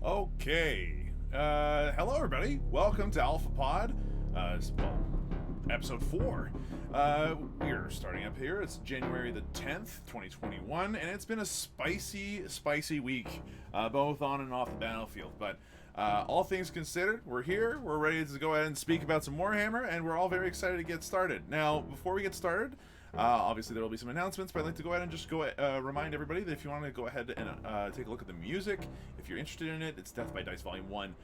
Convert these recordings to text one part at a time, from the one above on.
Okay. Hello, everybody. Welcome to Alpha Pod. Episode 4. We're starting up here. It's January the 10th, 2021, and it's been a spicy week, both on and off the battlefield. But all things considered, we're here. We're ready to go ahead and speak about some Warhammer, and we're all very excited to get started. Now, before we get started, obviously there will be some announcements, but I'd like to go ahead and just remind everybody that if you want to go ahead and take a look at the music, if you're interested in it, it's Death by Dice Volume 1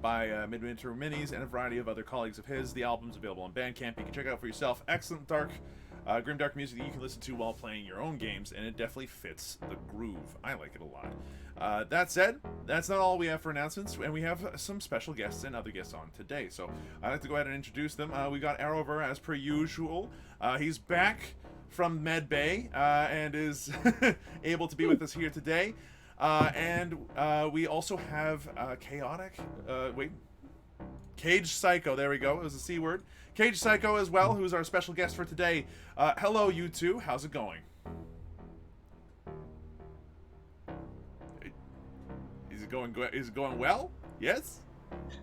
by Midwinter Minis and a variety of other colleagues of his. The album's available on Bandcamp. You can check it out for yourself. Excellent grim dark music that you can listen to while playing your own games, and it definitely fits the groove. I like it a lot. That said, that's not all we have for announcements, and we have some special guests and other guests on today. So I'd like to go ahead and introduce them. We got Arrover as per usual. He's back from Med Bay and is able to be with us here today. And we also have CagedPsycho, there we go, it was a C word. CagedPsycho as well, who's our special guest for today. Hello, you two, how's it going? Is it going well? Yes?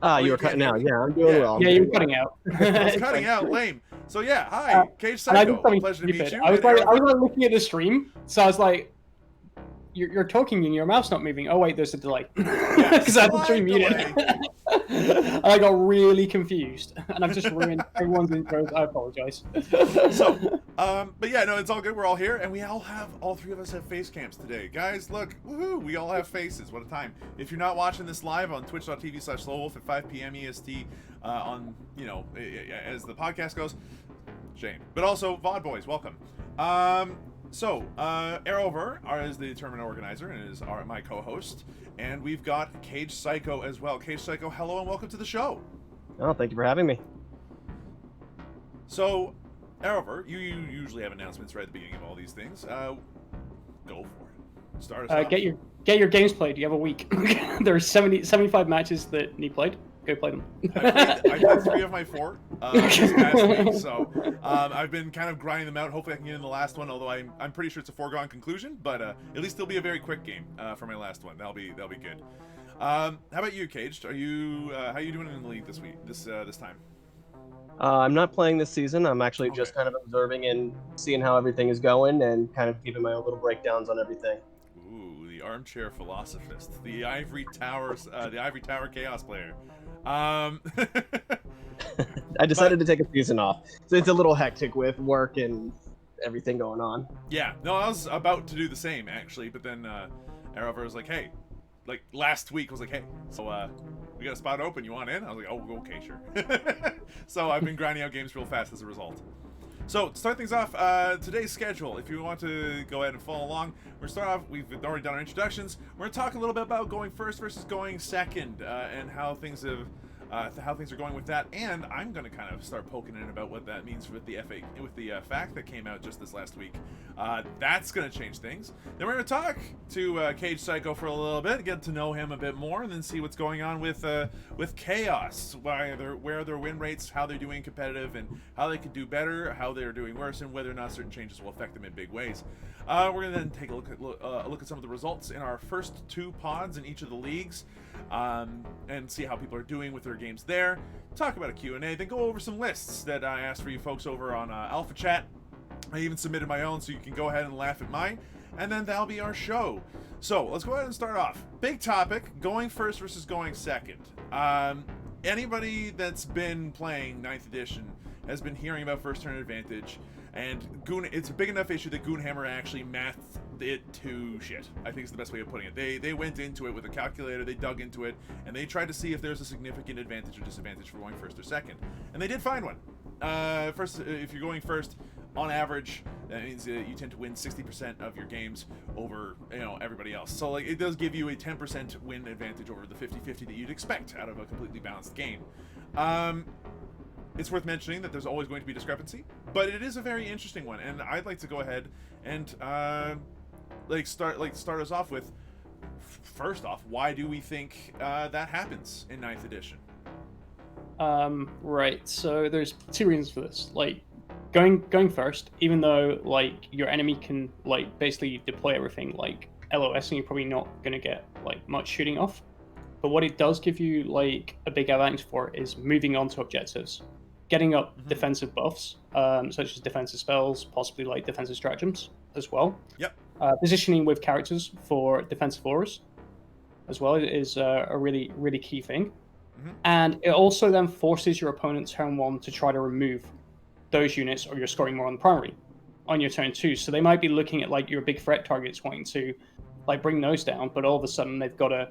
You were cutting out. Yeah, I'm doing well. Yeah, you were cutting out. I was cutting out, lame. So yeah, hi, CagedPsycho, pleasure to meet you. I was looking at the stream, so I was like, you're talking and your mouth's not moving. Oh wait, there's a delay. Because I had the stream muted. And I got really confused, and I've just ruined everyone's intros. I apologize. So, but yeah, no, it's all good. We're all here, and all three of us have face cams today. Guys, look, woohoo, we all have faces. What a time. If you're not watching this live on twitch.tv/slowwolf at 5 p.m. EST on, as the podcast goes, shame. But also, VOD boys, welcome. So, Arrover is the tournament organizer and is my co-host, and we've got CagedPsycho as well. CagedPsycho, hello and welcome to the show. Oh, thank you for having me. So, Arrover, you usually have announcements right at the beginning of all these things. Go for it. Start us off. Get your games played. You have a week. There are 75 matches that need played. Go play them. I played 3 of my 4 this past week, so I've been kind of grinding them out. Hopefully I can get in the last one, although I'm pretty sure it's a foregone conclusion, but at least it'll be a very quick game for my last one. That'll be good. How about you, Caged? How are you doing in the league this week, this time? I'm not playing this season. I'm actually just kind of observing and seeing how everything is going and kind of giving my own little breakdowns on everything. Ooh, the armchair philosophist, the Ivory Tower chaos player. I decided to take a season off. So it's a little hectic with work and everything going on. Yeah, no, I was about to do the same actually, but then Arrover was like, hey, like last week I was like, hey, so we got a spot open, you want in? I was like, oh, okay, sure. So I've been grinding out games real fast as a result. So to start things off, today's schedule, if you want to go ahead and follow along, we've already done our introductions. We're going to talk a little bit about going first versus going second, and how things are going with that, and I'm going to kind of start poking in about what that means with the fact that came out just this last week. That's going to change things. Then we're going to talk to CagedPsycho for a little bit, get to know him a bit more, and then see what's going on with Chaos, where their win rates, how they're doing competitive, and how they could do better, how they're doing worse, and whether or not certain changes will affect them in big ways. We're going to then take a look at some of the results in our first 2 pods in each of the leagues, and see how people are doing with their games there. Talk about a Q&A, then go over some lists that I asked for you folks over on Alpha Chat. I even submitted my own, so you can go ahead and laugh at mine, and then that'll be our show. So let's go ahead and start off. Big topic: going first versus going second. Anybody that's been playing 9th edition has been hearing about first turn advantage, and it's a big enough issue that Goonhammer actually mathed it to shit. I think is the best way of putting it. They went into it with a calculator, they dug into it, and they tried to see if there's a significant advantage or disadvantage for going first or second. And they did find one. First, if you're going first, on average, that means you tend to win 60% of your games over everybody else. So like it does give you a 10% win advantage over the 50-50 that you'd expect out of a completely balanced game. It's worth mentioning that there's always going to be discrepancy, but it is a very interesting one, and I'd like to go ahead and start us off with, first off, why do we think that happens in 9th edition? Right, so there's 2 reasons for this. Like, going first, even though like your enemy can like basically deploy everything like LOS, and you're probably not going to get like much shooting off. But what it does give you like a big advantage for is moving on to objectives, getting up defensive buffs, such as defensive spells, possibly like defensive stratagems as well. Yep. Positioning with characters for defensive auras as well is a really, really key thing. And it also then forces your opponent turn 1 to try to remove those units, or you're scoring more on the primary on your turn 2. So they might be looking at like your big threat targets, wanting to like bring those down, but all of a sudden they've got to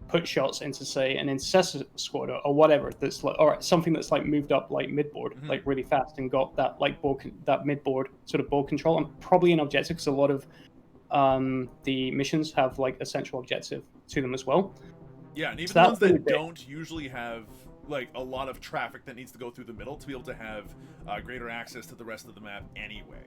put shots into, say, an intercessor squad or whatever, that's like, or something that's like moved up like mid-board like really fast and got that like that mid-board sort of board control, and probably an objective, because a lot of the missions have like a central objective to them as well. Yeah, and even the ones that don't usually have like a lot of traffic that needs to go through the middle to be able to have greater access to the rest of the map anyway.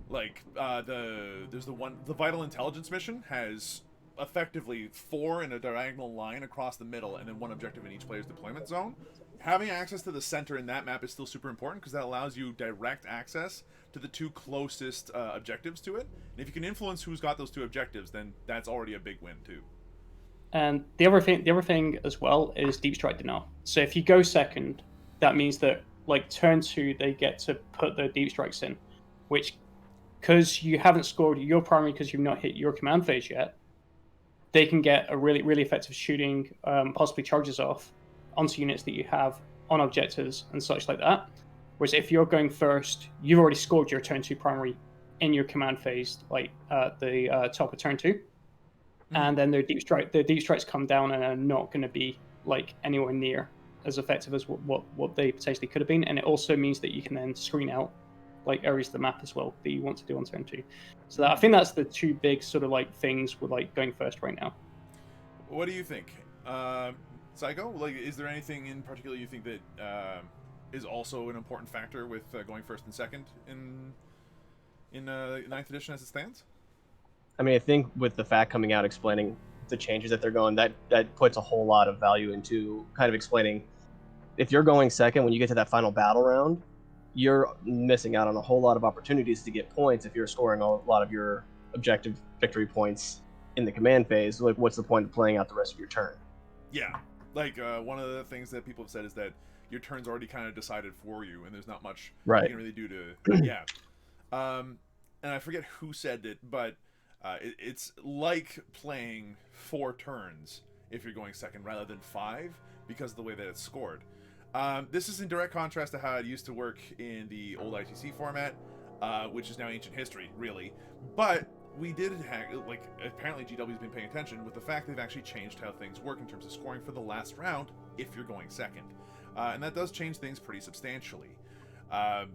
Like the Vital Intelligence mission has effectively 4 in a diagonal line across the middle, and then 1 objective in each player's deployment zone. Having access to the center in that map is still super important, because that allows you direct access to the 2 closest objectives to it. And if you can influence who's got those 2 objectives, then that's already a big win too. And the other thing as well is deep strike denial. So if you go second, that means that like turn 2 they get to put their deep strikes in, which, because you haven't scored your primary because you've not hit your command phase yet, they can get a really, really effective shooting, possibly charges off onto units that you have on objectives and such like that. Whereas if you're going first, you've already scored your turn 2 primary in your command phase, like the top of turn 2. And then their deep strikes come down and are not going to be like anywhere near as effective as what they potentially could have been. And it also means that you can then screen out like areas of the map as well that you want to do on turn 2. So I think that's the 2 big sort of like things with like going first right now. What do you think, Psycho? Like, is there anything in particular you think that is also an important factor with going first and second in 9th edition as it stands? I mean, I think with the fact coming out explaining the changes that they're going, that puts a whole lot of value into kind of explaining, if you're going second when you get to that final battle round, you're missing out on a whole lot of opportunities to get points if you're scoring a lot of your objective victory points in the command phase. Like, what's the point of playing out the rest of your turn? Yeah, like one of the things that people have said is that your turn's already kind of decided for you, and there's not much you can really do to yeah. And I forget who said it, but it's like playing 4 turns if you're going second rather than 5 because of the way that it's scored. This is in direct contrast to how it used to work in the old ITC format, which is now ancient history, really. But we did like, apparently GW's been paying attention with the fact they've actually changed how things work in terms of scoring for the last round if you're going second. And that does change things pretty substantially,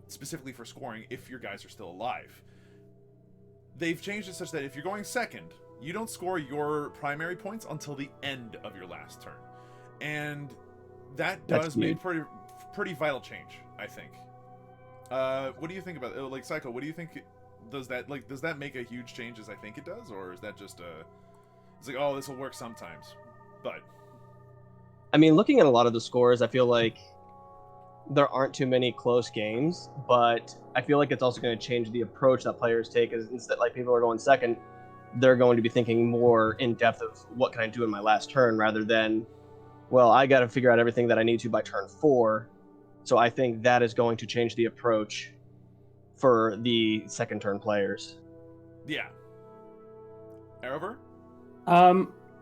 specifically for scoring if your guys are still alive. They've changed it such that if you're going second, you don't score your primary points until the end of your last turn. And that does make pretty vital change, I think. What do you think about it? Like, Psycho, what do you think? Does that make a huge change as I think it does? Or is that just it's like, oh, this will work sometimes? But I mean, looking at a lot of the scores, I feel like there aren't too many close games, but I feel like it's also going to change the approach that players take. Is instead, like, people are going second, they're going to be thinking more in depth of what can I do in my last turn, rather than, well, I got to figure out everything that I need to by turn 4. So I think that is going to change the approach for the second turn players. Yeah. Erover?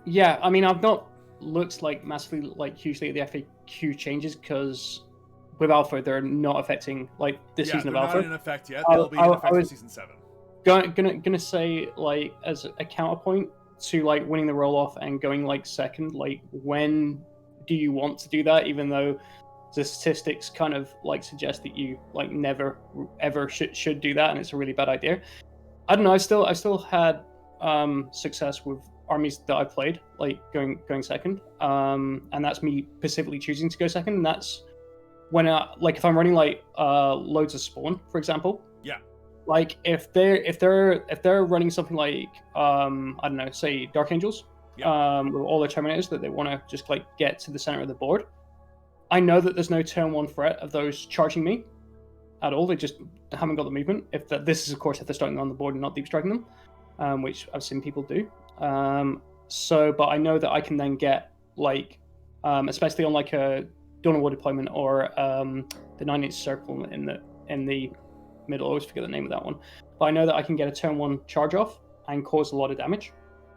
Yeah, I mean, I've not looked like massively, like hugely at the FAQ changes, because with Alpha, they're not affecting like this season of Alpha. They're not in effect yet. They'll be in effect for season 7. Gonna say, like, as a counterpoint to like winning the roll off and going like second, like, when do you want to do that? Even though the statistics kind of like suggest that you like never ever should do that, and it's a really bad idea. I don't know. I still had success with armies that I played, like going second, and that's me specifically choosing to go second. And that's when like if I'm running like loads of spawn, for example. Yeah. Like if they're running something like I don't know, say Dark Angels, with all their Terminators that they want to just like get to the center of the board. I know that there's no turn 1 threat of those charging me at all. They just haven't got the movement. This is, of course, if they're starting on the board and not deep striking them, which I've seen people do. But I know that I can then get like especially on like a Dawn of War deployment or the 9-inch circle in the middle. I always forget the name of that one. But I know that I can get a turn 1 charge off and cause a lot of damage.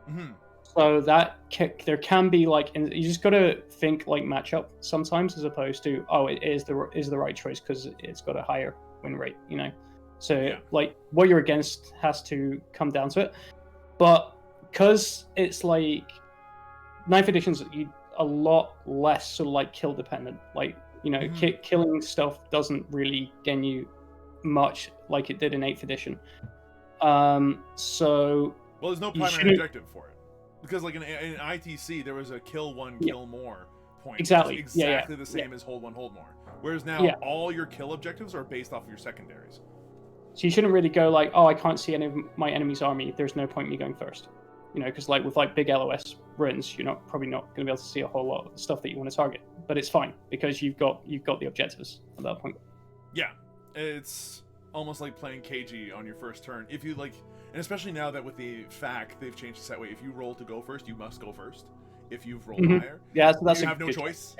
Mm-hmm. So that there can be like, and you just got to think like matchup sometimes, as opposed to it is the right choice because it's got a higher win rate, you know. So like what you're against has to come down to it. But because it's like 9th edition's a lot less sort of like kill dependent. Like, you know, killing stuff doesn't really gain you much like it did in 8th edition. So well, there's no primary objective for it. Because like in ITC, there was a kill 1, kill more point. Exactly. Exactly the same as hold 1, hold more. Whereas now all your kill objectives are based off of your secondaries. So you shouldn't really go like, I can't see any of my enemy's army. There's no point in me going first. You know, because like with like big LOS runs, you're probably not going to be able to see a whole lot of stuff that you want to target. But it's fine because you've got the objectives at that point. Yeah, it's almost like playing KG on your first turn. If you like. And especially now that with the FAQ, they've changed the set way. If you roll to go first, you must go first. If you've rolled higher, that's you have no choice.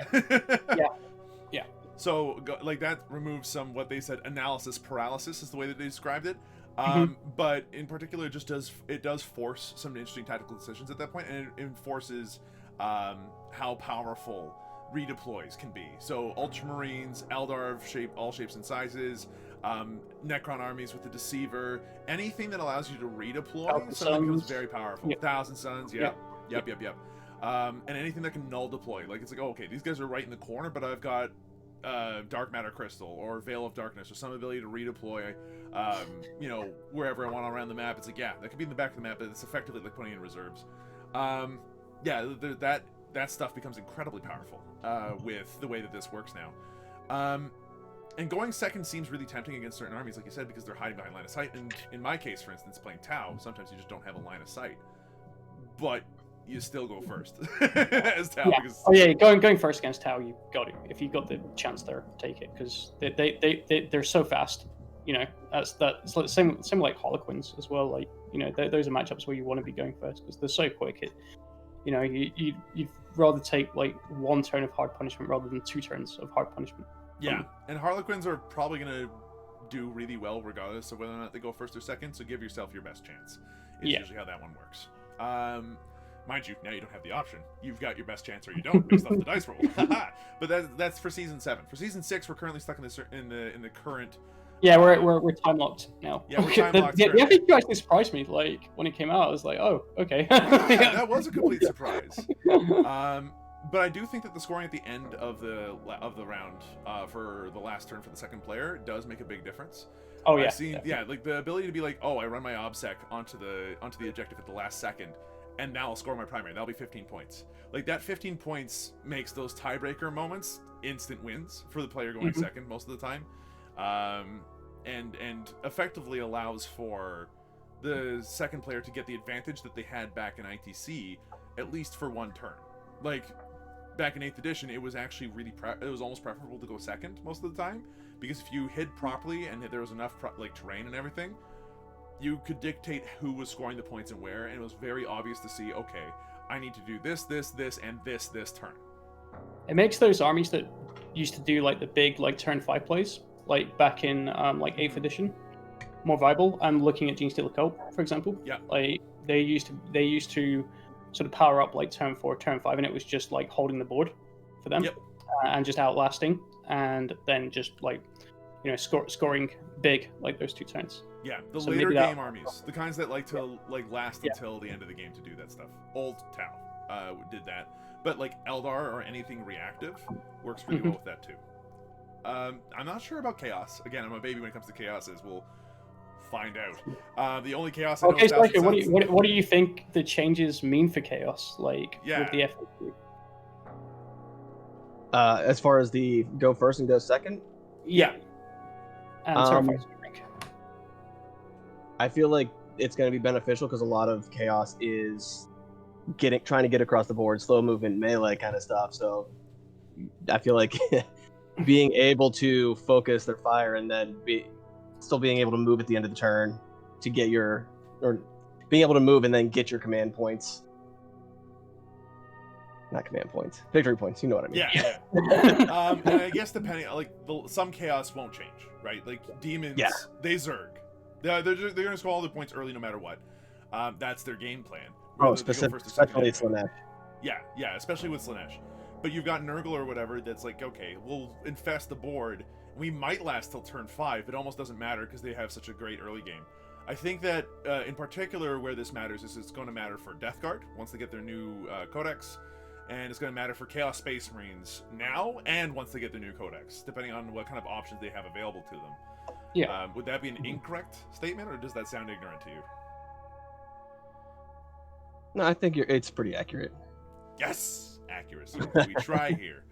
Yeah. So like that removes some what they said analysis paralysis is the way that they described it. But in particular, it does force some interesting tactical decisions at that point, and it enforces how powerful redeploys can be. So Ultramarines, Eldar of all shapes and sizes. Necron armies with the Deceiver, anything that allows you to redeploy suddenly becomes very powerful. 1,000 Suns, yep. And anything that can null deploy, like it's like, okay, these guys are right in the corner, but I've got Dark Matter Crystal or Veil of Darkness or some ability to redeploy, you know, wherever I want around the map. It's like, that could be in the back of the map, but it's effectively like putting in reserves. That stuff becomes incredibly powerful with the way that this works now. And going second seems really tempting against certain armies, like you said, because they're hiding behind line of sight. And in my case, for instance, playing Tau, sometimes you just don't have a line of sight. But you still go first as Tau. Yeah. Because... going first against Tau, you got it. If you got the chance there, take it, because they're so fast. You know, that's like same like Harlequins as well. Like, you know, those are matchups where you want to be going first because they're so quick. You know, you'd rather take like 1 turn of hard punishment rather than 2 turns of hard punishment. Yeah, and Harlequins are probably going to do really well regardless of whether or not they go first or second, so give yourself your best chance. It's usually how that one works. Mind you, now you don't have the option. You've got your best chance or you don't based off the dice roll. But that's for Season 7. For Season 6, we're currently stuck in the current... Yeah, we're time locked now. Yeah, we're time locked. The FAQ actually surprised me. Like, when it came out, I was like, oh, okay. Yeah, that was a complete surprise. But I do think that the scoring at the end of the round for the last turn for the second player does make a big difference. Oh yeah. I've seen, like the ability to be like, I run my OBSEC onto the objective at the last second, and now I'll score my primary. That'll be 15 points. Like that 15 points makes those tiebreaker moments instant wins for the player going second most of the time, and effectively allows for the second player to get the advantage that they had back in ITC, at least for 1 turn. Like, back in 8th edition, it was actually really it was almost preferable to go second most of the time, because if you hid properly and there was enough like terrain and everything, you could dictate who was scoring the points and where, and it was very obvious to see, okay, I need to do this, and this turn. It makes those armies that used to do like the big like turn 5 plays, like back in like 8th edition, more viable. I'm looking at Genestealer Cult, for example. Yeah. Like they used to sort of power up like turn 4, turn 5, and it was just like holding the board for them, and just outlasting, and then just like, you know, scoring big like those 2 turns. Yeah, the later game armies, the kinds that like to like last until the end of the game to do that stuff. Old Tau did that, but like Eldar or anything reactive works really well with that too. I'm not sure about Chaos. Again, I'm a baby when it comes to Chaoses. We'll find out. The only Chaos I know is what do you think the changes mean for Chaos, like with the FAQ? As far as the go first and go second? Yeah. I feel like it's going to be beneficial because a lot of Chaos is trying to get across the board, slow movement, melee kind of stuff. So I feel like being able to focus their fire and then still being able to move at the end of the turn to get being able to move and then get your command points. not command points, victory points. You know what I mean? Yeah. And I guess depending, like some chaos won't change, right? Like demons, Yeah. they zerg. They're gonna score all the points early, no matter what. That's their game plan. Oh, Whether they go first or especially second. Slanesh. Yeah, especially with Slanesh. But you've got Nurgle or whatever that's like, okay, we'll infest the board. We might last till turn 5. It almost doesn't matter because they have such a great early game. I think that in particular where this matters is it's going to matter for Death Guard once they get their new codex, and it's going to matter for Chaos Space Marines now and once they get their new codex, depending on what kind of options they have available to them. Yeah. Would that be an incorrect statement, or does that sound ignorant to you? No, I think it's pretty accurate. Yes, accuracy. We try here.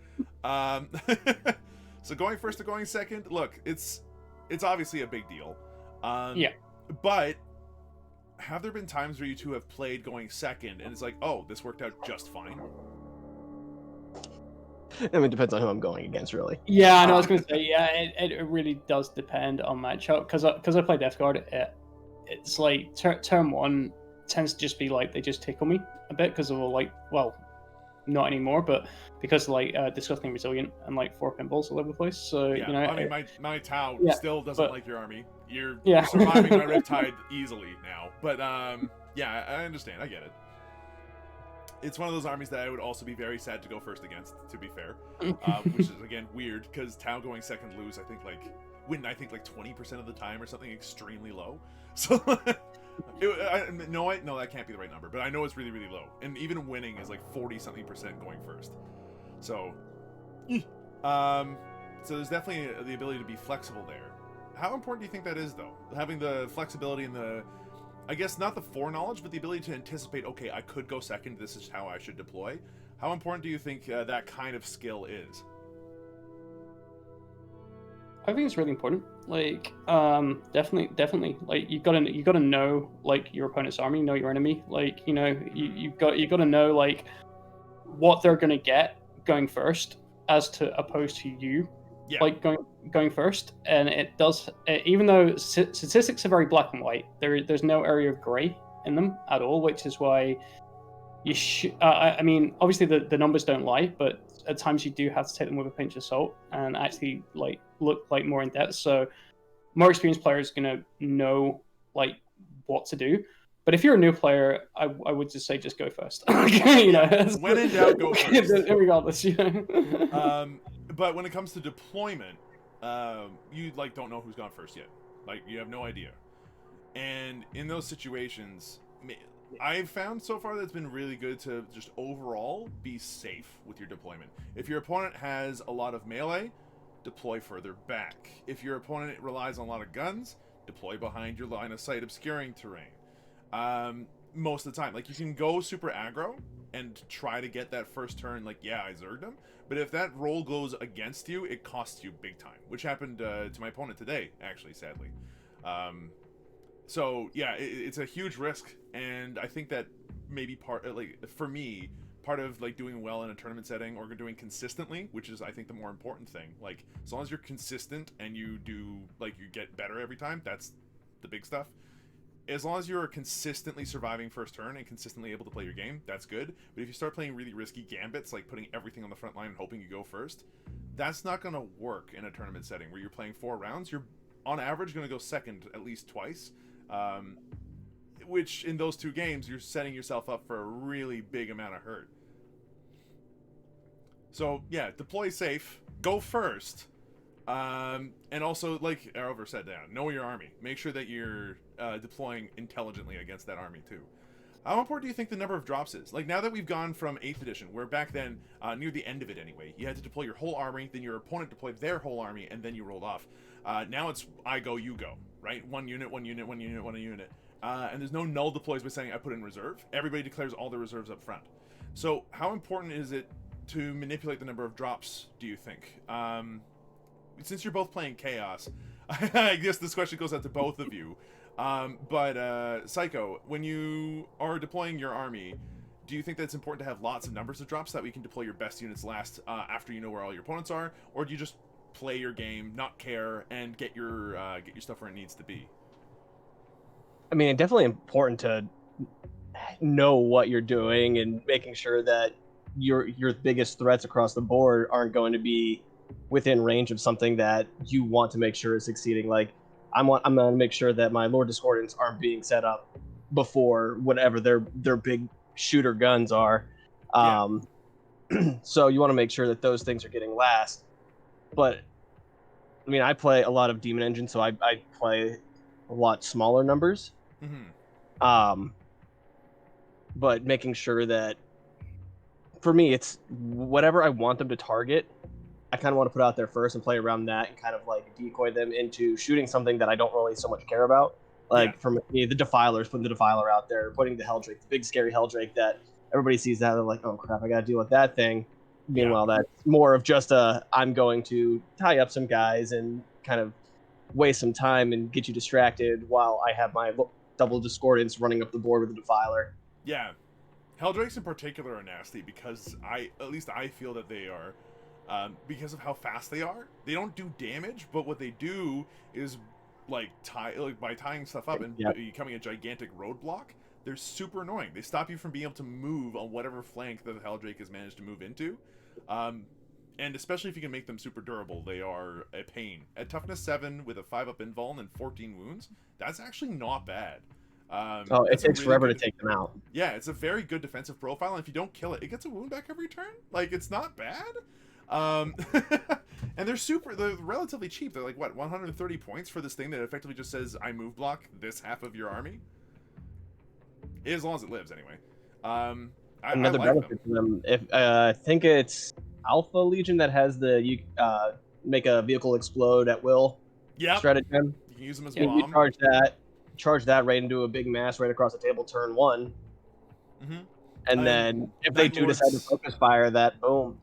So going first or going second, look, it's obviously a big deal. Yeah. But have there been times where you two have played going second and it's like, oh, this worked out just fine? I mean, it depends on who I'm going against, really. Yeah, I know. I was going to say, yeah, it really does depend on matchup. Because I play Death Guard, it's like turn 1 tends to just be like they just tickle me a bit because of all like, well, not anymore, but because like disgusting resilient and like 4 pinballs all over the place. So Yeah, you know, I mean, my Tau still doesn't like your army. You're surviving my Riptide easily now, but yeah, I understand. I get it. It's one of those armies that I would also be very sad to go first against, to be fair. Which is again weird because Tau going second lose, I think like 20% of the time or something extremely low. So no, that can't be the right number, but I know it's really, really low. And even winning is like 40-something% going first. So, so there's definitely the ability to be flexible there. How important do you think that is, though? Having the flexibility and the, I guess not the foreknowledge, but the ability to anticipate, okay, I could go second, this is how I should deploy. How important do you think that kind of skill is? I think it's really important. Like, definitely. Like, you gotta know like your opponent's army, know your enemy. Like, you know, you gotta know like what they're gonna get going first, as to opposed to you, like going first. And it does, even though statistics are very black and white, there's no area of gray in them at all, which is why you should. I mean, obviously the numbers don't lie, but at times you do have to take them with a pinch of salt and actually like look like more in depth. So more experienced players gonna know like what to do. But if you're a new player, I would just say just go first. You know, when in doubt, go first. Regardless, you know. But when it comes to deployment, you like don't know who's gone first yet. Like you have no idea. And in those situations, I've found so far that it's been really good to just overall be safe with your deployment. If your opponent has a lot of melee, deploy further back. If your opponent relies on a lot of guns, deploy behind your line of sight obscuring terrain. Most of the time, like you can go super aggro and try to get that first turn, like, yeah, I zerged him, but if that roll goes against you, it costs you big time, which happened to my opponent today, actually, sadly. So yeah, it's a huge risk, and I think that maybe part, like for me, part of like doing well in a tournament setting or doing consistently, which is I think the more important thing. Like as long as you're consistent and you do like you get better every time, that's the big stuff. As long as you're consistently surviving first turn and consistently able to play your game, that's good. But if you start playing really risky gambits, like putting everything on the front line and hoping you go first, that's not going to work in a tournament setting where you're playing 4 rounds. You're on average going to go second at least twice. Which in those 2 games, you're setting yourself up for a really big amount of hurt. So yeah, deploy safe, go first, and also like Arover said, know your army. Make sure that you're deploying intelligently against that army too. How important do you think the number of drops is? Like now that we've gone from 8th edition, where back then, near the end of it anyway, you had to deploy your whole army, then your opponent deployed their whole army, and then you rolled off. Now it's I go, you go, right? One unit. And there's no null deploys by saying I put in reserve. Everybody declares all their reserves up front. So how important is it to manipulate the number of drops, do you think? Since you're both playing Chaos, I guess this question goes out to both of you. But Psycho, when you are deploying your army, do you think that it's important to have lots of numbers of drops so that we can deploy your best units last after you know where all your opponents are? Or do you just play your game, not care, and get your stuff where it needs to be? I mean, it's definitely important to know what you're doing and making sure that your biggest threats across the board aren't going to be within range of something that you want to make sure is succeeding. Like I'm going to make sure that my Lord Discordants aren't being set up before whatever their big shooter guns are. Yeah. So you want to make sure that those things are getting last. But I mean, I play a lot of Demon Engine, so I play a lot smaller numbers. Mm-hmm. But making sure that for me, it's whatever I want them to target. I kind of want to put out there first and play around that and kind of like decoy them into shooting something that I don't really so much care about. Like Yeah. for me, the Defilers, putting the Defiler out there, putting the Helldrake, the big scary Helldrake that everybody sees that, they're like, oh crap, I gotta deal with that thing. Meanwhile, that's more of just I'm going to tie up some guys and kind of waste some time and get you distracted while I have my double Discordance running up the board with the Defiler. Yeah. Helldrakes in particular are nasty because at least I feel that they are, because of how fast they are. They don't do damage, but what they do is like by tying stuff up and becoming a gigantic roadblock. They're super annoying. They stop you from being able to move on whatever flank that the Helldrake has managed to move into. And especially if you can make them super durable, they are a pain. At toughness 7 with a 5-up invuln and 14 wounds, that's actually not bad. It takes forever to take them out. Yeah, it's a very good defensive profile, and if you don't kill it, it gets a wound back every turn. Like, it's not bad. And they're relatively cheap. They're like, what, 130 points for this thing that effectively just says, I move block this half of your army? As long as it lives, anyway. Another benefit to them, if I think it's Alpha Legion that has you make a vehicle explode at will stratagem. You can use them as bomb. You charge that right into a big mass right across the table turn 1. Mm-hmm. And then if they do decide to focus fire that, boom.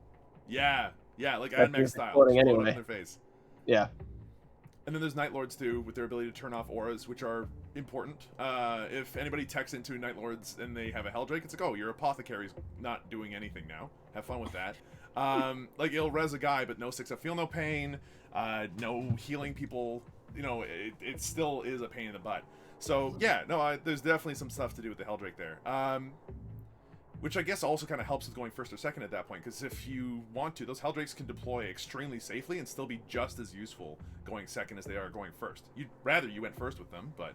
Yeah, like Admech style. Anyway. In their face. Yeah. And then there's Night Lords too, with their ability to turn off auras, which are important. If anybody techs into Night Lords and they have a Helldrake, it's like, oh, your Apothecary's not doing anything now. Have fun with that. Like, it'll res a guy, but no 6-up feel no pain, no healing people. You know, it still is a pain in the butt. So, yeah, no, there's definitely some stuff to do with the Helldrake there. Which I guess also kind of helps with going first or second at that point, because if you want to, those Helldrakes can deploy extremely safely and still be just as useful going second as they are going first. You'd rather you went first with them, but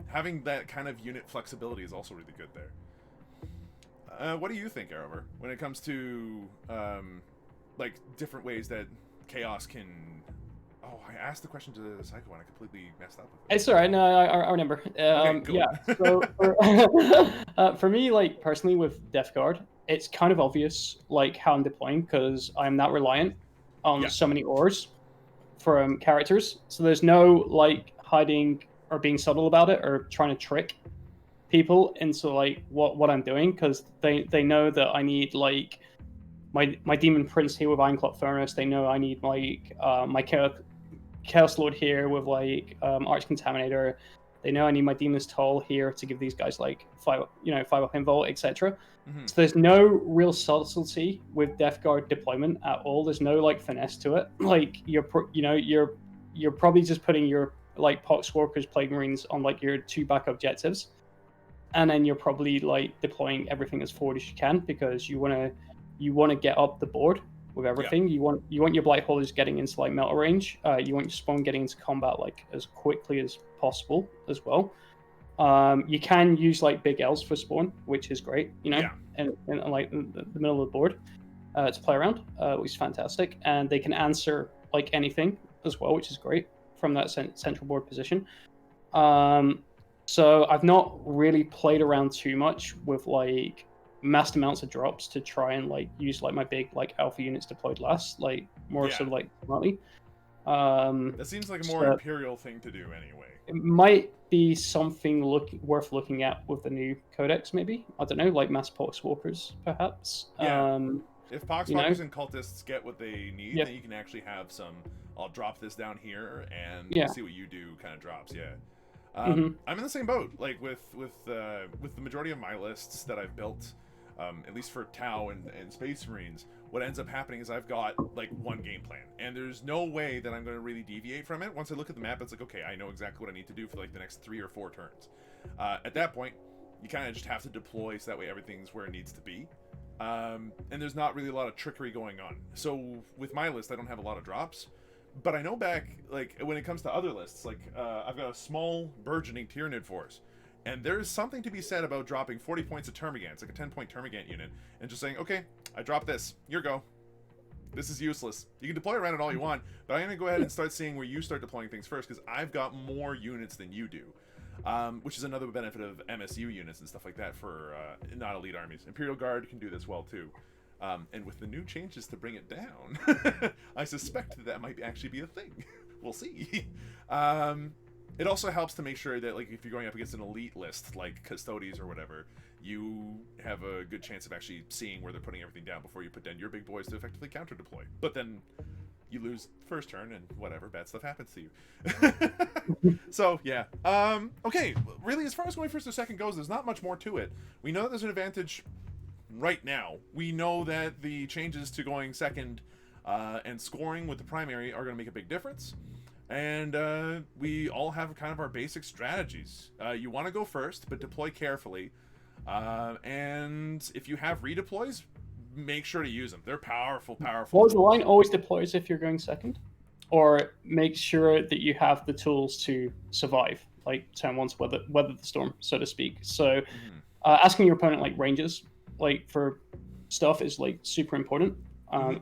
having that kind of unit flexibility is also really good there. What do you think, Arover, when it comes to like different ways that Chaos can... Oh, I asked the question to the Psycho and I completely messed up with it. It's alright, no, I remember. Okay, cool. Yeah, so for me, like, personally with Death Guard, it's kind of obvious, like, how I'm deploying, because I'm not reliant on so many ores from characters. So there's no, like, hiding or being subtle about it or trying to trick people into, like, what I'm doing, because they know that I need, like, my Demon Prince here with Ironclad Furnace. They know I need, like, my Chaos Lord here with like Arch Contaminator. They know I need my Demon's Toll here to give these guys like 5-up invul, etc. So there's no real subtlety with Death Guard deployment at all. There's no like finesse to it. Like you're probably just putting your like Poxwalkers, Plague Marines on like your 2 back objectives, and then you're probably like deploying everything as forward as you can because you want to get up the board with everything. You want your Blight Haulers getting into like meta range. You want your spawn getting into combat like as quickly as possible as well. You can use like big L's for spawn, which is great, and like the middle of the board to play around, which is fantastic. And they can answer like anything as well, which is great from that central board position. So I've not really played around too much with like massed amounts of drops to try and like use like my big like alpha units deployed last, like more sort of like smartly. That seems like a more imperial thing to do anyway. It might be something worth looking at with the new codex, maybe. I don't know, like mass Poxwalkers, perhaps. Yeah. If Poxwalkers and cultists get what they need, then you can actually have some. I'll drop this down here and see what you do kind of drops. Yeah. I'm in the same boat. Like with the majority of my lists that I've built. At least for Tau and Space Marines, what ends up happening is I've got like one game plan, and there's no way that I'm going to really deviate from it. Once I look at the map, it's like, okay, I know exactly what I need to do for like the next 3 or 4 turns. At that point, you kind of just have to deploy so that way everything's where it needs to be. and there's not really a lot of trickery going on. So with my list, I don't have a lot of drops, but I know back, like, when it comes to other lists, like, I've got a small burgeoning Tyranid force, and there's something to be said about dropping 40 points of Termagant. It's like a 10-point Termagant unit, and just saying, okay, I dropped this, here go. This is useless. You can deploy around it all you want, but I'm going to go ahead and start seeing where you start deploying things first, because I've got more units than you do. Which is another benefit of MSU units and stuff like that for not elite armies. Imperial Guard can do this well too. And with the new changes to bring it down, I suspect that might actually be a thing. We'll see. It also helps to make sure that, like, if you're going up against an elite list, like Custodes or whatever, you have a good chance of actually seeing where they're putting everything down before you put down your big boys to effectively counter-deploy. But then you lose first turn and whatever, bad stuff happens to you. So, yeah. Okay, really, as far as going first or second goes, there's not much more to it. We know that there's an advantage right now. We know that the changes to going second and scoring with the primary are going to make a big difference. And we all have kind of our basic strategies. You want to go first, but deploy carefully. And if you have redeploys, make sure to use them. They're powerful. Was the line always deploys if you're going second? Or make sure that you have the tools to survive, like turn one to weather the storm, so to speak. So asking your opponent, like, ranges, like, for stuff is, like, super important.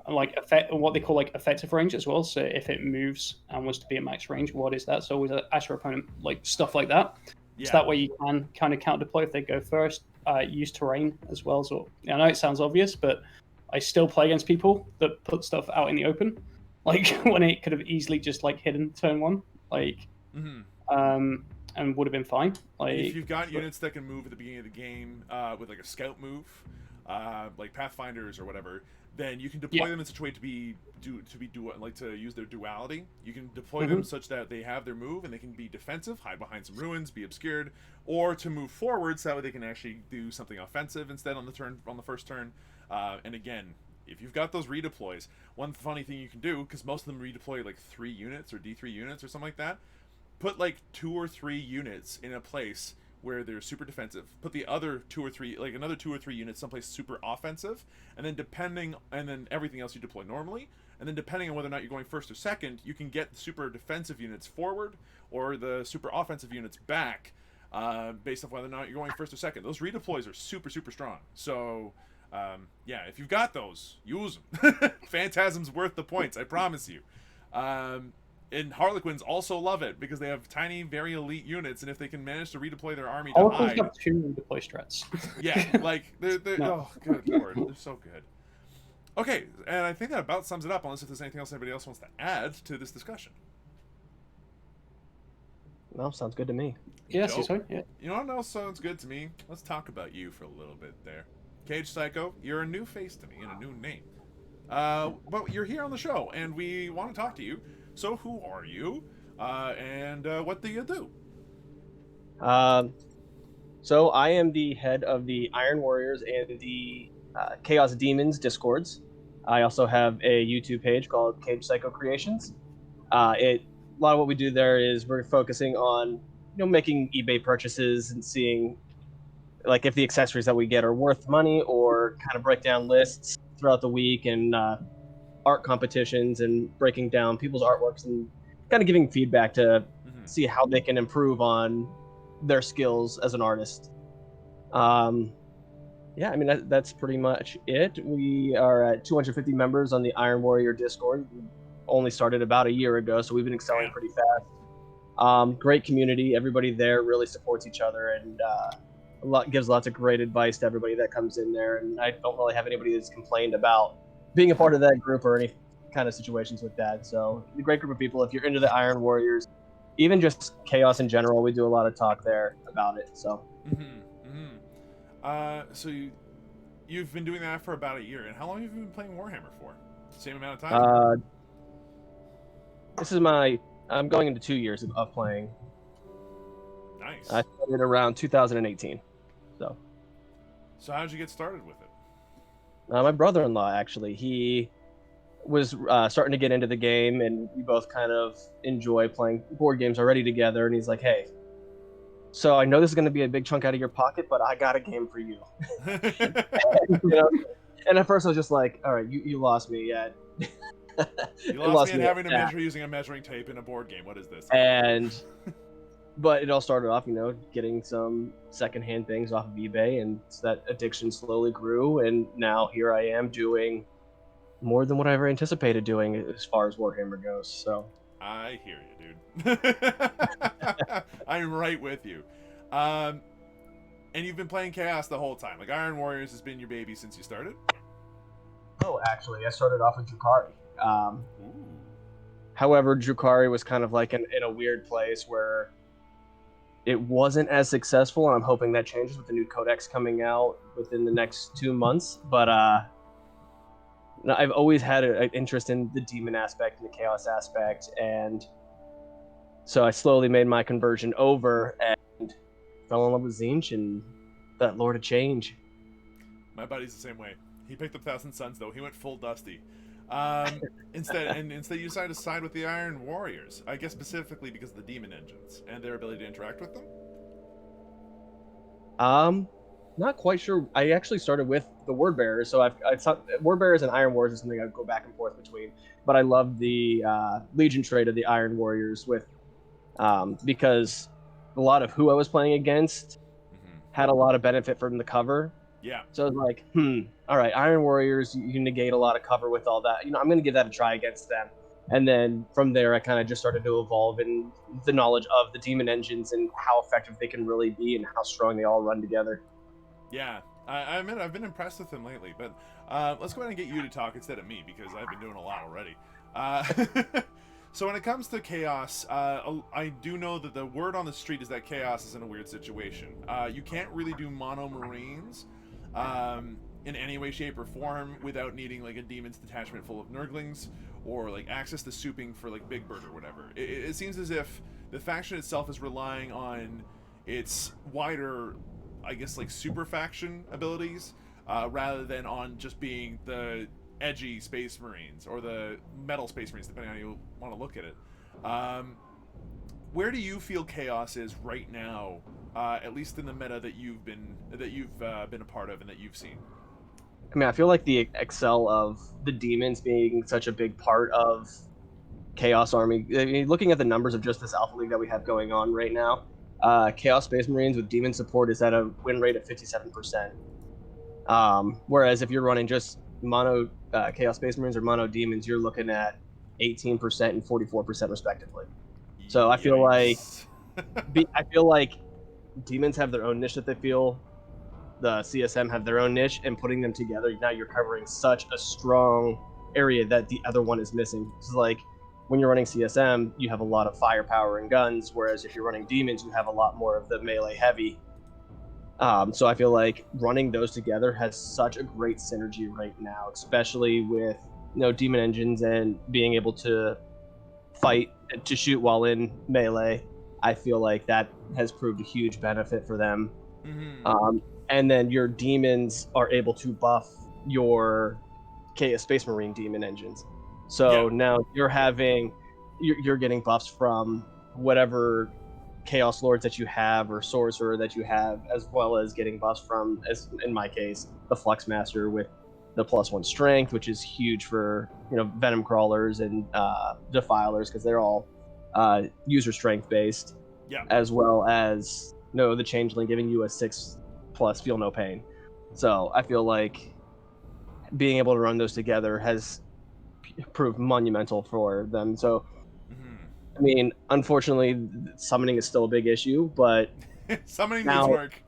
Like what they call, like, effective range as well. So if it moves and was to be at max range, what is that? So always ask your opponent, like, stuff like that. Yeah. So that way you can kind of counter deploy if they go first. Use terrain as well. So I know it sounds obvious, but I still play against people that put stuff out in the open, like, when it could have easily just, like, hidden turn one, like, and would have been fine. Like, if you've got units that can move at the beginning of the game with, like, a scout move, like Pathfinders or whatever, then you can deploy them in such a way to use their duality. You can deploy them such that they have their move and they can be defensive, hide behind some ruins, be obscured, or to move forward so that way they can actually do something offensive instead on the first turn. And again, if you've got those redeploys, one funny thing you can do, because most of them redeploy like 3 units or D3 units or something like that, put like 2 or 3 units in a place where they're super defensive. Put the other 2 or 3, like another 2 or 3 units someplace super offensive, and then everything else you deploy normally. And then depending on whether or not you're going first or second, you can get the super defensive units forward or the super offensive units back, based on whether or not you're going first or second. Those redeploys are super, super strong. So, yeah, if you've got those, use them. Phantasm's worth the points, I promise you. And Harlequins also love it because they have tiny, very elite units, and if they can manage to redeploy their army to Harlequins hide... have 2 redeploy strats. Yeah, like, they're No. Oh, good lord, they're so good. Okay, and I think that about sums it up, unless if there's anything else anybody else wants to add to this discussion. No, sounds good to me. Yes, so, yeah. You know what else sounds good to me? Let's talk about you for a little bit there. CagedPsycho, you're a new face to me and a new name. But you're here on the show, and we want to talk to you. So who are you, and what do you do? So I am the head of the Iron Warriors and the Chaos Demons Discords. I also have a YouTube page called CagedPsycho Creations. A lot of what we do there is we're focusing on, making eBay purchases and seeing, like, if the accessories that we get are worth money, or kind of break down lists throughout the week and art competitions and breaking down people's artworks and kind of giving feedback to see how they can improve on their skills as an artist. Yeah, I mean, that's pretty much it. We are at 250 members on the Iron Warrior Discord. We only started about a year ago, so we've been excelling pretty fast. Great community. Everybody there really supports each other and gives lots of great advice to everybody that comes in there. And I don't really have anybody that's complained about being a part of that group or any kind of situations with that. So a great group of people. If you're into the Iron Warriors, even just chaos in general, we do a lot of talk there about it. So. So you've been doing that for about a year, and how long have you been playing Warhammer for? Same amount of time? I'm going into 2 years of playing. Nice. I started around 2018. So how did you get started with it? My brother-in-law, actually, he was starting to get into the game, and we both kind of enjoy playing board games already together, and he's like, hey, so I know this is going to be a big chunk out of your pocket, but I got a game for you. And at first I was just like, all right, you lost me yet. You lost me at having to measure using a measuring tape in a board game. What is this? But it all started off, getting some secondhand things off of eBay, and that addiction slowly grew, and now here I am doing more than what I ever anticipated doing as far as Warhammer goes. So I hear you, dude. I'm right with you. And you've been playing Chaos the whole time. Like Iron Warriors has been your baby since you started. Oh, actually, I started off with Drukhari. However, Drukhari was kind of like in a weird place where it wasn't as successful, and I'm hoping that changes with the new codex coming out within the next 2 months. But I've always had an interest in the demon aspect and the chaos aspect, and so I slowly made my conversion over and fell in love with Tzeentch and that Lord of Change. My buddy's the same way. He picked up Thousand Suns though. He went full Dusty. Instead you decided to side with the Iron Warriors. I guess specifically because of the demon engines and their ability to interact with them. Not quite sure. I actually started with the Word Bearers, so I thought Word Bearers and Iron Warriors is something I go back and forth between. But I love the Legion trait of the Iron Warriors because a lot of who I was playing against had a lot of benefit from the cover. Yeah. So I was like, all right, Iron Warriors, you negate a lot of cover with all that. I'm going to give that a try against them. And then from there, I kind of just started to evolve in the knowledge of the demon engines and how effective they can really be and how strong they all run together. Yeah, I admit I've been impressed with them lately, but let's go ahead and get you to talk instead of me because I've been doing a lot already. So when it comes to Chaos, I do know that the word on the street is that Chaos is in a weird situation. You can't really do mono Marines in any way, shape, or form without needing like a demon's detachment full of Nurglings or like access to souping for like Big Bird or whatever. It seems as if the faction itself is relying on its wider, I guess, like super faction abilities rather than on just being the edgy Space Marines or the metal Space Marines, depending on how you want to look at it. Where do you feel Chaos is right now, at least in the meta that you've been a part of and that you've seen? I mean, I feel like the excel of the demons being such a big part of Chaos Army. I mean, looking at the numbers of just this Alpha League that we have going on right now, Chaos Space Marines with demon support is at a win rate of 57%. Whereas if you're running just mono Chaos Space Marines or mono demons, you're looking at 18% and 44% respectively. So I feel like demons have their own niche that they feel. The CSM have their own niche, and putting them together, now you're covering such a strong area that the other one is missing. It's like when you're running CSM, you have a lot of firepower and guns, whereas if you're running demons, you have a lot more of the melee heavy. So I feel like running those together has such a great synergy right now, especially with demon engines and being able to fight to shoot while in melee. I feel like that has proved a huge benefit for them. Mm-hmm. And then your demons are able to buff your Chaos Space Marine demon engines. So now you're getting buffs from whatever Chaos Lords that you have or Sorcerer that you have, as well as getting buffs from, as in my case, the Flux Master with the +1 strength, which is huge for Venom Crawlers and Defilers because they're all user strength based. Yeah. As well as the Changeling giving you a 6+ feel no pain. So I feel like being able to run those together has proved monumental for them. So I mean, unfortunately, summoning is still a big issue, but summoning needs work.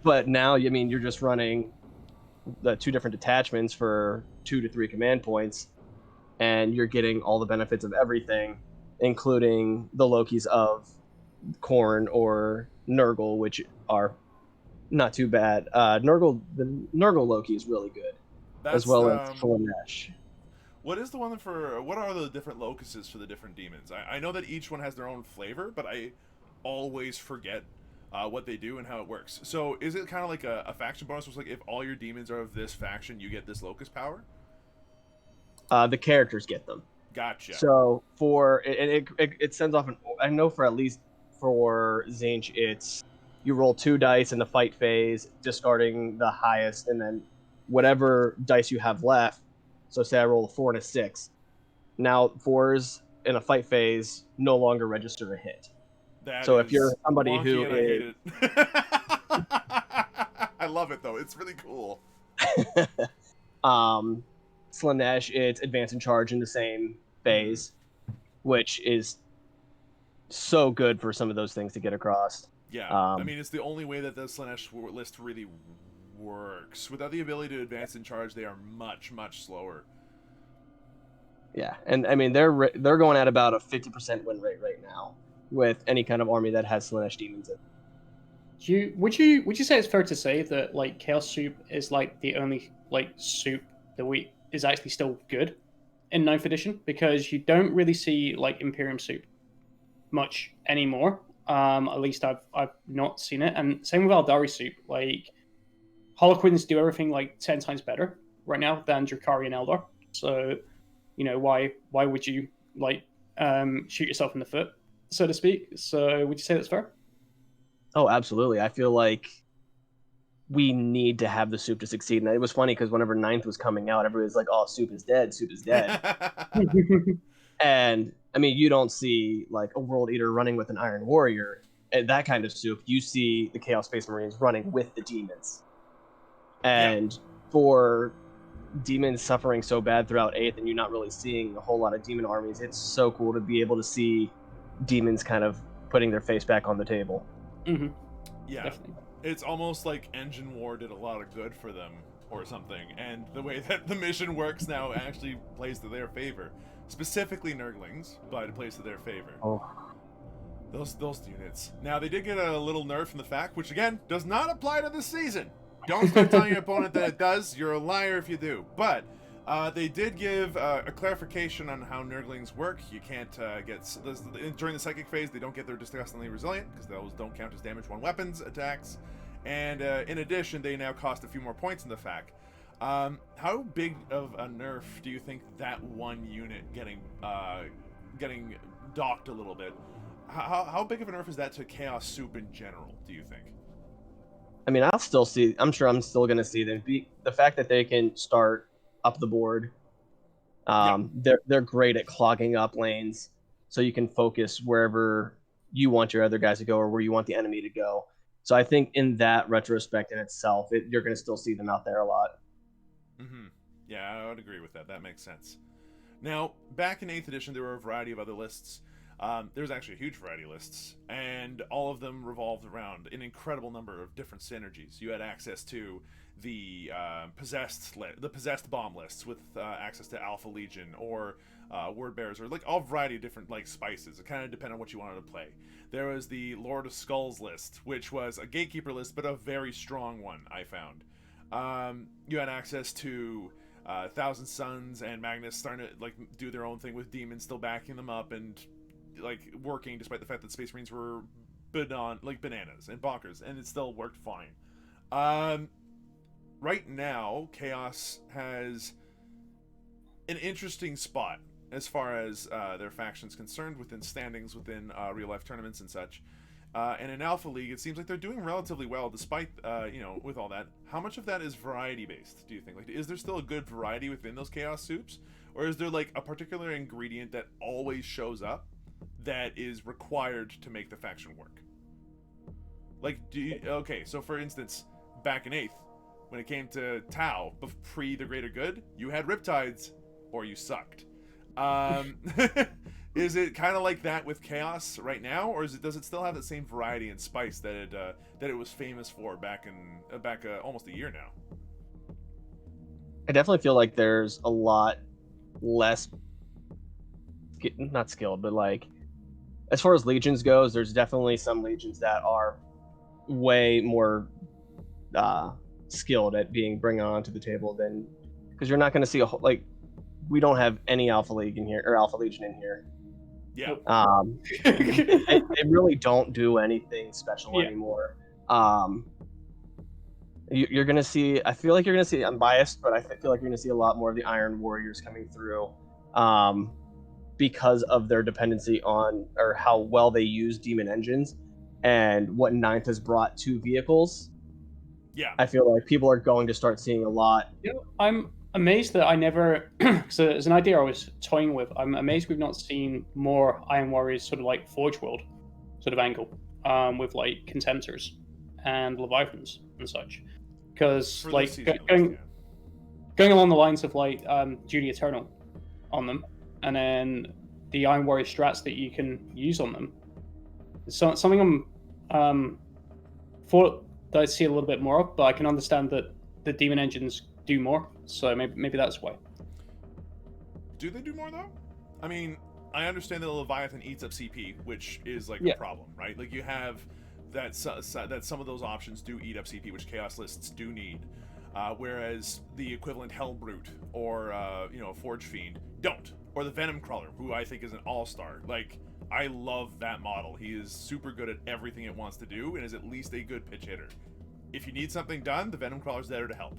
But now, I mean, you're just running the 2 different detachments for 2 to 3 command points, and you're getting all the benefits of everything, including the Lokis of Khorne or Nurgle, which are not too bad. The Nurgle Loki is really good, as well as Flanesh. What are the different locuses for the different demons? I know that each one has their own flavor, but I always forget what they do and how it works. So is it kind of like a faction bonus? It's like if all your demons are of this faction, you get this locus power? The characters get them. Gotcha. So it sends off I know for at least for Tzeentch, it's you roll 2 dice in the fight phase, discarding the highest, and then whatever dice you have left. So say I roll a 4 and a 6. Now 4s in a fight phase no longer register a hit. That So is if you're somebody wonky who and I hate is it. I love it though. It's really cool. Slanesh, it's advance and charge in the same phase, which is so good for some of those things to get across. Yeah, I mean, it's the only way that the Slanesh list really works. Without the ability to advance and charge, they are much, much slower. Yeah, and I mean they're going at about a 50% win rate right now with any kind of army that has Slanesh demons in. Would you say it's fair to say that like Chaos Soup is like the only like soup that we is actually still good in 9th edition, because you don't really see like Imperium Soup much anymore. At least I've not seen it, and same with Aldari Soup. Like Harlequins do everything like 10 times better right now than Drakari and Eldar. So why would you like shoot yourself in the foot, so to speak? So would you say that's fair? Oh, absolutely. I feel like we need to have the soup to succeed. And it was funny because whenever 9th was coming out, everybody was like, "Oh, soup is dead. Soup is dead." And I mean, you don't see like a World Eater running with an Iron Warrior and that kind of soup. You see the Chaos Space Marines running with the demons. And for demons suffering so bad throughout 8th and you're not really seeing a whole lot of demon armies, it's so cool to be able to see demons kind of putting their face back on the table. Mm-hmm. Yeah, Definitely. It's almost like Engine War did a lot of good for them or something, and the way that the mission works now actually plays to their favor. Specifically Nurglings, but it plays to their favor. Oh, Those units. Now, they did get a little nerf in the fact, which again, does not apply to this season. Don't start telling your opponent that it does. You're a liar if you do. But they did give a clarification on how Nurglings work. You can't during the psychic phase, they don't get their disgustingly resilient, because those don't count as damage 1 weapons attacks. And in addition, they now cost a few more points in the fact. How big of a nerf do you think that one unit getting docked a little bit? How big of a nerf is that to Chaos Soup in general, do you think? I mean, I'm sure I'm still going to see them. The fact that they can start up the board, they're great at clogging up lanes, so you can focus wherever you want your other guys to go or where you want the enemy to go. So I think in that retrospect in itself, you're going to still see them out there a lot. Mm-hmm. Yeah, I would agree with that. That makes sense. Now, back in 8th edition, there were a variety of other lists. There's actually a huge variety of lists, and all of them revolved around an incredible number of different synergies. You had access to the possessed bomb lists with access to Alpha Legion or Word Bearers, or like all variety of different like spices. It kind of depended on what you wanted to play. There was the Lord of Skulls list, which was a gatekeeper list, but a very strong one, I found. You had access to Thousand Suns and Magnus starting to like do their own thing with demons still backing them up and like working despite the fact that Space Marines were bananas and bonkers, and it still worked fine. Right now, Chaos has an interesting spot as far as their faction's concerned within standings within real life tournaments and such. And in Alpha League, it seems like they're doing relatively well, despite with all that. How much of that is variety based? Do you think? Like, is there still a good variety within those Chaos Soups, or is there like a particular ingredient that always shows up that is required to make the faction work? Like, so for instance, back in 8th, when it came to Tau, pre the Greater Good, you had Riptides, or you sucked. Is it kind of like that with Chaos right now, or does it still have the same variety and spice that it was famous for back almost a year now? I definitely feel like there's a lot less, not skilled, but like as far as legions goes, there's definitely some legions that are way more skilled at bringing onto the table than, because you're not going to see we don't have any Alpha League in here or Alpha Legion in here. Yeah. They really don't do anything special anymore. You're gonna see. I feel like you're gonna see. I'm biased, but I feel like you're gonna see a lot more of the Iron Warriors coming through, because of their dependency on or how well they use demon engines, and what ninth has brought to vehicles, Yeah. I feel like people are going to start seeing a lot. I'm amazed that I never. So it's an idea I was toying with. I'm amazed we've not seen more Iron Warriors sort of like Forge World sort of angle, with like Contemptors and Leviathans and such. Because For like this season, at going least, going along the lines of like Duty Eternal on them, and then the Iron Warrior strats that you can use on them. So something I'm thought that I see a little bit more of, but I can understand that the demon engines do more, so maybe that's why. Do they do more though? I mean, I understand that the Leviathan eats up CP, which is like Yeah. a problem, right? Like you have that some of those options do eat up CP, which Chaos lists do need, whereas the equivalent Hellbrute or Forge Fiend don't, or the Venom Crawler, who I think is an all-star. Like I love that model. He is super good at everything it wants to do, and is at least a good pitch hitter. If you need something done, the Venom Crawler's there to help.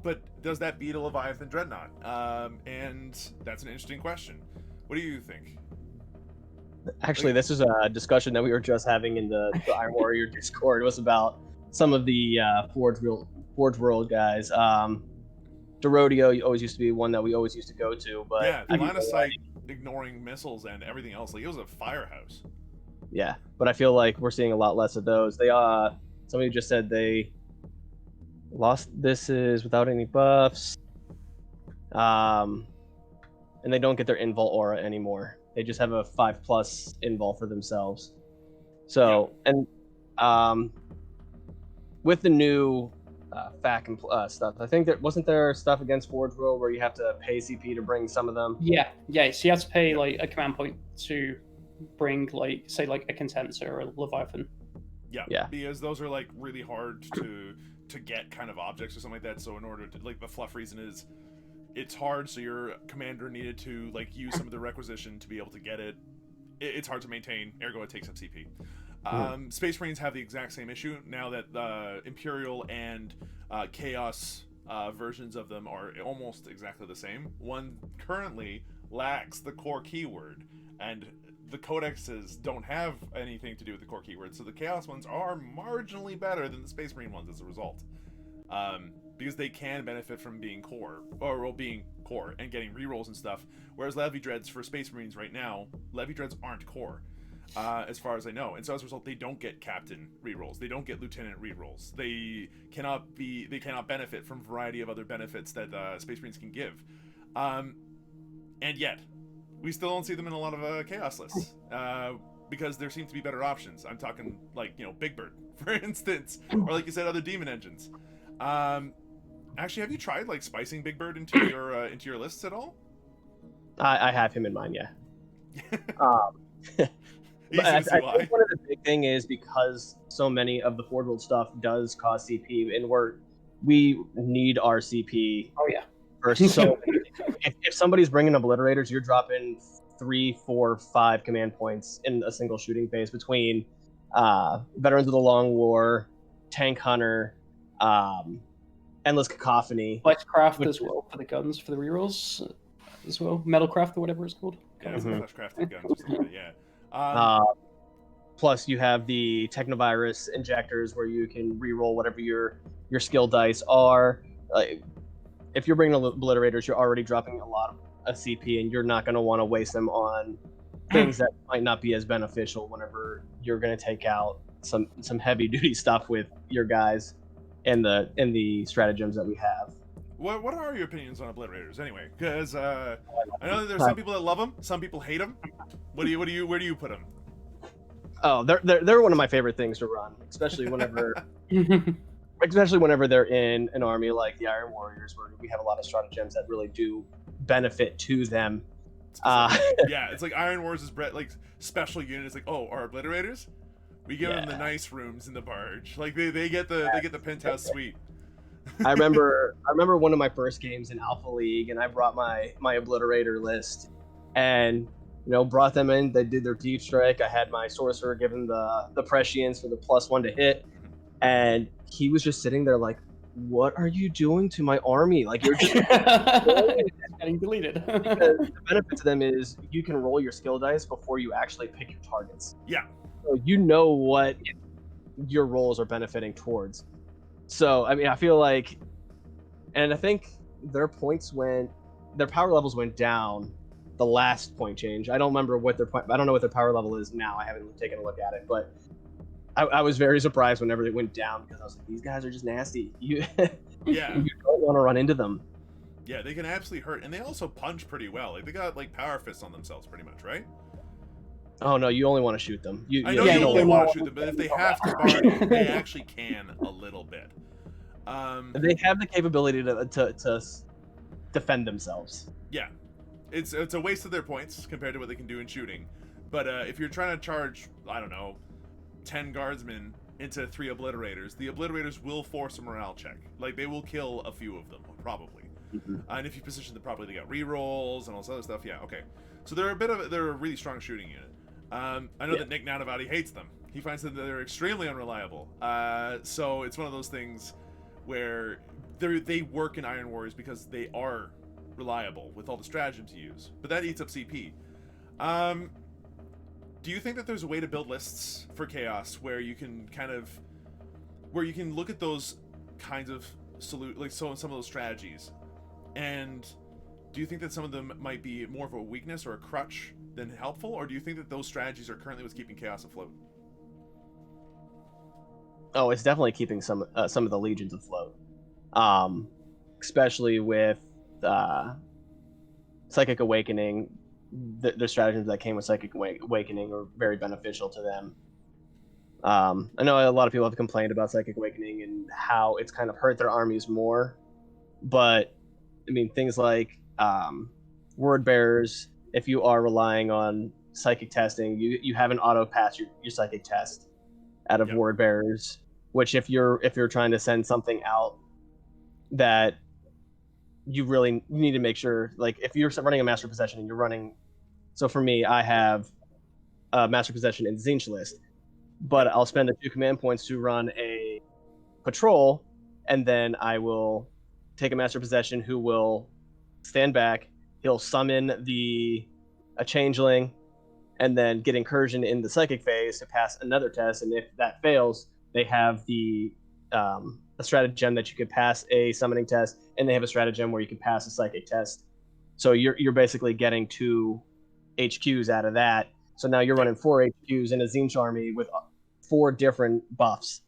But does that beat a Leviathan Dreadnought? And that's an interesting question. What do you think? Actually, this is a discussion that we were just having in the Iron Warrior Discord. It was about some of the Forge World guys. Derodeo always used to be one that we always used to go to, but Yeah, the line of sight, ignoring missiles and everything else, like it was a firehouse. Yeah, but I feel like we're seeing a lot less of those. They somebody just said they lost. This is without any buffs, and they don't get their invul aura anymore. They just have a 5+ invul for themselves. So and with the new FAQ and stuff, I think there wasn't there stuff against Forge World where you have to pay CP to bring some of them. Yeah. So you have to pay like a command point to bring like say like a Contemptor or a Leviathan. Yeah, because those are like really hard to get kind of objects or something like that. So in order to like the fluff reason is it's hard, so your commander needed to like use some of the requisition to be able to get it. It's hard to maintain, ergo it takes up CP. Space Marines have the exact same issue now that Imperial and Chaos versions of them are almost exactly the same. One currently lacks the core keyword, and the codexes don't have anything to do with the core keyword, so the Chaos ones are marginally better than the Space Marine ones as a result. Because they can benefit from being core, and getting rerolls and stuff, whereas Levy Dreads for Space Marines right now, Levy Dreads aren't core, as far as I know, and so as a result, they don't get Captain rerolls, they don't get Lieutenant rerolls, they cannot benefit from a variety of other benefits that Space Marines can give, and yet, we still don't see them in a lot of Chaos lists, because there seem to be better options. I'm talking like, Big Bird, for instance, or like you said, other demon engines. Actually, have you tried like spicing Big Bird into your lists at all? I have him in mind, yeah. But I think one of the big thing is because so many of the Forge World stuff does cost CP, and we need our CP. Oh yeah. For so if somebody's bringing obliterators, you're dropping 3, 4, 5 command points in a single shooting phase between Veterans of the Long War, Tank Hunter, Endless Cacophony, Fleshcraft as well for the guns for the rerolls as well. Metalcraft or whatever it's called. Yeah, it's Fleshcrafted guns or something. Yeah. Plus, you have the Technovirus injectors where you can reroll whatever your skill dice are. If you're bringing obliterators, you're already dropping a lot of CP, and you're not going to want to waste them on things that might not be as beneficial whenever you're going to take out some heavy duty stuff with your guys and the stratagems that we have. What are your opinions on obliterators anyway? Because I know that there's some people that love them, some people hate them. Where do you put them? Oh, they're one of my favorite things to run, especially whenever they're in an army like the Iron Warriors, where we have a lot of stratagems that really do benefit to them. Yeah, it's like Iron Warriors is like special units. Like, oh, our obliterators, we give them the nice rooms in the barge. Like they get the penthouse suite. I remember one of my first games in Alpha League, and I brought my obliterator list, and brought them in. They did their deep strike. I had my sorcerer give them the prescience for the +1 to hit, and he was just sitting there like, "What are you doing to my army? Like you're just getting deleted." The benefit to them is you can roll your skill dice before you actually pick your targets. Yeah. So you know what your roles are benefiting towards. So I mean, I feel like, and I think their power levels went down the last point change. I don't remember what I don't know what their power level is now. I haven't taken a look at it, but I was very surprised whenever it went down because I was like, these guys are just nasty. You Yeah. you don't want to run into them. Yeah, they can absolutely hurt, and they also punch pretty well. Like they got like power fists on themselves, pretty much, right? Oh no, you only want to shoot them. I know you only want to shoot them, but if they have to bargain, they actually can a little bit. They have the capability to defend themselves. Yeah, it's a waste of their points compared to what they can do in shooting. But if you're trying to charge, I don't know, 10 guardsmen into 3 obliterators, the obliterators will force a morale check. Like they will kill a few of them, probably. And if you position them properly, they got rerolls and all this other stuff. Yeah, okay. So they're a really strong shooting unit. I know that Nick Nanavati hates them. He finds that they're extremely unreliable. So it's one of those things where they work in Iron Warriors because they are reliable with all the stratagems you use. But that eats up CP. Do you think that there's a way to build lists for Chaos where you can look at those kinds of some of those strategies, and do you think that some of them might be more of a weakness or a crutch than helpful, or do you think that those strategies are currently what's keeping Chaos afloat? Oh, it's definitely keeping some of the legions afloat, especially with Psychic Awakening. The stratagems that came with Psychic Awakening are very beneficial to them. I know a lot of people have complained about Psychic Awakening and how it's kind of hurt their armies more, but I mean things like Word Bearers. If you are relying on Psychic testing, you have an auto pass your Psychic test out of Word Bearers. Which if you're trying to send something out that you really need to make sure, like if you're running a Master Possession and you're running, so for me, I have a Master Possession in Zinch list, but I'll spend the 2 command points to run a patrol, and then I will take a Master Possession who will stand back. He'll summon a Changeling, and then get Incursion in the Psychic phase to pass another test, and if that fails, they have a stratagem that you could pass a summoning test, and they have a stratagem where you can pass a psychic test. So you're basically getting 2 HQs out of that. So now you're running 4 HQs in a Zinch army with 4 different buffs.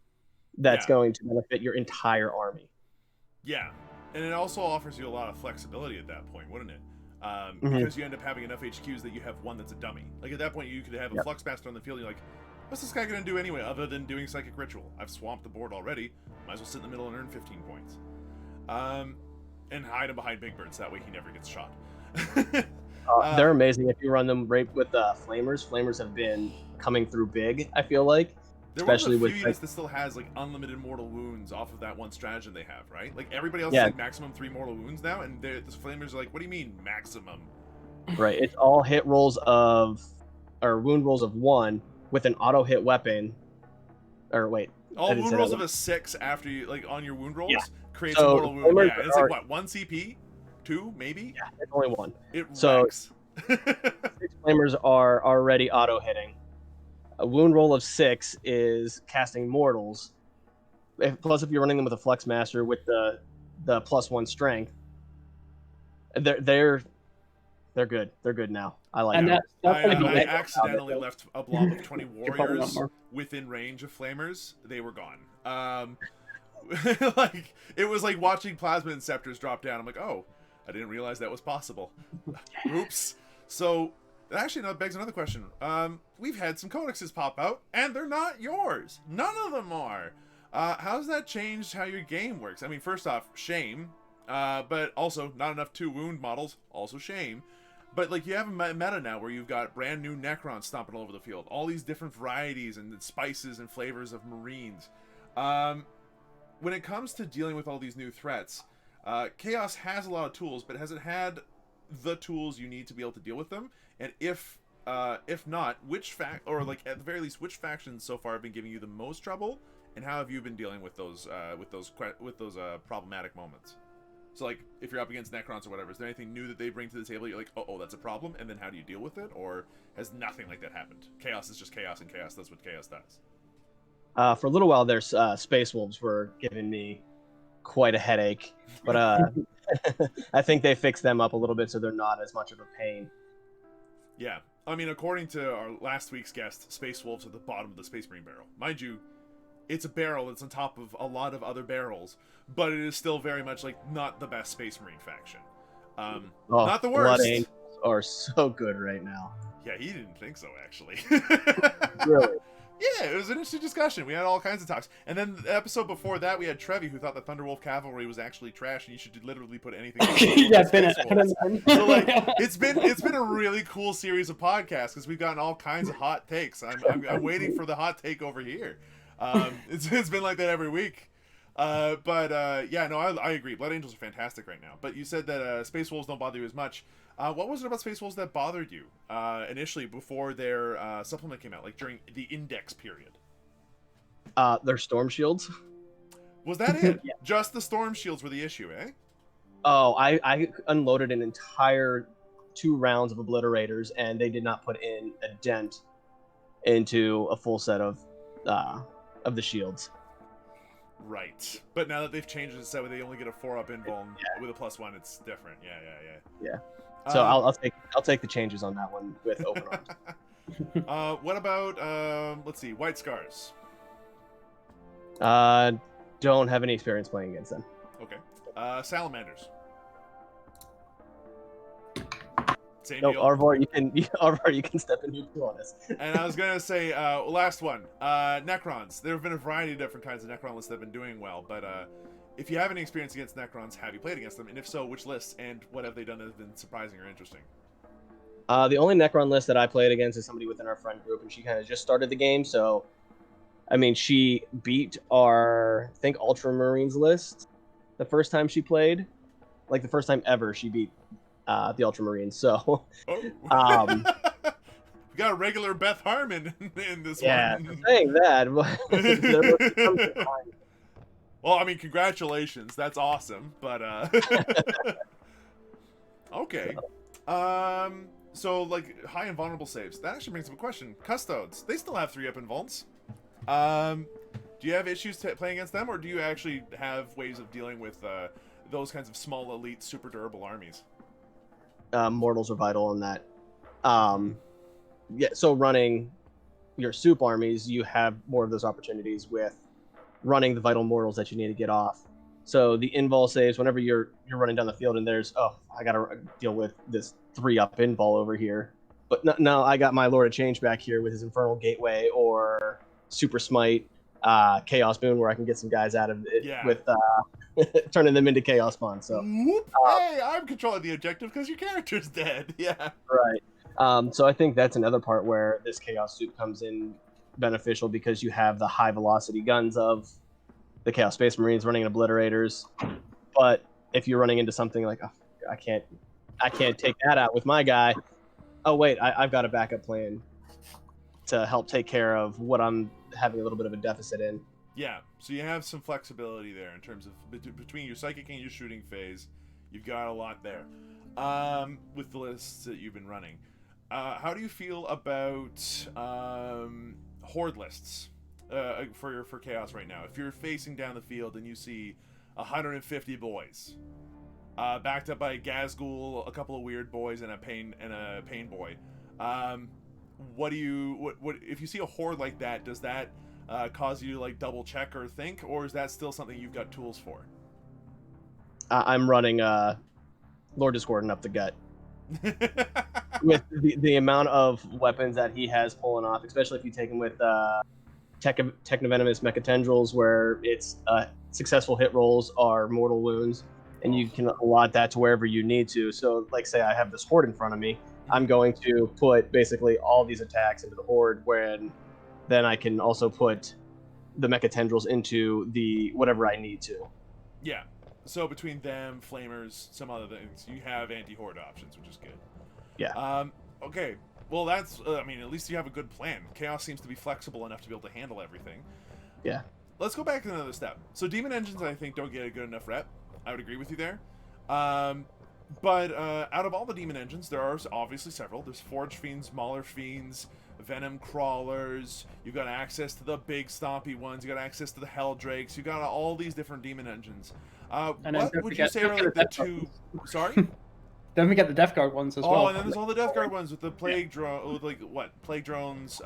That's going to benefit your entire army. Yeah, and it also offers you a lot of flexibility at that point, wouldn't it? Because you end up having enough HQs that you have one that's a dummy. Like at that point, you could have a Fluxmaster on the field. And you're like, what's this guy going to do anyway, other than doing Psychic Ritual? I've swamped the board already. Might as well sit in the middle and earn 15 points. And hide him behind Big Birds. That way he never gets shot. They're amazing if you run them right with Flamers. Flamers have been coming through big, I feel like. They're especially one of the few units that still has like unlimited mortal wounds off of that one stratagem they have, right? Like everybody else is like maximum 3 mortal wounds now, and the Flamers are like, what do you mean maximum? Right, it's all hit rolls or wound rolls of 1 with an auto hit weapon. Or wait, all wound rolls of a 6 after you on your wound rolls creates a mortal wound. Yeah, it's like what, 1 CP, 2 maybe? Yeah, it's only 1. It wrecks. 6 Flamers are already auto hitting. A wound roll of 6 is casting mortals. Plus, if you're running them with a Flex Master with the +1 strength, they're good. They're good now. I like them. I accidentally left a blob of 20 warriors within range of Flamers. They were gone. Like it was like watching Plasma Inceptors drop down. I'm like, oh, I didn't realize that was possible. Oops. So that actually now begs another question. We've had some codexes pop out, and they're not yours. None of them are. How's that changed how your game works? I mean, first off, shame. But also, not enough 2 wound models. Also shame. But like you have a meta now where you've got brand new Necrons stomping all over the field. All these different varieties and spices and flavors of Marines. When it comes to dealing with all these new threats, Chaos has a lot of tools, but has it had the tools you need to be able to deal with them? And if not, or like at the very least, which factions so far have been giving you the most trouble, and how have you been dealing with those problematic moments? So, like, if you're up against Necrons or whatever, is there anything new that they bring to the table? You're like, oh, that's a problem, and then how do you deal with it? Or has nothing like that happened? Chaos is just chaos, and chaos does what chaos does. For a little while, there's Space Wolves were giving me quite a headache, but I think they fixed them up a little bit so they're not as much of a pain. Yeah. I mean, according to our last week's guest, Space Wolves are at the bottom of the Space Marine barrel. Mind you, it's a barrel that's on top of a lot of other barrels, but it is still very much like not the best Space Marine faction. Not the worst. Blood Angels are so good right now. Yeah, he didn't think so, actually. Really? Yeah, it was an interesting discussion. We had all kinds of talks. And then the episode before that, we had Trevi, who thought that Thunderwolf Cavalry was actually trash, and you should literally put anything. Yeah, pin it. So like, it's been a really cool series of podcasts because we've gotten all kinds of hot takes. I'm waiting for the hot take over here. It's been like that every week. Yeah, no, I agree. Blood Angels are fantastic right now. But you said that Space Wolves don't bother you as much. What was it about Space Wolves that bothered you initially before their supplement came out, like during the index period? Their storm shields. Was that it? Yeah. Just the storm shields were the issue, eh? Oh, I unloaded an entire 2 rounds of obliterators, and they did not put in a dent into a full set of the shields. Right. But now that they've changed it so they only get a 4-up invuln with a +1, it's different. Yeah. So I'll take the changes on that one with open arms. What about let's see, White Scars? Don't have any experience playing against them. Okay. Salamanders. Same Nope, deal. Arvor, you can step in here too on this. And I was gonna say, last one, Necrons. There have been a variety of different kinds of Necron lists that have been doing well, but if you have any experience against Necrons, have you played against them? And if so, which lists and what have they done that has been surprising or interesting? The only Necron list that I played against is somebody within our friend group, and she kind of just started the game, so I mean, she beat our, I think, Ultramarines list the first time she played, like the first time ever she beat the Ultramarines. So, we got a regular Beth Harmon in this one. Yeah, saying that. Well, I mean, congratulations. That's awesome. But okay. So like high and vulnerable saves. That actually brings up a question. Custodes, they still have 3-up invulns. Do you have issues playing against them, or do you actually have ways of dealing with those kinds of small elite super durable armies? Mortals are vital in that. Yeah, so running your soup armies, you have more of those opportunities with running the vital mortals that you need to get off. So the invul saves, whenever you're running down the field and there's, I gotta deal with this 3-up invul over here. But no, I got my Lord of Change back here with his Infernal Gateway or Super Smite, Chaos Boon, where I can get some guys out of it with turning them into Chaos Spawn. So, hey, I'm controlling the objective because your character's dead. Yeah. Right. So I think that's another part where this Chaos Soup comes in beneficial because you have the high velocity guns of the Chaos Space Marines running obliterators. But if you're running into something like, I can't take that out with my guy. Oh wait, I've got a backup plan to help take care of what I'm having a little bit of a deficit in. Yeah, so you have some flexibility there in terms of between your psychic and your shooting phase. You've got a lot there with the lists that you've been running. How do you feel about horde lists for Chaos right now? If you're facing down the field and you see 150 boys backed up by a Gazgul, a couple of weird boys, and a pain boy, what if you see a horde like that? Does that cause you to like double check or think, or is that still something you've got tools for? I'm running Lord Discordant up the gut. With the amount of weapons that he has pulling off, especially if you take him with Technovenomous Mechatendrils, where it's successful hit rolls are mortal wounds, and you can allot that to wherever you need to. So, like, say I have this horde in front of me, I'm going to put basically all these attacks into the horde, when then I can also put the Mechatendrils into the whatever I need to. Yeah. So between them, flamers, some other things, you have anti-horde options, which is good. Yeah. Okay. Well, that's. I mean, at least you have a good plan. Chaos seems to be flexible enough to be able to handle everything. Yeah. Let's go back another step. So demon engines, I think, don't get a good enough rep. I would agree with you there. But out of all the demon engines, there are obviously several. There's Forge Fiends, Mauler Fiends, Venom Crawlers. You've got access to the big stompy ones. You got access to the Hell Drakes. You got all these different demon engines. And then What don't would you forget, say don't are forget like the the Death Guard two? ones. Sorry. Don't forget the Death Guard ones as well. And then there's all the Death Guard ones with the plague drone, with like what plague drones?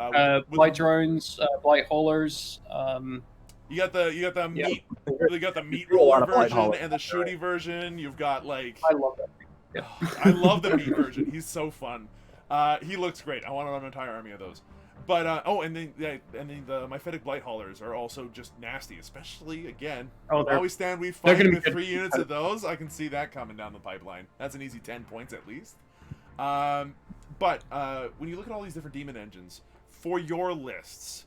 Blight drones, Blight haulers. You got the Yeah. meat. You got the meat There's a lot roller of Blight version haulers, and the that's right. shooty version. You've got like I love that. Yeah. I love the meat version. He's so fun. He looks great. I want to run an entire army of those. But the Myphetic Blight Haulers are also just nasty, especially again. Oh, they're- always stand we they're fight gonna be with good. 3 units of those. I can see that coming down the pipeline. That's an easy 10 points at least. But when you look at all these different demon engines for your lists,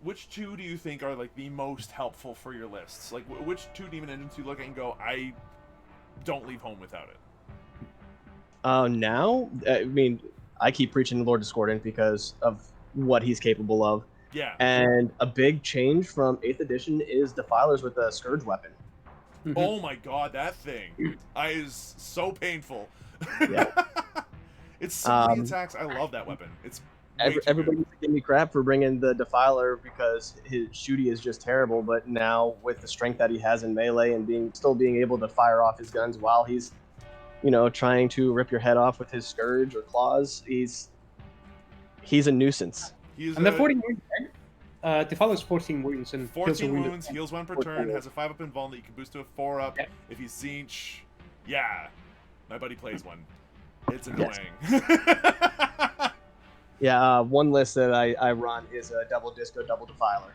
which two do you think are like the most helpful for your lists? Like which two demon engines do you look at and go, I don't leave home without it? Now, I mean, I keep preaching Lord Discordant because of what he's capable of. Yeah. And a big change from 8th edition is Defilers with a Scourge weapon. Oh my god, that thing is so painful. Yeah. It's so many attacks. I love that weapon. It's way too Everybody good. used to give me crap for bringing the Defiler because his shooty is just terrible, but now with the strength that he has in melee and still being able to fire off his guns while he's, trying to rip your head off with his Scourge or claws, he's a nuisance. And they're 14 wounds, right? Defiler's 14 wounds and 14 wounds, heals 1 per turn, has a 5-up invuln that you can boost to a 4-up. Yeah. If he's Zinch, yeah, my buddy plays one. It's annoying. Yeah, one list that I run is a double disco, double Defiler.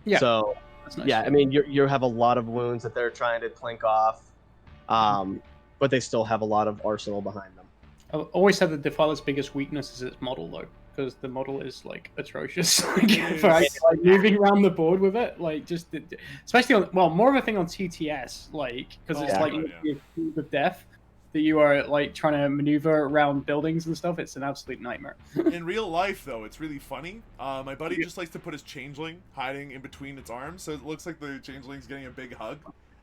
Yeah. So, That's nice. yeah, I mean, you have a lot of wounds that they're trying to clink off, but they still have a lot of arsenal behind them. I've always said that Defiler's biggest weakness is its model, though, because the model is like atrocious. Like moving around the board with it, like especially on more of a thing on TTS, like because it's like the death that you are like trying to maneuver around buildings and stuff. It's an absolute nightmare. In real life, though, it's really funny. My buddy just likes to put his changeling hiding in between its arms, so it looks like the changeling's getting a big hug.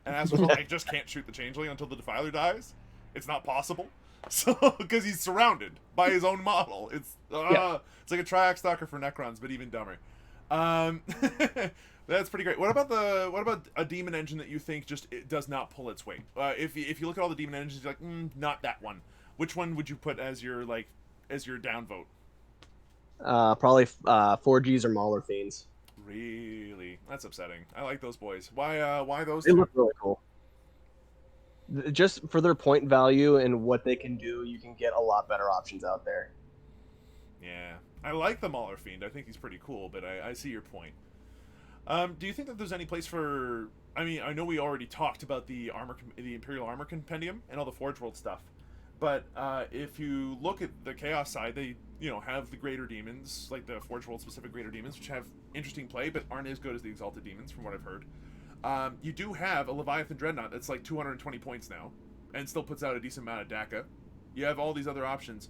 And as a result, I just can't shoot the changeling until the Defiler dies. It's not possible. So, because he's surrounded by his own model. It's like a Triax Stalker for Necrons, but even dumber. That's pretty great. What about a demon engine that you think just it does not pull its weight? If you look at all the demon engines, you're like, not that one. Which one would you put as your down vote? Probably 4Gs or Mauler Fiends. Really, that's upsetting. I like those boys. Why those? They look really cool. Just for their point value and what they can do, you can get a lot better options out there. Yeah, I like the Mauler Fiend. I think he's pretty cool, but I see your point. Do you think that there's any place for? I mean, I know we already talked about the Imperial Armor Compendium and all the Forge World stuff, but if you look at the Chaos side, they have the Greater Demons, like the Forge World specific Greater Demons, which have interesting play, but aren't as good as the Exalted Demons, from what I've heard. You do have a Leviathan Dreadnought that's like 220 points now, and still puts out a decent amount of DACA. You have all these other options.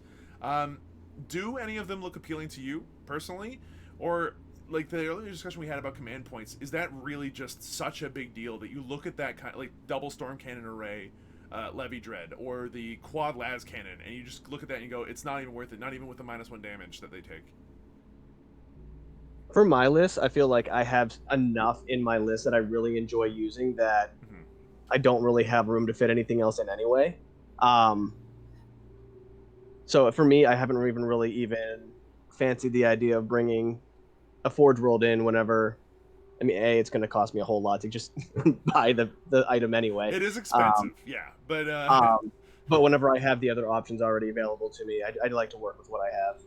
Do any of them look appealing to you personally, or like the earlier discussion we had about command points? Is that really just such a big deal that you look at that kind of like double storm cannon array, Levy Dread, or the quad las cannon, and you just look at that and you go, it's not even worth it, not even with the -1 damage that they take? For my list, I feel like I have enough in my list that I really enjoy using that I don't really have room to fit anything else in anyway. So for me, I haven't even really fancied the idea of bringing a Forge World in whenever. I mean, it's going to cost me a whole lot to just buy the item anyway. It is expensive, yeah, but but whenever I have the other options already available to me, I'd like to work with what I have.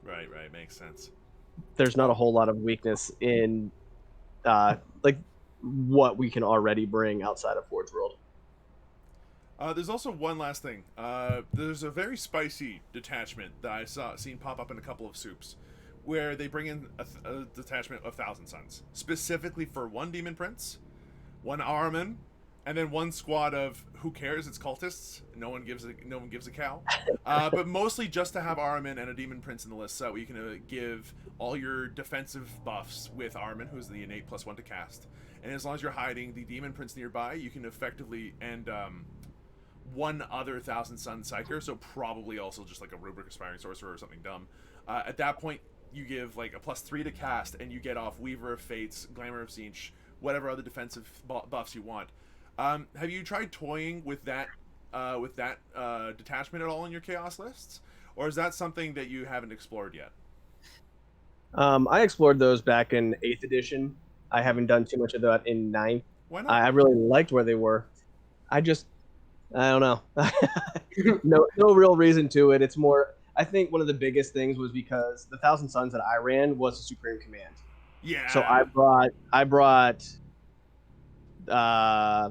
Right, makes sense. There's not a whole lot of weakness in like what we can already bring outside of Forge World. There's also one last thing. There's a very spicy detachment that I seen pop up in a couple of soups, where they bring in a detachment of 1,000 Suns, specifically for one Demon Prince, one Ahriman, and then one squad of who cares? It's cultists. No one gives a cow. But mostly just to have Armin and a Demon Prince in the list, so that you can give all your defensive buffs with Armin, who's the innate +1 to cast. And as long as you're hiding the Demon Prince nearby, you can effectively one other Thousand Sun Psyker, so probably also just like a Rubric Aspiring Sorcerer or something dumb. At that point, you give like a +3 to cast, and you get off Weaver of Fates, Glamour of Siege, whatever other defensive buffs you want. Have you tried toying with that detachment at all in your Chaos lists, or is that something that you haven't explored yet? I explored those back in 8th edition. I haven't done too much of that in 9th. Why not? I really liked where they were. I don't know. no real reason to it. It's more, I think one of the biggest things was because the Thousand Suns that I ran was a Supreme Command. Yeah. So I brought I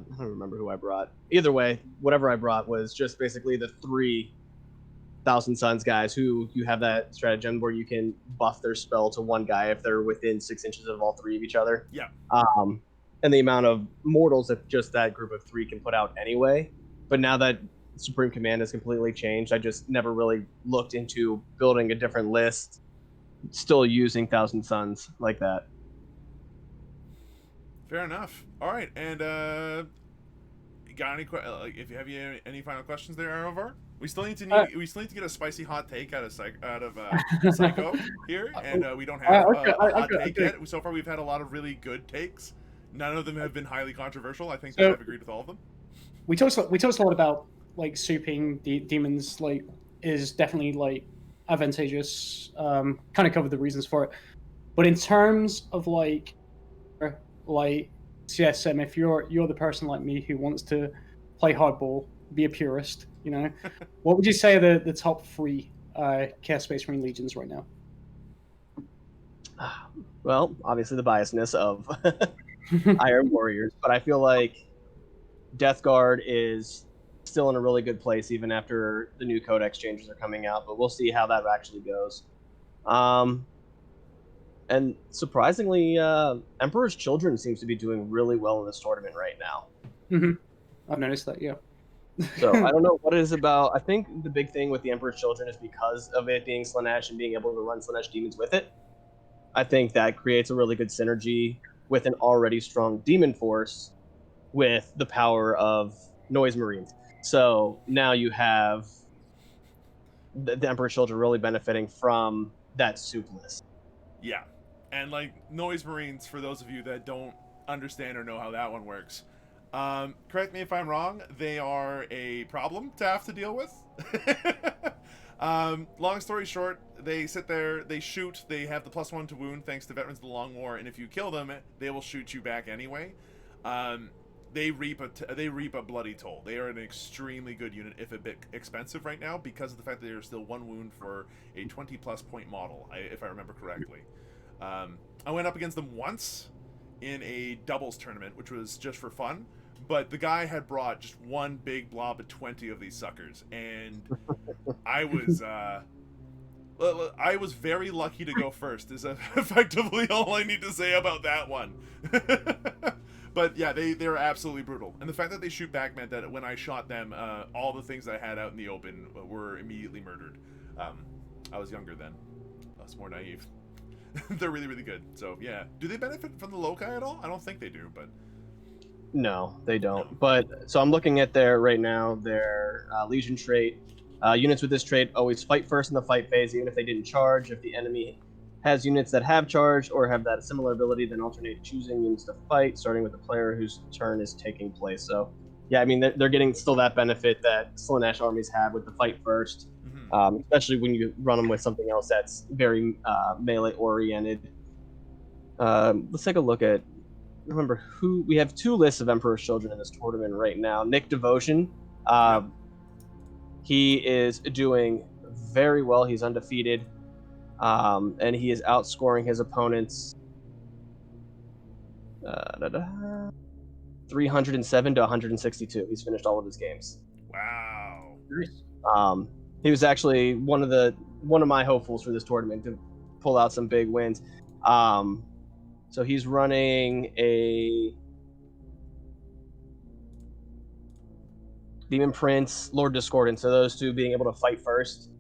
don't remember who I brought. Either way, whatever I brought was just basically the 3 Thousand Suns guys who you have that stratagem where you can buff their spell to one guy if they're within 6 inches of all 3 of each other. Yeah. And the amount of mortals that just that group of 3 can put out anyway. But now that Supreme Command has completely changed, I just never really looked into building a different list, still using Thousand Suns like that. Fair enough. All right, and got if you have any final questions there, Arovar? We still need to get a spicy hot take out of Psycho here, and we don't have a hot take yet. So far, we've had a lot of really good takes. None of them have been highly controversial. I think that I've agreed with all of them. We talked a lot about like souping demons, like is definitely like advantageous. Kind of covered the reasons for it, but in terms of like CSM, if you're the person like me who wants to play hardball, be a purist, you know, what would you say are the top 3 Chaos Space Marine Legions right now? Well, obviously the biasness of Iron Warriors, but I feel like Death Guard is still in a really good place even after the new codex changes are coming out, but we'll see how that actually goes. And surprisingly, Emperor's Children seems to be doing really well in this tournament right now. Mm-hmm. I've noticed that, yeah. So I don't know what it is about. I think the big thing with the Emperor's Children is because of it being Slaanesh and being able to run Slaanesh demons with it. I think that creates a really good synergy with an already strong demon force with the power of Noise Marines. So now you have the Emperor's Children really benefiting from that soup list. Yeah. And like Noise Marines, for those of you that don't understand or know how that one works, correct me if I'm wrong, they are a problem to have to deal with. Long story short, they sit there, they shoot, they have the +1 to wound thanks to Veterans of the Long War, and if you kill them, they will shoot you back anyway. They reap a bloody toll. They are an extremely good unit, if a bit expensive right now, because of the fact that they are still 1 wound for a 20+ point model, if I remember correctly. I went up against them once in a doubles tournament, which was just for fun, but the guy had brought just one big blob of 20 of these suckers, and I was very lucky to go first, is effectively all I need to say about that one. But yeah, they're absolutely brutal. And the fact that they shoot back meant that when I shot them, all the things I had out in the open were immediately murdered. I was younger then. I was more naive. They're really, really good. So yeah. Do they benefit from the loci at all? I don't think they do, but... No, they don't. No. But, so I'm looking at their Legion trait. Units with this trait always fight first in the fight phase, even if they didn't charge. If the enemy has units that have charged or have that similar ability, then alternate choosing units to fight, starting with the player whose turn is taking place. So, yeah, I mean, they're getting still that benefit that Slaanesh armies have with the fight first, especially when you run them with something else that's very melee-oriented. Let's take a look at, remember who, we have 2 lists of Emperor's Children in this tournament right now. Nick Devotion, he is doing very well. He's undefeated. And he is outscoring his opponents 307 to 162. He's finished all of his games. Wow. He was actually one of my hopefuls for this tournament to pull out some big wins. So he's running a Demon Prince, Lord Discordant. So those two being able to fight first.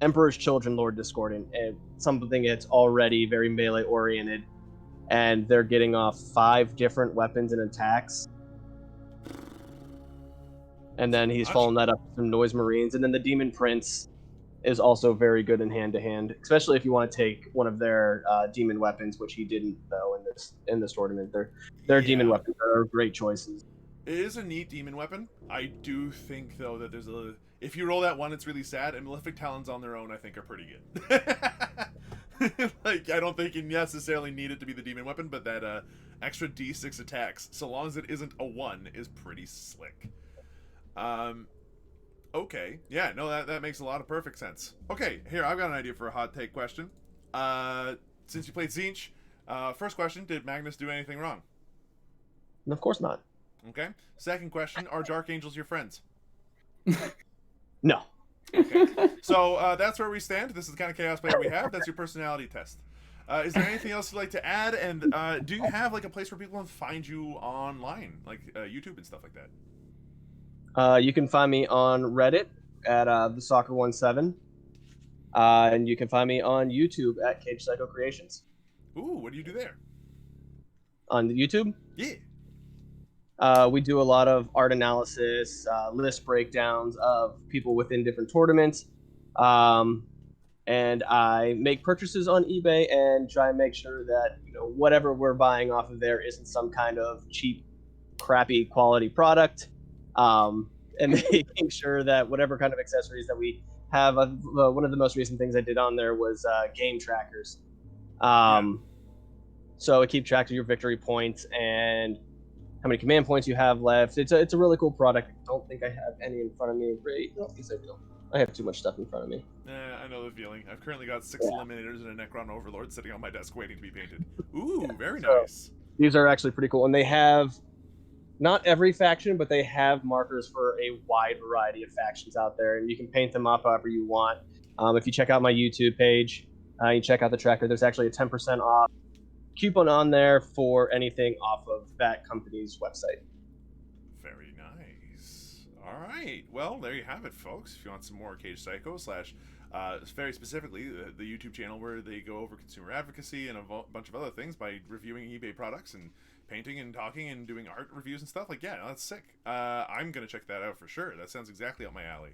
Emperor's Children, Lord Discordant, and something that's already very melee oriented, and they're getting off 5 different weapons and attacks. And then he's following that up with some Noise Marines, and then the Demon Prince is also very good in hand to hand, especially if you want to take one of their demon weapons, which he didn't though in this tournament. Their demon weapons are great choices. It is a neat demon weapon. I do think though that there's if you roll that one, it's really sad. And Malefic Talons on their own, I think, are pretty good. Like I don't think you necessarily need it to be the demon weapon, but that extra D6 attacks, so long as it isn't a 1, is pretty slick. Okay. Yeah, no, that makes a lot of perfect sense. Okay, here, I've got an idea for a hot take question. Since you played Tzeentch, first question, did Magnus do anything wrong? Of course not. Okay. Second question, are Dark Angels your friends? No. Okay. So, that's where we stand. This is the kind of Chaos player we have. That's your personality test. Is there anything else you'd like to add? And do you have, like, a place where people can find you online? Like, YouTube and stuff like that? You can find me on Reddit at the Soccer17, and you can find me on YouTube at CagedPsycho Creations. Ooh, what do you do there? On YouTube? Yeah. We do a lot of art analysis, list breakdowns of people within different tournaments, and I make purchases on eBay and try and make sure that whatever we're buying off of there isn't some kind of cheap, crappy quality product. And making sure that whatever kind of accessories that we have, one of the most recent things I did on there was game trackers. So it keeps track of your victory points and how many command points you have left. It's a really cool product. I don't think I have any in front of me. Right? No, yes, I do. I have too much stuff in front of me. I know the feeling. I've currently got 6 Eliminators and a Necron Overlord sitting on my desk waiting to be painted. Ooh, very nice. These are actually pretty cool, and they have not every faction, but they have markers for a wide variety of factions out there, and you can paint them up however you want. If you check out my YouTube page, you check out the tracker, there's actually a 10% off coupon on there for anything off of that company's website. Very nice. All right. Well, there you have it, folks. If you want some more CagedPsycho / very specifically the YouTube channel where they go over consumer advocacy and a bunch of other things by reviewing eBay products and painting and talking and doing art reviews and stuff, like, yeah, that's sick. I'm gonna check that out for sure. That sounds exactly up my alley.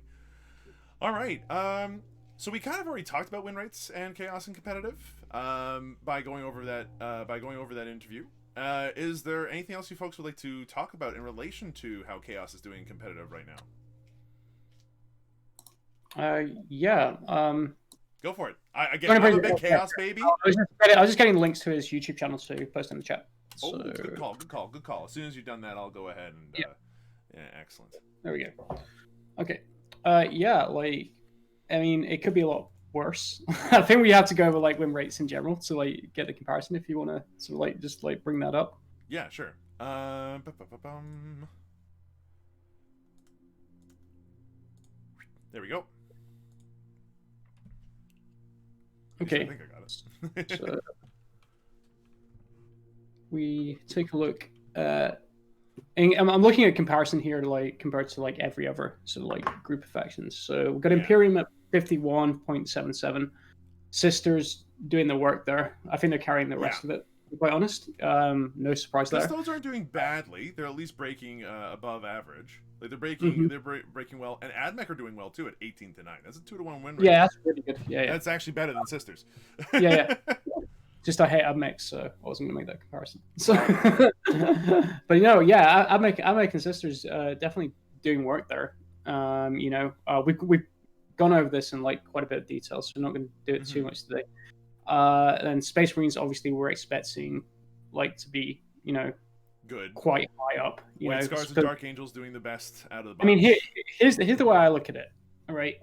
All right. So we kind of already talked about win rates and chaos and competitive by going over that interview. Is there anything else you folks would like to talk about in relation to how chaos is doing competitive right now? Yeah. Go for it. I guess I'm a big chaos baby. I was just getting links to his YouTube channel to post in the chat. Oh, so... good call. As soon as you've done that, I'll go ahead and yeah, excellent. There we go. Okay. Yeah, like, I mean, it could be a lot worse. I think we have to go over like win rates in general to like get the comparison. If you want to sort of like just like bring that up. Yeah, sure. There we go. Okay. I think I got it. So we take a look at. And I'm looking at comparison here, like compared to like every other sort of like group of factions. So we've got Imperium at 51.77. Sisters doing the work there. I think they're carrying the rest of it. To be quite honest, no surprise there. Those aren't doing badly. They're at least breaking above average. Like they're breaking, they're breaking well, and AdMech are doing well too at 18-9. That's a 2-1 win rate. Yeah, that's really good. Yeah. That's actually better than Sisters. Yeah. Just I hate AdMech, so I wasn't gonna make that comparison. So, but AdMech and Sisters definitely doing work there. We've gone over this in like quite a bit of detail, so we're not going to do it too much today. And Space Marines, obviously, we're expecting like to be, good, quite high up. White Scars and Dark Angels doing the best out of the bunch. I mean, here's the way I look at it. All right,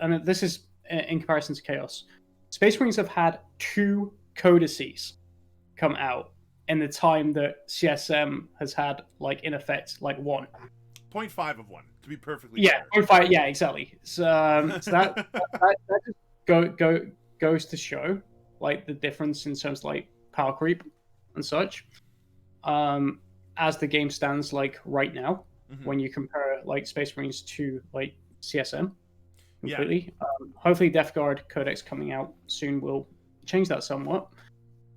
and this is in comparison to Chaos. Space Marines have had 2 codices come out in the time that CSM has had, like, in effect, like 1. 0.5 of 1, to be perfectly fair. 0.5, yeah, exactly. So that just goes to show, like, the difference in terms of, like, power creep and such. as the game stands, like right now, Mhm. when you compare like Space Marines to like CSM, Yeah. completely. Hopefully, Death Guard Codex coming out soon will change that somewhat.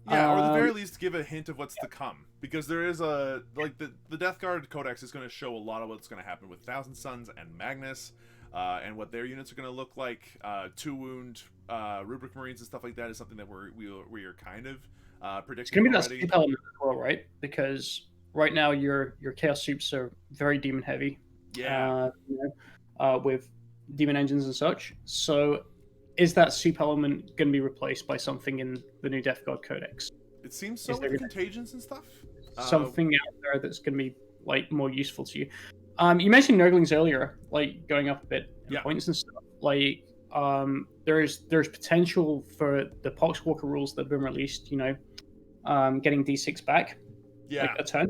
Yeah, or at the very Um, least give a hint of what's to come, because there is a like the Death Guard Codex is going to show a lot of what's going to happen with Thousand Suns and Magnus, and what their units are going to look like. 2 wound Rubric Marines and stuff like that is something that we are kind of it's predicting gonna be that already. sleep element as well, right? Because right now your Chaos Soups are very demon heavy. Yeah, With demon engines and such. So, is that soup element going to be replaced by something in the new Death Guard Codex? it seems so Is there with gonna contagions and stuff. be something out there that's going to be like more useful to you? You mentioned Nurglings earlier, like going up a bit in Yeah. points and stuff. Like, there's potential for the Poxwalker rules that have been released. Getting D6 back, Yeah, like a turn.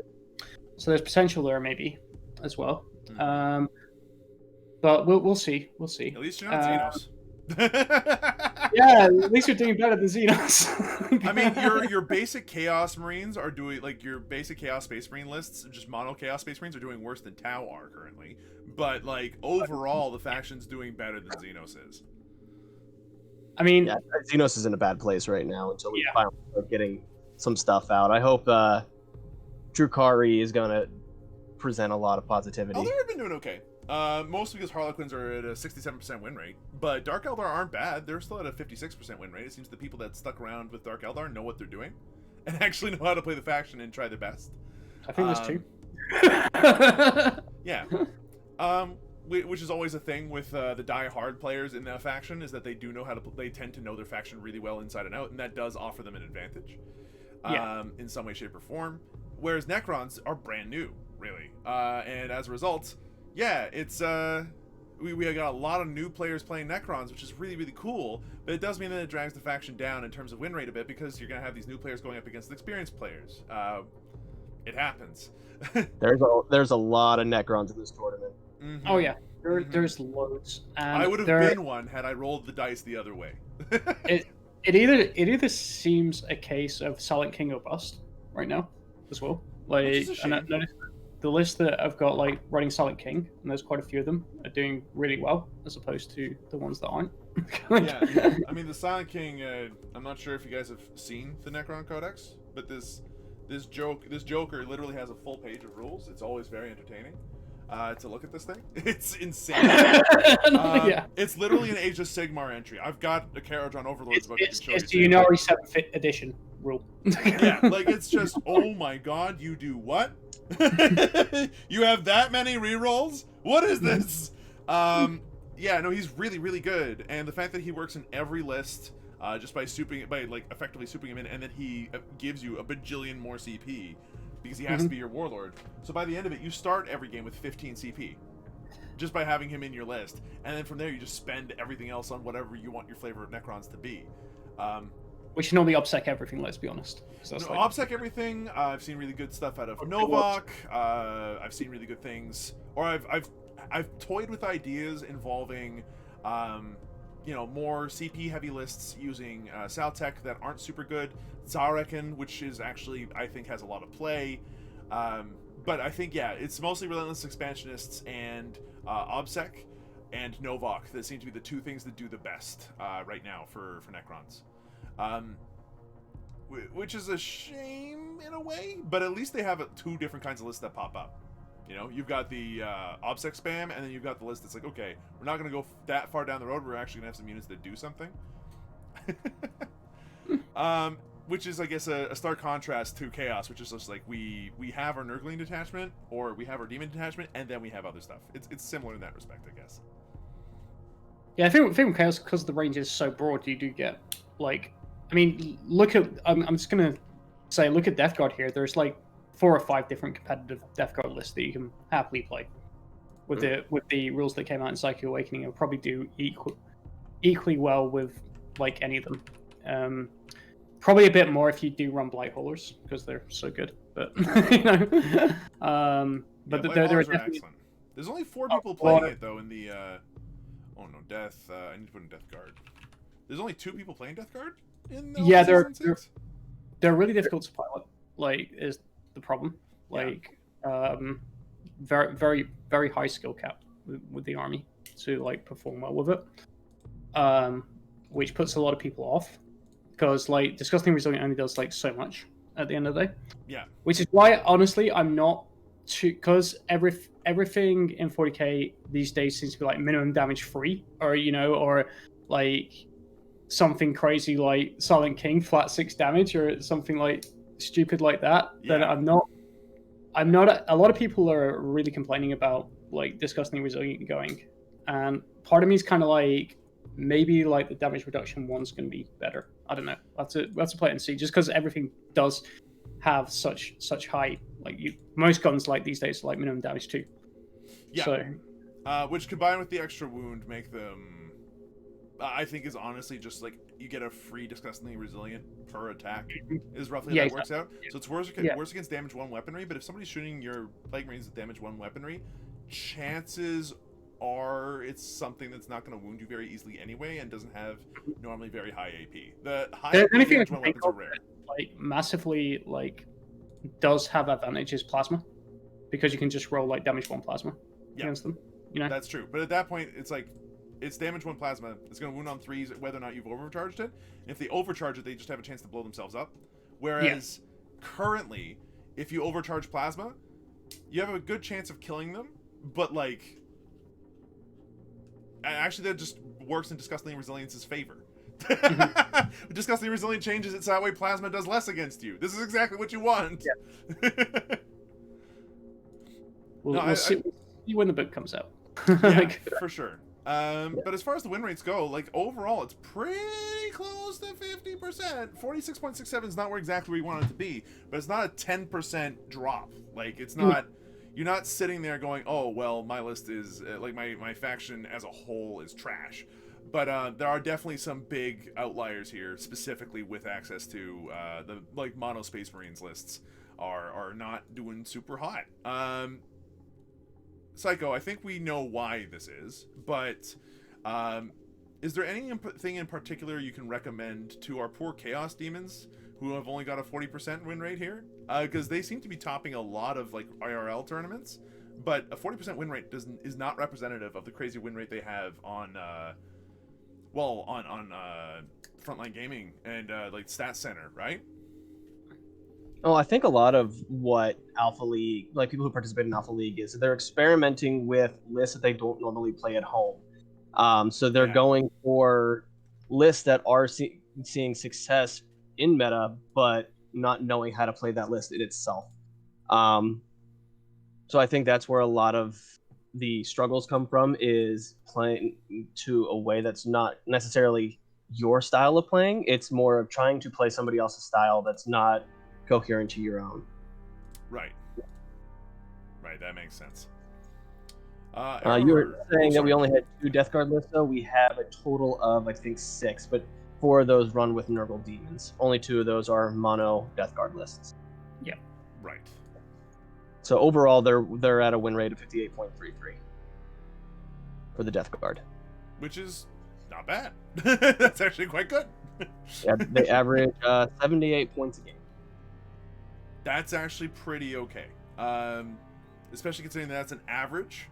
So there's potential there maybe as well. Mhm. But we'll see. We'll see. At least you're not Xenos. Yeah, at least you're doing better than Xenos. I mean, your basic Chaos Marines are doing, like, your basic Chaos Space Marine lists, just mono Chaos Space Marines are doing worse than Tau are currently. But, like, overall, the faction's doing better than Xenos is. I mean, Yeah, Xenos is in a bad place right now until we Yeah. finally start getting some stuff out. I hope Drukari is going to present a lot of positivity. Eldar have been doing okay. Mostly because Harlequins are at a 67% win rate, but Dark Eldar aren't bad. They're still at a 56% win rate. It seems the people that stuck around with Dark Eldar know what they're doing, and actually know how to play the faction and try their best. I think there's two. Yeah. Which is always a thing with the die-hard players in that faction, is that they do know how to. They tend to know their faction really well inside and out, and that does offer them an advantage. In some way, shape, or form. Whereas Necrons are brand new, really, and as a result, yeah, it's we got a lot of new players playing Necrons, which is really, really cool. But it does mean that it drags the faction down in terms of win rate a bit, because you're gonna have these new players going up against experienced players. It happens. There's a lot of Necrons in this tournament. Mm-hmm. Oh yeah, there's loads. And I would have been one had I rolled the dice the other way. It either seems a case of Silent King or bust right now as well. Like, Which is a and I shame. noticed the list that I've got like running Silent King, and there's quite a few of them are doing really well as opposed to the ones that aren't. Yeah, I mean the Silent King. I'm not sure if you guys have seen the Necron Codex, but this Joker literally has a full page of rules. It's always very entertaining to look at this thing. It's insane. Yeah. It's literally an Age of Sigmar entry. I've got a Carriage on Overlord's book. It's I can the show you. Unari 7th edition rule. Yeah, like it's just, oh my god, you do what? You have that many rerolls? What is this? Yeah, no, he's really, really good, and the fact that he works in every list, just by effectively souping him in, and then he gives you a bajillion more CP because he has to be your warlord. So by the end of it, you start every game with 15 CP. Just by having him in your list, and then from there you just spend everything else on whatever you want your flavor of Necrons to be. Which normally OBSEC everything, let's be honest. OBSEC everything. I've seen really good stuff out of Novak. I've seen really good things, or I've toyed with ideas involving, more CP heavy lists using Saltec that aren't super good. Zarekin, which is actually, I think, has a lot of play. But I think, yeah, it's mostly Relentless Expansionists and OBSEC and Novak that seem to be the two things that do the best right now for Necrons. Which is a shame in a way, but at least they have two different kinds of lists that pop up. You've got the OBSEC spam, and then you've got the list that's like, okay, we're not going to go that far down the road. We're actually going to have some units that do something. Which is, I guess, a stark contrast to Chaos, which is just like we have our Nurgling detachment, or we have our Demon detachment, and then we have other stuff. It's similar in that respect, I guess. Yeah, I think with Chaos, because the range is so broad, you do get, like, I mean, look at, I'm just going to say, look at Death Guard here. There's like 4 or 5 different competitive Death Guard lists that you can happily play. With the rules that came out in Psycho Awakening, it'll probably do equally well with, like, any of them. Probably a bit more if you do run Blight Haulers, because they're so good. But, but Yeah, they're definitely... excellent. There's only 4 people playing it, though, in the... Oh, no, Death... I need to put in Death Guard. There's only 2 people playing Death Guard? Yeah, they're really difficult to pilot, like, is the problem. Like, very, very, very high skill cap with the army to like perform well with it, which puts a lot of people off because like Disgusting Resilient only does like so much at the end of the day. Yeah. Which is why honestly I'm not too, because everything in 40k these days seems to be like minimum damage free, or or like something crazy like Silent King flat 6 damage or something like stupid like that. Yeah. Then I'm not. A lot of people are really complaining about like Disgusting Resilient going, and part of me is kind of like maybe like the damage reduction one's going to be better. I don't know. That's a play and see. Just because everything does have such high most guns like these days like minimum damage too. Yeah. So, which combined with the extra wound make them, I think, is honestly just like you get a free Disgustingly Resilient per attack is roughly how that works out. So it's worse against damage 1 weaponry, but if somebody's shooting your Plague Marines with damage 1 weaponry, chances are it's something that's not going to wound you very easily anyway and doesn't have normally very high AP. The high AP damage 1 weapons are rare. Like massively does have advantages plasma, because you can just roll like damage 1 plasma against them. That's true. But at that point, it's like it's damage 1 plasma. It's going to wound on 3s whether or not you've overcharged it. And if they overcharge it, they just have a chance to blow themselves up. Whereas currently, if you overcharge plasma, you have a good chance of killing them. But like, actually, that just works in Disgustingly Resilience's favor. Disgustingly Resilient changes it so that way plasma does less against you. This is exactly what you want. Yeah. We'll see when the book comes out. Yeah, for sure. But as far as the win rates go, like overall, it's pretty close to 50%. 46.67 is not exactly where you want it to be, but it's not a 10% drop. Like it's not. You're not sitting there going, "Oh, well, my list is like my faction as a whole is trash." But there are definitely some big outliers here, specifically with access to the like mono Space Marines lists are not doing super hot. Psycho, I think we know why this is, but is there anything in particular you can recommend to our poor Chaos Demons who have only got a 40% win rate here? Because they seem to be topping a lot of like IRL tournaments, but a 40% win rate is not representative of the crazy win rate they have on Frontline Gaming and like Stat Center, right? Oh, I think a lot of what Alpha League, like people who participate in Alpha League, is they're experimenting with lists that they don't normally play at home. So they're going for lists that are seeing success in meta, but not knowing how to play that list in itself. So I think that's where a lot of the struggles come from, is playing to a way that's not necessarily your style of playing. It's more of trying to play somebody else's style that's not coherent to your own. Right, that makes sense. You were saying that we only had 2 Death Guard lists, though. We have a total of, I think, 6, but 4 of those run with Nurgle Demons. Only 2 of those are mono Death Guard lists. Yeah. Right. So overall, they're at a win rate of 58.33 for the Death Guard. Which is not bad. That's actually quite good. Yeah, they average 78 points a game. That's actually pretty okay. Especially considering that's an average.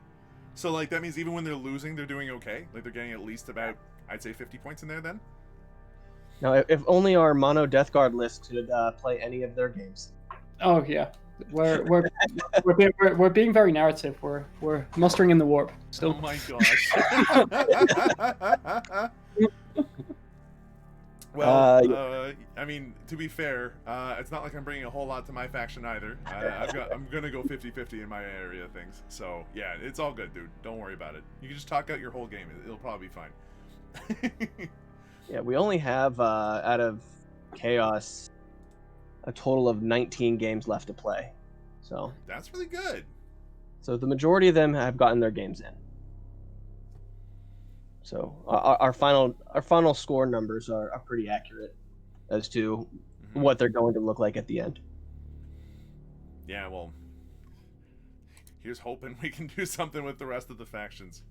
So, like, that means even when they're losing, they're doing okay. Like, they're getting at least about, I'd say, 50 points in there then. Now, if only our mono Death Guard list could play any of their games. Oh yeah, we're being very narrative. We're mustering in the warp still. Oh my gosh. Well, I mean, to be fair, it's not like I'm bringing a whole lot to my faction either. I'm gonna go 50-50 in my area of things. So yeah, it's all good, dude. Don't worry about it. You can just talk out your whole game. It'll probably be fine. Yeah, we only have out of Chaos a total of 19 games left to play. So that's really good. So the majority of them have gotten their games in. So our final score numbers are pretty accurate as to what they're going to look like at the end. Yeah, well, here's hoping we can do something with the rest of the factions.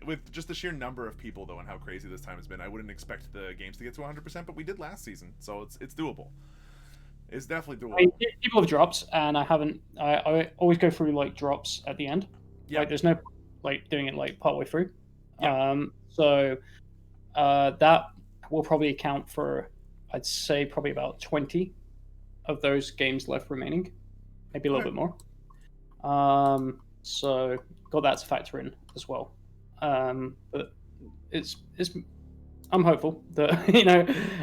With just the sheer number of people, though, and how crazy this time has been, I wouldn't expect the games to get to 100%, but we did last season, so it's doable. It's definitely I mean, doable. people have drops, and I haven't. I always go through like drops at the end. Yeah. Like, there's no like doing it like partway through. Yeah. So that will probably account for, I'd say, probably about 20 of those games left remaining, maybe a little Okay. bit more. So got that to factor in as well. But it's I'm hopeful that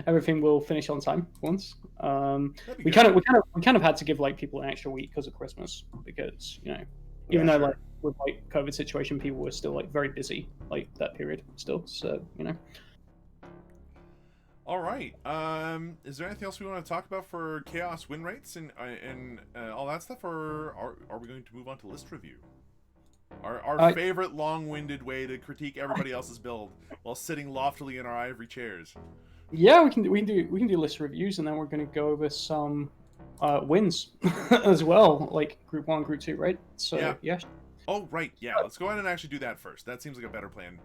everything will finish on time once. That'd be We good. kind of had to give like people an extra week because of Christmas, because even Yeah, though sure. like with like COVID situation, people were still like very busy like that period still. So All right. Is there anything else we want to talk about for chaos win rates and all that stuff, or are we going to move on to list review? Our favorite long-winded way to critique everybody else's build while sitting loftily in our ivory chairs. yeah, we can do list reviews, and then we're going to go over some wins as well, like Group 1, Group 2, right? So Yeah. yeah. Oh, right. Yeah, let's go ahead and actually do that first. That seems like a better plan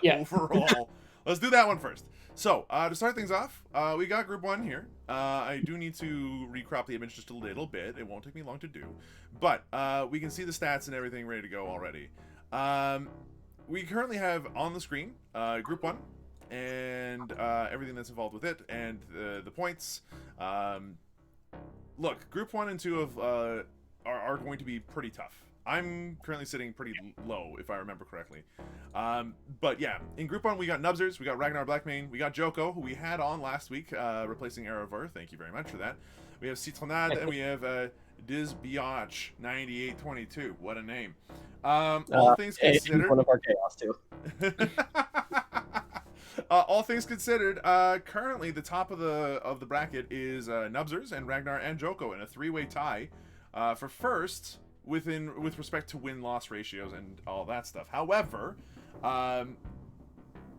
Yeah. overall. Let's do that one first. So, to start things off, we got Group 1 here. I do need to recrop the image just a little bit. It won't take me long to do. But we can see the stats and everything ready to go already. We currently have on the screen Group 1 and everything that's involved with it, and the points. Look, Group 1 and 2 are going to be pretty tough. I'm currently sitting pretty low, if I remember correctly. But yeah, in Group 1, we got Nubzers, we got Ragnar Blackmane, we got Joko, who we had on last week, replacing Erevar. Thank you very much for that. We have Citronade, and we have Dizbiach 9822. What a name. All things considered. One of our chaos too. All things considered, currently the top of the bracket is Nubzers and Ragnar and Joko in a three-way tie for first with respect to win-loss ratios and all that stuff. However,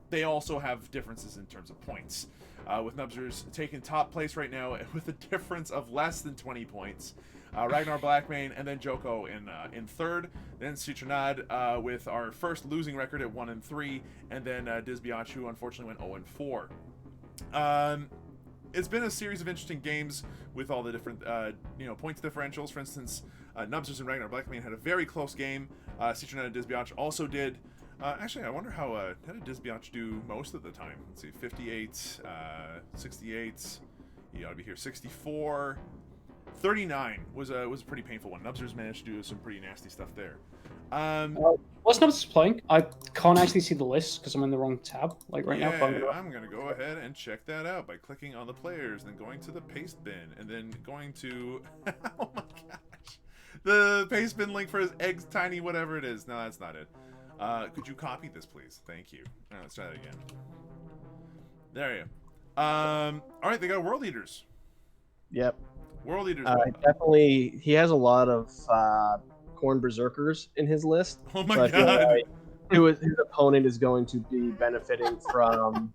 they also have differences in terms of points. With Nubzers taking top place right now with a difference of less than 20 points. Ragnar Blackmane, and then Joko in third. Then Citronade with our first losing record at 1-3, and then Dizbiach, who unfortunately went 0-4. It's been a series of interesting games with all the different points differentials. For instance, Nubzers and Ragnar Blackmane had a very close game. Citronade and Dizbiach also did. Actually, I wonder how did Dizbiach do most of the time? Let's see, 58, 68. He ought to be here. 64. 39 was a pretty painful one. Nubzers managed to do some pretty nasty stuff there. What's Nubs playing? I can't actually see the list because I'm in the wrong tab right now. I'm going to go ahead and check that out by clicking on the players, then going to the paste bin, and then going to... oh my gosh. The paste bin link for his eggs tiny whatever it is. No, that's not it. Could you copy this, please? Thank you. Let's try that again. There you go. All right, they got World Eaters. Yep. World Eaters. Definitely, he has a lot of Corn Berserkers in his list. Oh my god. His opponent is going to be benefiting from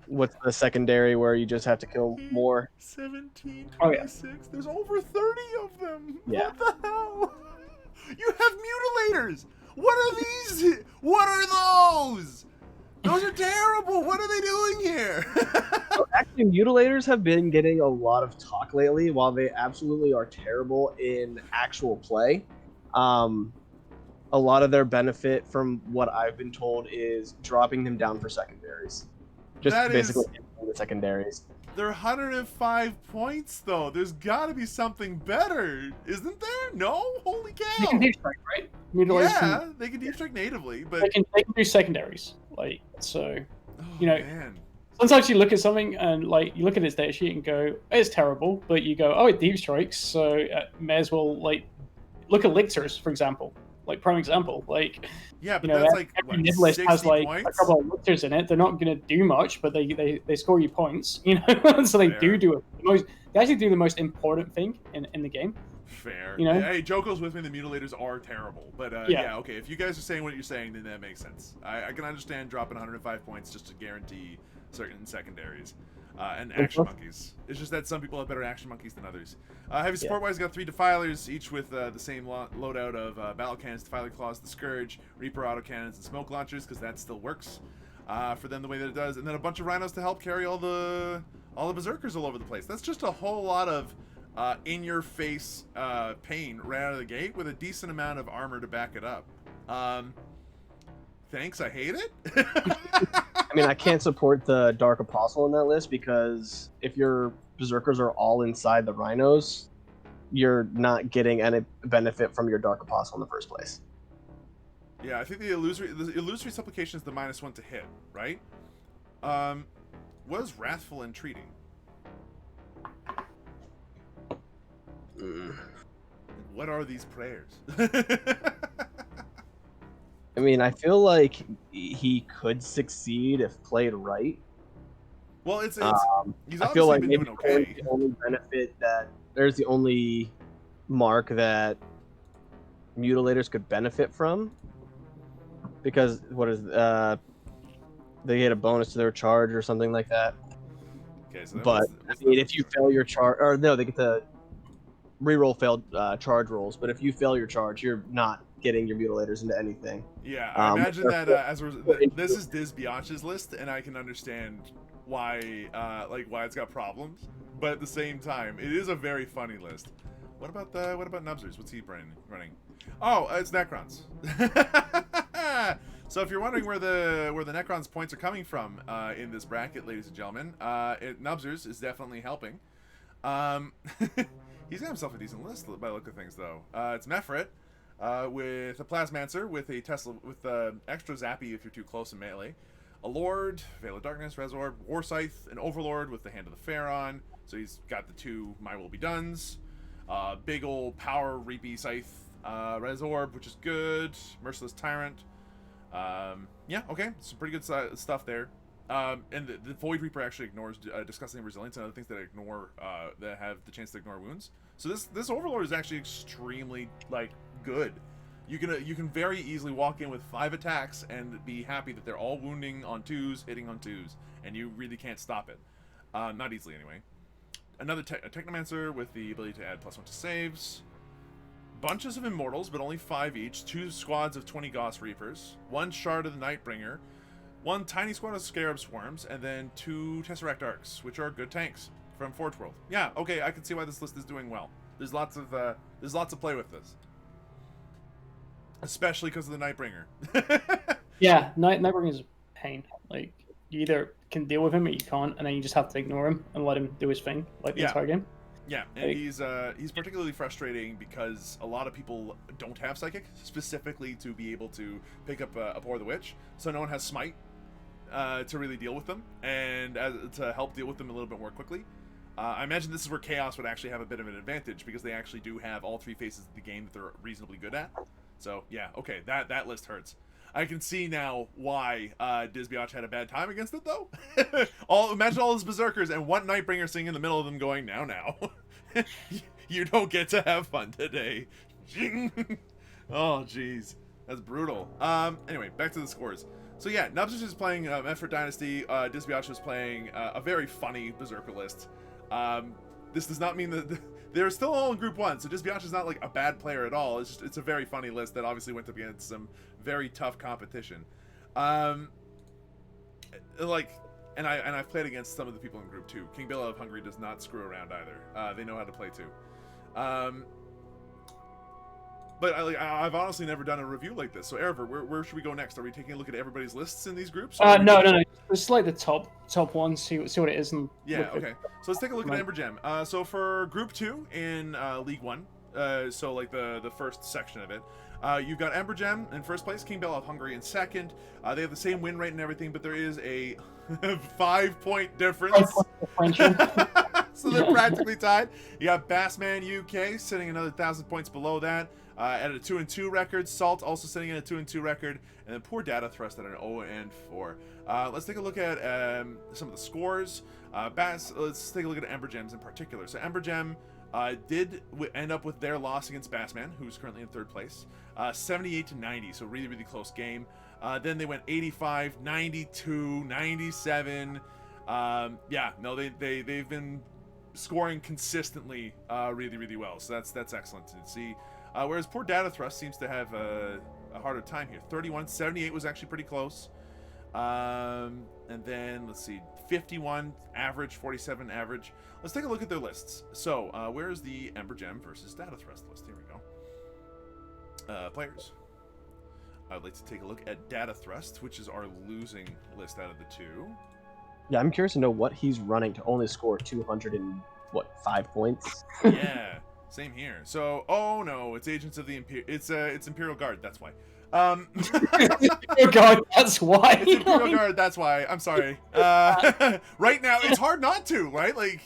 what's the secondary where you just have to kill more? 17, 26. Oh, yeah. There's over 30 of them. Yeah. What the hell? You have mutilators. What are these? What are those? Those are terrible. What are they doing here? So actually, mutilators have been getting a lot of talk lately. While they absolutely are terrible in actual play, a lot of their benefit, from what I've been told, is dropping them down for secondaries. Just That basically is- the secondaries. They're 105 points, though. There's got to be something better, isn't there? No? Holy They cow. can deep strike, right? Mutilators Yeah, they can deep strike natively, but... they can do secondaries. So oh, man. Sometimes you look at something and you look at its data sheet and go, it's terrible, but you go, oh, it deep strikes, so may as well look at Lictors, for example. Prime example. Yeah, but that's every mid list 60 has points? a couple of Lictors in it. They're not going to do much, but they score you points, so they Fair. do it. They actually do the most important thing in the game. Fair. You know? Hey, Joko's with me. The mutilators are terrible, but yeah, okay. If you guys are saying what you're saying, then that makes sense. I can understand dropping 105 points just to guarantee certain secondaries and action monkeys. It's just that some people have better action monkeys than others. Heavy support wise, got 3 defilers, each with the same loadout of battle cannons, defiler claws, the scourge, reaper autocannons, and smoke launchers, because that still works. for them the way that it does, and then a bunch of rhinos to help carry all the berserkers all over the place. That's just a whole lot of in-your-face pain right out of the gate with a decent amount of armor to back it up. Thanks, I hate it. I mean, I can't support the Dark Apostle in that list because if your berserkers are all inside the rhinos, you're not getting any benefit from your Dark Apostle in the first place. Yeah, I think the illusory supplication is the -1 to hit, right? What is wrathful entreaty? What are these prayers? I mean, I feel like he could succeed if played right. Well, he's I obviously feel like been maybe doing okay. the only benefit that there's the only mark that mutilators could benefit from, because what is they get a bonus to their charge or something like that. Okay, so But I mean, if you fail your charge, or no, they get to reroll failed charge rolls. But if you fail your charge, you're not getting your mutilators into anything. yeah, I imagine that this is Diz Biatch's list, and I can understand why it's got problems. But at the same time, it is a very funny list. What about Nubzers? What's he running? Oh, it's Necrons. So if you're wondering where the Necrons points are coming from in this bracket, ladies and gentlemen, Nubzers is definitely helping. He's got himself a decent list by the look of things, though. It's Mefrit with a Plasmancer with a Tesla with extra zappy if you're too close in melee. A Lord, Veil of Darkness, Resorb, War Scythe, an Overlord with the Hand of the Pharaon. So he's got the 2 My Will Be Dones. Big old Power Reapy Scythe, Resorb, which is good. Merciless Tyrant. Yeah, okay, some pretty good stuff there. And the Void Reaper actually ignores Disgusting Resilience and other things that ignore that have the chance to ignore wounds. So this Overlord is actually extremely good. You can very easily walk in with 5 attacks and be happy that they're all wounding on 2s, hitting on 2s, and you really can't stop it. Not easily anyway. Another Technomancer with the ability to add +1 to saves. Bunches of Immortals, but only 5 each. 2 squads of 20 Gauss Reapers. 1 Shard of the Nightbringer. 1 tiny squad of Scarab Swarms, and then 2 Tesseract Arcs, which are good tanks from Forge World. Yeah, okay, I can see why this list is doing well. There's lots of play with this, especially because of the Nightbringer. Yeah, Nightbringer is a pain. Like, you either can deal with him or you can't, and then you just have to ignore him and let him do his thing, like the entire game. Yeah, and he's particularly frustrating because a lot of people don't have Psychic, specifically to be able to pick up Abhor the Witch, so no one has Smite to really deal with them, and to help deal with them a little bit more quickly. I imagine this is where Chaos would actually have a bit of an advantage, because they actually do have all 3 faces of the game that they're reasonably good at. So, yeah, okay, that list hurts. I can see now why Diz Biatch had a bad time against it, though. Imagine all those Berserkers and one Nightbringer sitting in the middle of them going, now. You don't get to have fun today. Oh, jeez. That's brutal. Anyway, back to the scores. So, yeah, Nubzers is playing Mefrit Dynasty. Diz Biatch was playing a very funny Berserker list. This does not mean that... They're still all in Group 1, so Diz Biatch is not a bad player at all. It's a very funny list that obviously went up against some very tough competition. And I've played against some of the people in Group 2. King Billa of Hungary does not screw around either. They know how to play too. But I've honestly never done a review like this. So Erever, where should we go next? Are we taking a look at everybody's lists in these groups? No. Just like the top one. See what it is. And yeah. Okay. So let's take a look at Ember Gem. So for Group 2 in League 1, so the first section of it, you've got Ember Gem in first place, King Bell of Hungary in second. They have the same win rate and everything, but there is a 5-point difference. So they're practically tied. You got Bassman UK sitting another 1,000 points below that. At a 2-2 record. Salt also sitting at a 2-2 record, and then Poor Data Thrust at an 0-4. Let's take a look at some of the scores. Let's take a look at Ember Gems in particular. So Ember Gem did end up with their loss against Bassman, who's currently in third place, 78-90. So really, really close game. Then they went 85, 92, 97. They've been scoring consistently, really, really well. So that's excellent to see. Whereas Poor Data Thrust seems to have a harder time here. 31-78 was actually pretty close. And then let's see, 51 average, 47 average. Let's take a look at their lists. So where's the Ember Gem versus Data Thrust list? Here we go. Players. I'd like to take a look at Data Thrust, which is our losing list out of the two. Yeah, I'm curious to know what he's running to only score 205 points. Yeah, same here. So, oh no, it's Agents of the it's Imperial Guard. That's why. Oh God, that's why. It's Imperial Guard. That's why. I'm sorry. Right now, it's hard not to, right? Like,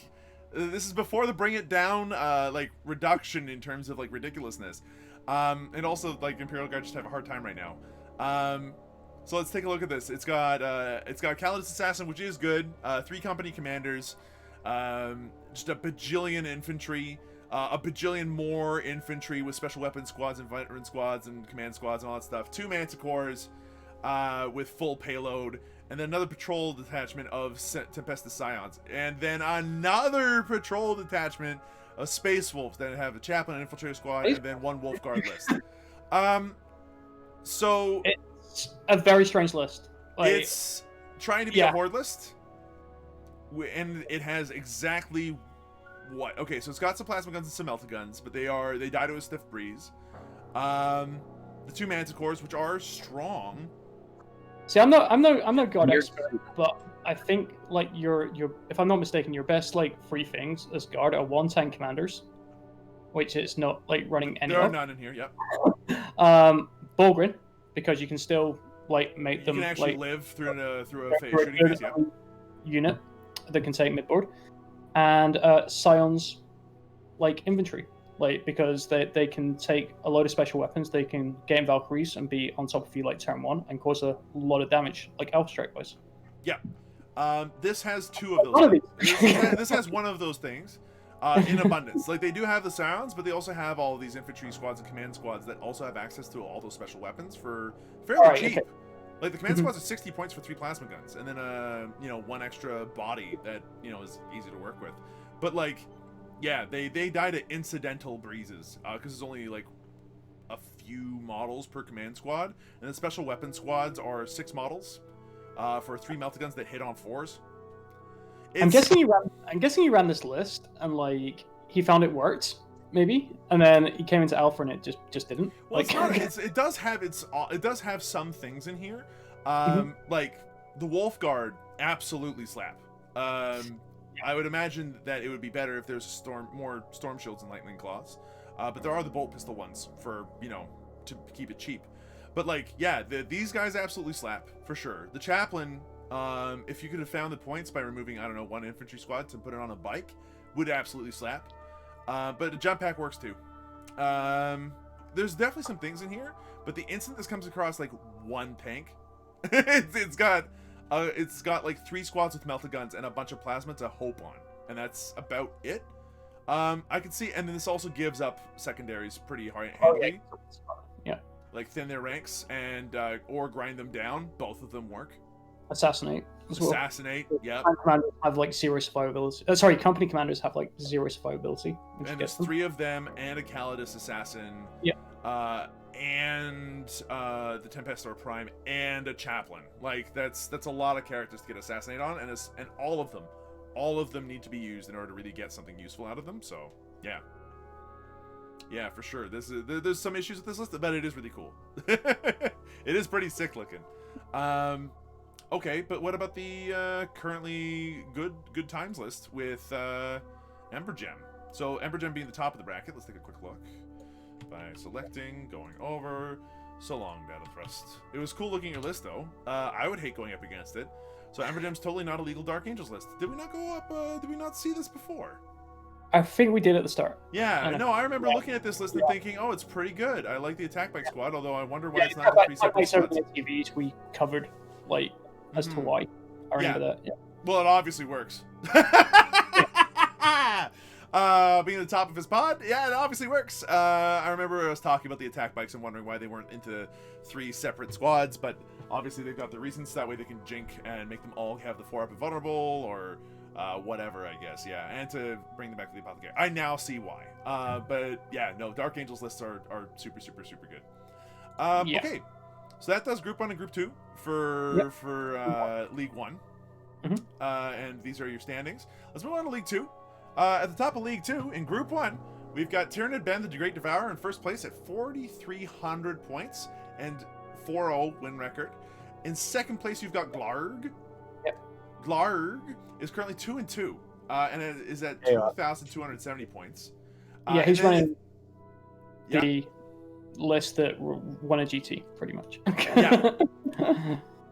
this is before the bring it down, like reduction in terms of like ridiculousness. And also like Imperial Guard just have a hard time right now. So let's take a look at this. It's got Calidus Assassin, which is good. 3 company commanders, just a bajillion infantry, a bajillion more infantry with special weapons squads and veteran squads and command squads and all that stuff. 2 Manticores, with full payload, and then another patrol detachment of Tempestus Scions, and then another patrol detachment of Space Wolves that have a chaplain and infiltrator squad, and then 1 Wolf Guard list. So it's a very strange list. Like, it's trying to be a horde list, and it has exactly what? Okay, so it's got some plasma guns and some melta guns, but they die to a stiff breeze. The 2 Manticores, which are strong. See, I'm not God expert, but I think like your if I'm not mistaken, your best like 3 things as guard are 1 tank commanders, which is not like running any. There are none in here. Yep. Bulgrin, because you can still like make them. You can actually like, live through a phase shooting phase. Yeah. Unit that can take midboard, and Scions like infantry. Like, because they can take a load of special weapons, they can gain Valkyries and be on top of you like turn 1 and cause a lot of damage, like Alpha Strike wise. Yeah. This has 2 of those things. This has 1 of those things in abundance. Like, they do have the Scions, but they also have all of these infantry squads and command squads that also have access to all those special weapons for fairly cheap. Okay. Like, the command squads are 60 points for 3 plasma guns, and then 1 extra body that is easy to work with. But like, yeah, they die to incidental breezes, because there's only like a few models per command squad, and the special weapon squads are 6 models, for 3 melta guns that hit on 4s. I'm guessing he ran this list and like he found it worked maybe, and then he came into alpha and it just didn't. Well, like, it does have some things in here, like the Wolf Guard absolutely slap. I would imagine that it would be better if there's more storm shields and lightning claws, but there are the bolt pistol ones for to keep it cheap. But like, yeah, these guys absolutely slap for sure. The chaplain, if you could have found the points by removing 1 infantry squad to put it on a bike, would absolutely slap. But the jump pack works too. There's definitely some things in here, but the instant this comes across like 1 tank, it's got like 3 squads with melta guns and a bunch of plasma to hope on, and that's about it. I can see, and then this also gives up secondaries pretty handily. Yeah. Like thin their ranks and or grind them down. Both of them work. Assassinate as well. Assassinate. Yeah. Commanders have like 0 survivability. Company commanders have like 0 survivability. And there's 3 of them and a Calidus assassin. Yeah. And the Tempestor Prime and a chaplain. Like that's a lot of characters to get assassinate on, and all of them need to be used in order to really get something useful out of them. So yeah, for sure. There's some issues with this list, but it is really cool. It is pretty sick looking. Okay, but what about the currently good times list with Ember Gem? So Ember Gem being the top of the bracket. Let's take a quick look. By selecting, going over, so long, Data Thrust. It was cool looking at your list, though. I would hate going up against it. So Ember Gem's totally not a legal Dark Angels list. Did we not go up, did we not see this before? I think we did at the start. Yeah, no, I remember looking at this list and thinking, oh, it's pretty good. I like the attack bike squad, although I wonder why it's not the 3 separate squads. TVs we covered, like, as to why. I remember that, yeah. Well, it obviously works. Being the top of his pod, yeah, it obviously works. I remember I was talking about the attack bikes and wondering why they weren't into 3 separate squads, but obviously they've got the reasons, that way they can jink and make them all have the 4-up and vulnerable, or whatever, I guess, yeah, and to bring them back to the apothecary. I now see why. But yeah, no, Dark Angels lists are super, super, super good. Okay, So that does Group 1 and Group 2 Yep. for League 1. Mhm. And these are your standings. Let's move on to League 2. At the top of League 2, in Group 1, we've got Tyranid Ben the Great Devourer in first place at 4,300 points and 4-0 win record. In second place, you've got Glarg. Yep. Glarg is currently 2-2, and it is at Yeah. 2,270 points. Yeah, he's running Yeah. the list that won a GT, pretty much. Yeah.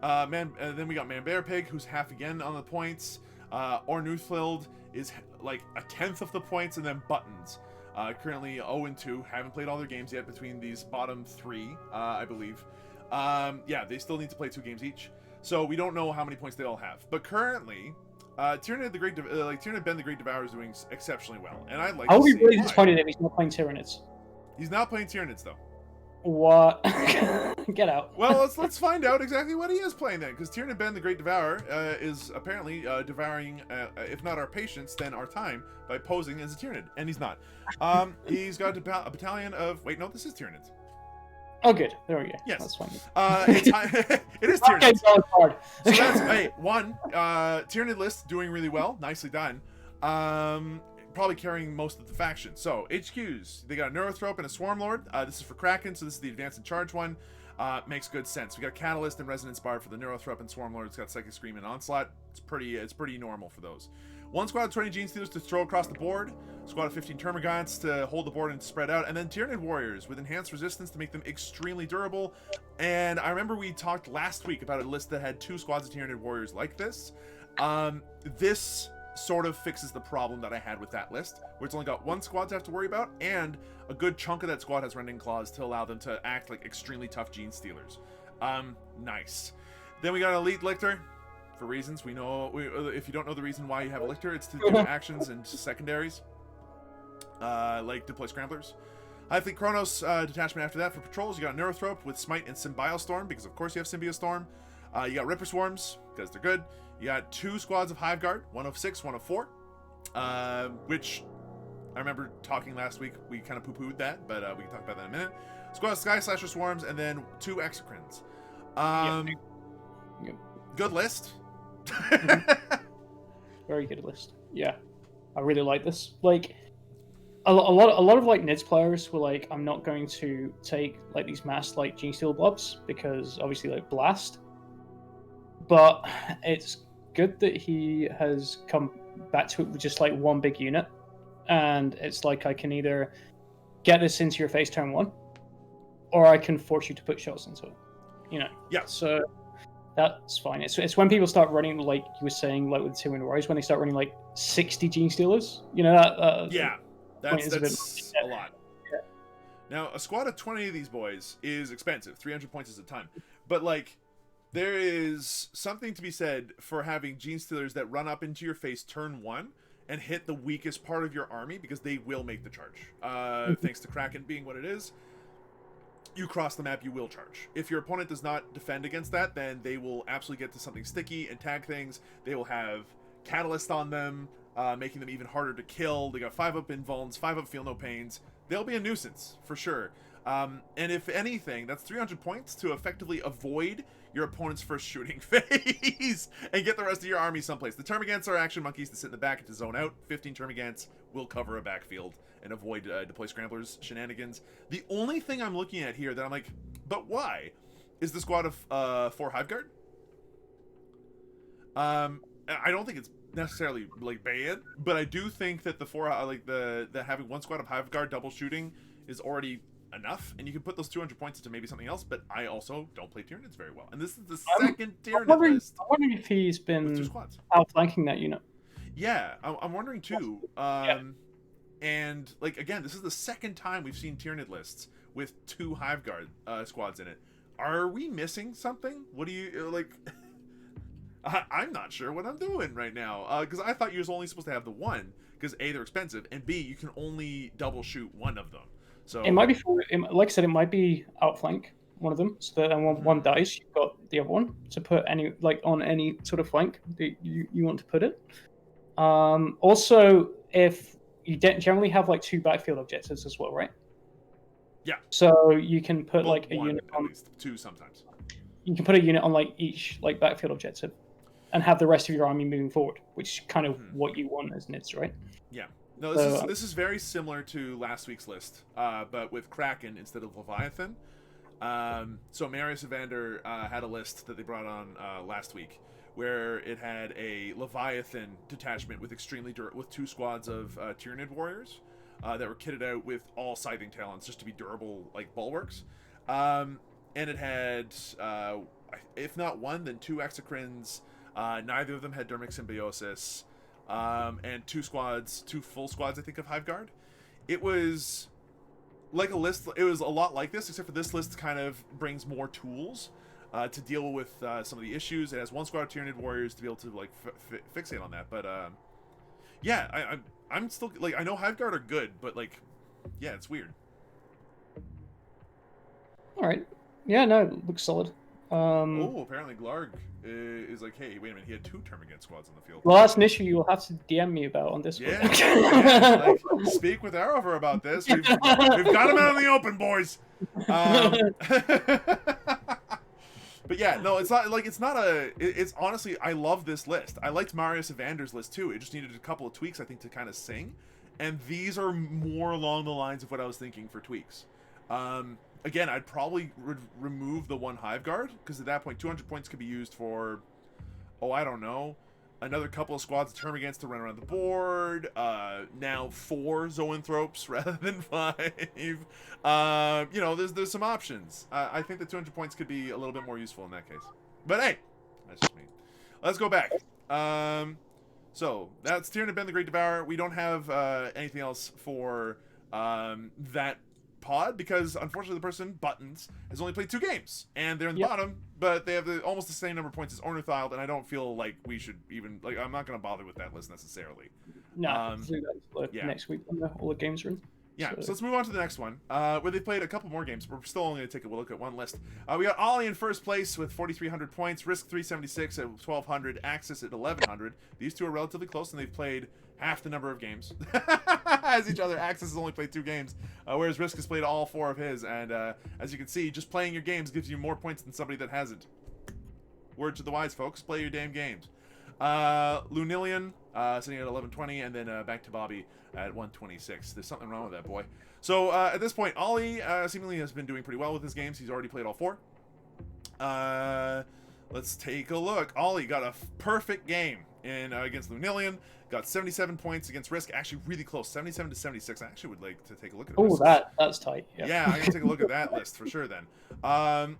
Then we got Manbear Pig, who's half again on the points. Ornuthild is like a tenth of the points, and then Buttons, currently 0-2, haven't played all their games yet between these bottom three, I believe. Yeah, they still need to play 2 games each, so we don't know how many points they all have. But currently, Tyranid Ben the Great Devourer is doing exceptionally well, and I'd like. I would to be see really why. disappointed if he's not playing Tyranids. He's not playing Tyranids though. What? Get out. Well, let's find out exactly what he is playing then, because Tyranid Ben the Great Devourer is apparently devouring, if not our patience, then our time by posing as a Tyranid, and he's not. He's got a battalion of. Wait, no, this is Tyranids. Oh, good. There we go. Yes. That's fine. It is Okay, Tyranids. solid card. So that's Tyranid list doing really well, nicely done. Probably carrying most of the faction. So HQs, they got a Neurothrope and a Swarmlord. This is for Kraken, so this is the advanced in charge one. Makes good sense. We got Catalyst and Resonance Bar for the Neurothrope and Swarmlord. It's got Psychic Scream and Onslaught. It's pretty normal for those. One squad of 20 Gene Stealers to throw across the board. Squad of 15 Termagants to hold the board and spread out. And then Tyranid Warriors with enhanced resistance to make them extremely durable. And I remember we talked last week about a list that had 2 squads of Tyranid Warriors like this. This sort of fixes the problem that I had with that list, where it's only got 1 squad to have to worry about, and a good chunk of that squad has Rending Claws to allow them to act like extremely tough Gene Stealers. Nice. Then we got Elite Lictor. For reasons we know, if you don't know the reason why you have a Lictor, it's to do actions and secondaries, like deploy Scramblers. High Fleet Chronos detachment after that for patrols. You got Neurothrope with Smite and Symbiostorm, because of course you have Symbiostorm. You got Ripper Swarms, because they're good. You got 2 squads of Hive Guard, 1 of 6, 1 of 4, which I remember talking last week. We kind of poo-pooed that, but we can talk about that in a minute. Squad of Sky Slasher Swarms, and then 2 Exocrines. Yep. Good list. Very good list. Yeah, I really like this. Like, a lot of like Nids players were like, I'm not going to take like these mass like Gene Steel blobs because obviously like Blast. But it's good that he has come back to it with just like 1 big unit, and it's like I can either get this into your face turn 1, or I can force you to put shots into it. You know. Yeah. So that's fine. It's when people start running, like you were saying, like with the Tyranid Warriors, when they start running like 60 Gene Stealers. You know that. Yeah, that's a a lot. Yeah. Now, a squad of 20 of these boys is expensive. 300 points is a ton. But like, there is something to be said for having Gene Stealers that run up into your face turn 1 and hit the weakest part of your army, because they will make the charge. Thanks to Kraken being what it is, you cross the map, you will charge. If your opponent does not defend against that, then they will absolutely get to something sticky and tag things. They will have Catalyst on them, making them even harder to kill. They got 5-up invulns, 5-up feel no pains. They'll be a nuisance, for sure. And if anything, that's 300 points to effectively avoid your opponent's first shooting phase and get the rest of your army someplace. The Termagants are action monkeys to sit in the back and to zone out. 15 Termagants will cover a backfield and avoid deploy Scramblers shenanigans. The only thing I'm looking at here that I'm like, but why, is the squad of 4 Hive Guard. I don't think it's necessarily like bad, but I do think that the 4 the having 1 squad of Hive Guard double shooting is already enough, and you can put those 200 points into maybe something else. But I also don't play Tyranids very well, and this is the second Tyranid list. I'm wondering if he's with 2 been squads. outflanking that unit. Yeah, I'm wondering too. And like, again, this is the second time we've seen Tyranid lists with 2 Hive Guard squads in it. Are we missing something? What do you like? I'm not sure what I'm doing right now, because I thought you was only supposed to have the 1, because A, they're expensive, and B, you can only double shoot 1 of them. So It might be like I said, it might be outflank one of them, so that when one dies, you've got the other one to put on any sort of flank that you want to put it. Also, if you generally have like 2 backfield objectives as well, right? Yeah. So you can put like a one, unit at on. least 2 sometimes. you can put a unit on like each like backfield objective, and have the rest of your army moving forward, which is kind of what you want as NIDs, right? Yeah. No, this is very similar to last week's list, but with Kraken instead of Leviathan. So Marius Evander had a list that they brought on last week, where it had a Leviathan detachment with with 2 squads of Tyranid warriors that were kitted out with all scything talents just to be durable like bulwarks, and it had if not 1, then 2 exocrines. Neither of them had dermic symbiosis, and 2 full squads, I think, of Hive Guard. It was like a list. It was a lot like this, except for this list kind of brings more tools to deal with some of the issues. It has 1 squad of Tyranid warriors to be able to like fixate on that. But yeah, I'm still like, I know Hive Guard are good, but like, yeah, it's weird. All right. Yeah, no, it looks solid. Oh, apparently Glarg is like, hey, wait a minute, he had 2 Termagant squads on the field. Well, that's an issue you'll have to DM me about on Discord. Yeah, like, speak with Arover about this. We've got him out in the open, boys. But yeah, no, it's not like it's honestly, I love this list. I liked Marius Evander's list too. It just needed a couple of tweaks, I think, to kind of sing. And these are more along the lines of what I was thinking for tweaks. Again, I'd probably remove the 1 Hive Guard, because at that point 200 points could be used for, I don't know, another couple of squads of Termagants to run around the board. Now 4 Zoanthropes rather than 5. You know, there's some options. I think the 200 points could be a little bit more useful in that case. But hey, that's just me. Let's go back. So that's Tyranid Ben the Great Devourer. We don't have anything else for that pod, because unfortunately the person, Buttons, has only played 2 games, and they're in the bottom, but they have almost the same number of points as Ornithiled, and I don't feel like we should even, like, I'm not going to bother with that list necessarily. No, next week when all the games are in. Yeah, so let's move on to the next one, where they played a couple more games. We're still only going to take a look at one list. We got Ollie in first place with 4,300 points, Risk 376 at 1,200, Axis at 1,100. These 2 are relatively close, and they've played half the number of games as each other. Axis has only played 2 games, whereas Risk has played all 4 of his. And as you can see, just playing your games gives you more points than somebody that hasn't. Word to the wise, folks. Play your damn games. Lunillion sitting at 1120, and then back to Bobby at 126. There's something wrong with that boy. So at this point, Ollie seemingly has been doing pretty well with his games. He's already played all 4. Let's take a look. Ollie got a perfect game in against Lunillion. Got 77 points against Risk. Actually, really close, 77 to 76. I actually would like to take a look at. Oh, that's tight. Yeah, I'm gonna take a look at that list for sure. Then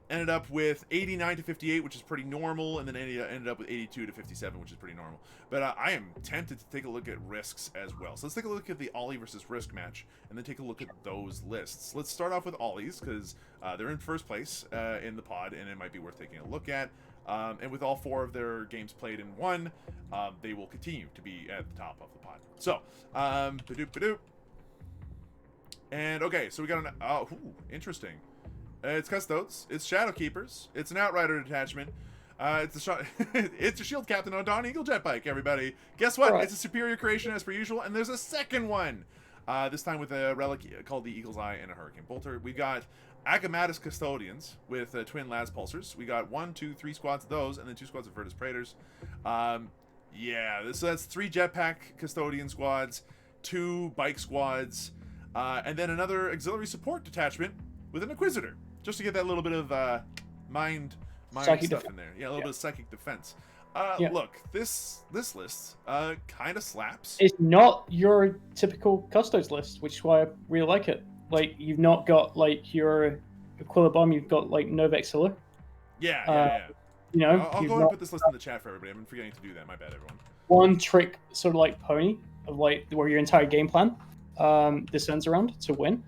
ended up with 89 to 58, which is pretty normal, and then ended up with 82 to 57, which is pretty normal. But I am tempted to take a look at Risks as well. So let's take a look at the Ollie versus Risk match, and then take a look at those lists. Let's start off with Ollie's, because they're in first place in the pod, and it might be worth taking a look at. And with all 4 of their games played in 1, they will continue to be at the top of the pod. So, ba-doop. And okay, so we got interesting. It's Custodes, it's Shadowkeepers, it's an Outrider detachment, it's a Shield Captain on a Dawn Eagle jet bike, everybody. Guess what? Right. It's a superior creation as per usual, and there's a second one. This time with a relic called the Eagle's Eye and a Hurricane Bolter. We got Agamatus Custodians with twin Las Pulsars. We got 1, 2, 3 squads of those, and then 2 squads of Virtus Praetors. Yeah, that's 3 Jetpack Custodian squads, 2 Bike squads, and then another Auxiliary Support detachment with an Inquisitor, just to get that little bit of mind stuff in there. Yeah, a little bit of psychic defense. Look, this list kind of slaps. It's not your typical Custodes list, which is why I really like it. Like, you've not got, like, your Aquila Bomb, you've got, like, Novexilla. Yeah. You know, I'll go and put this list in the chat for everybody. I've been forgetting to do that. My bad, everyone. One trick, sort of like Pony, of, like, where your entire game plan descends around to win.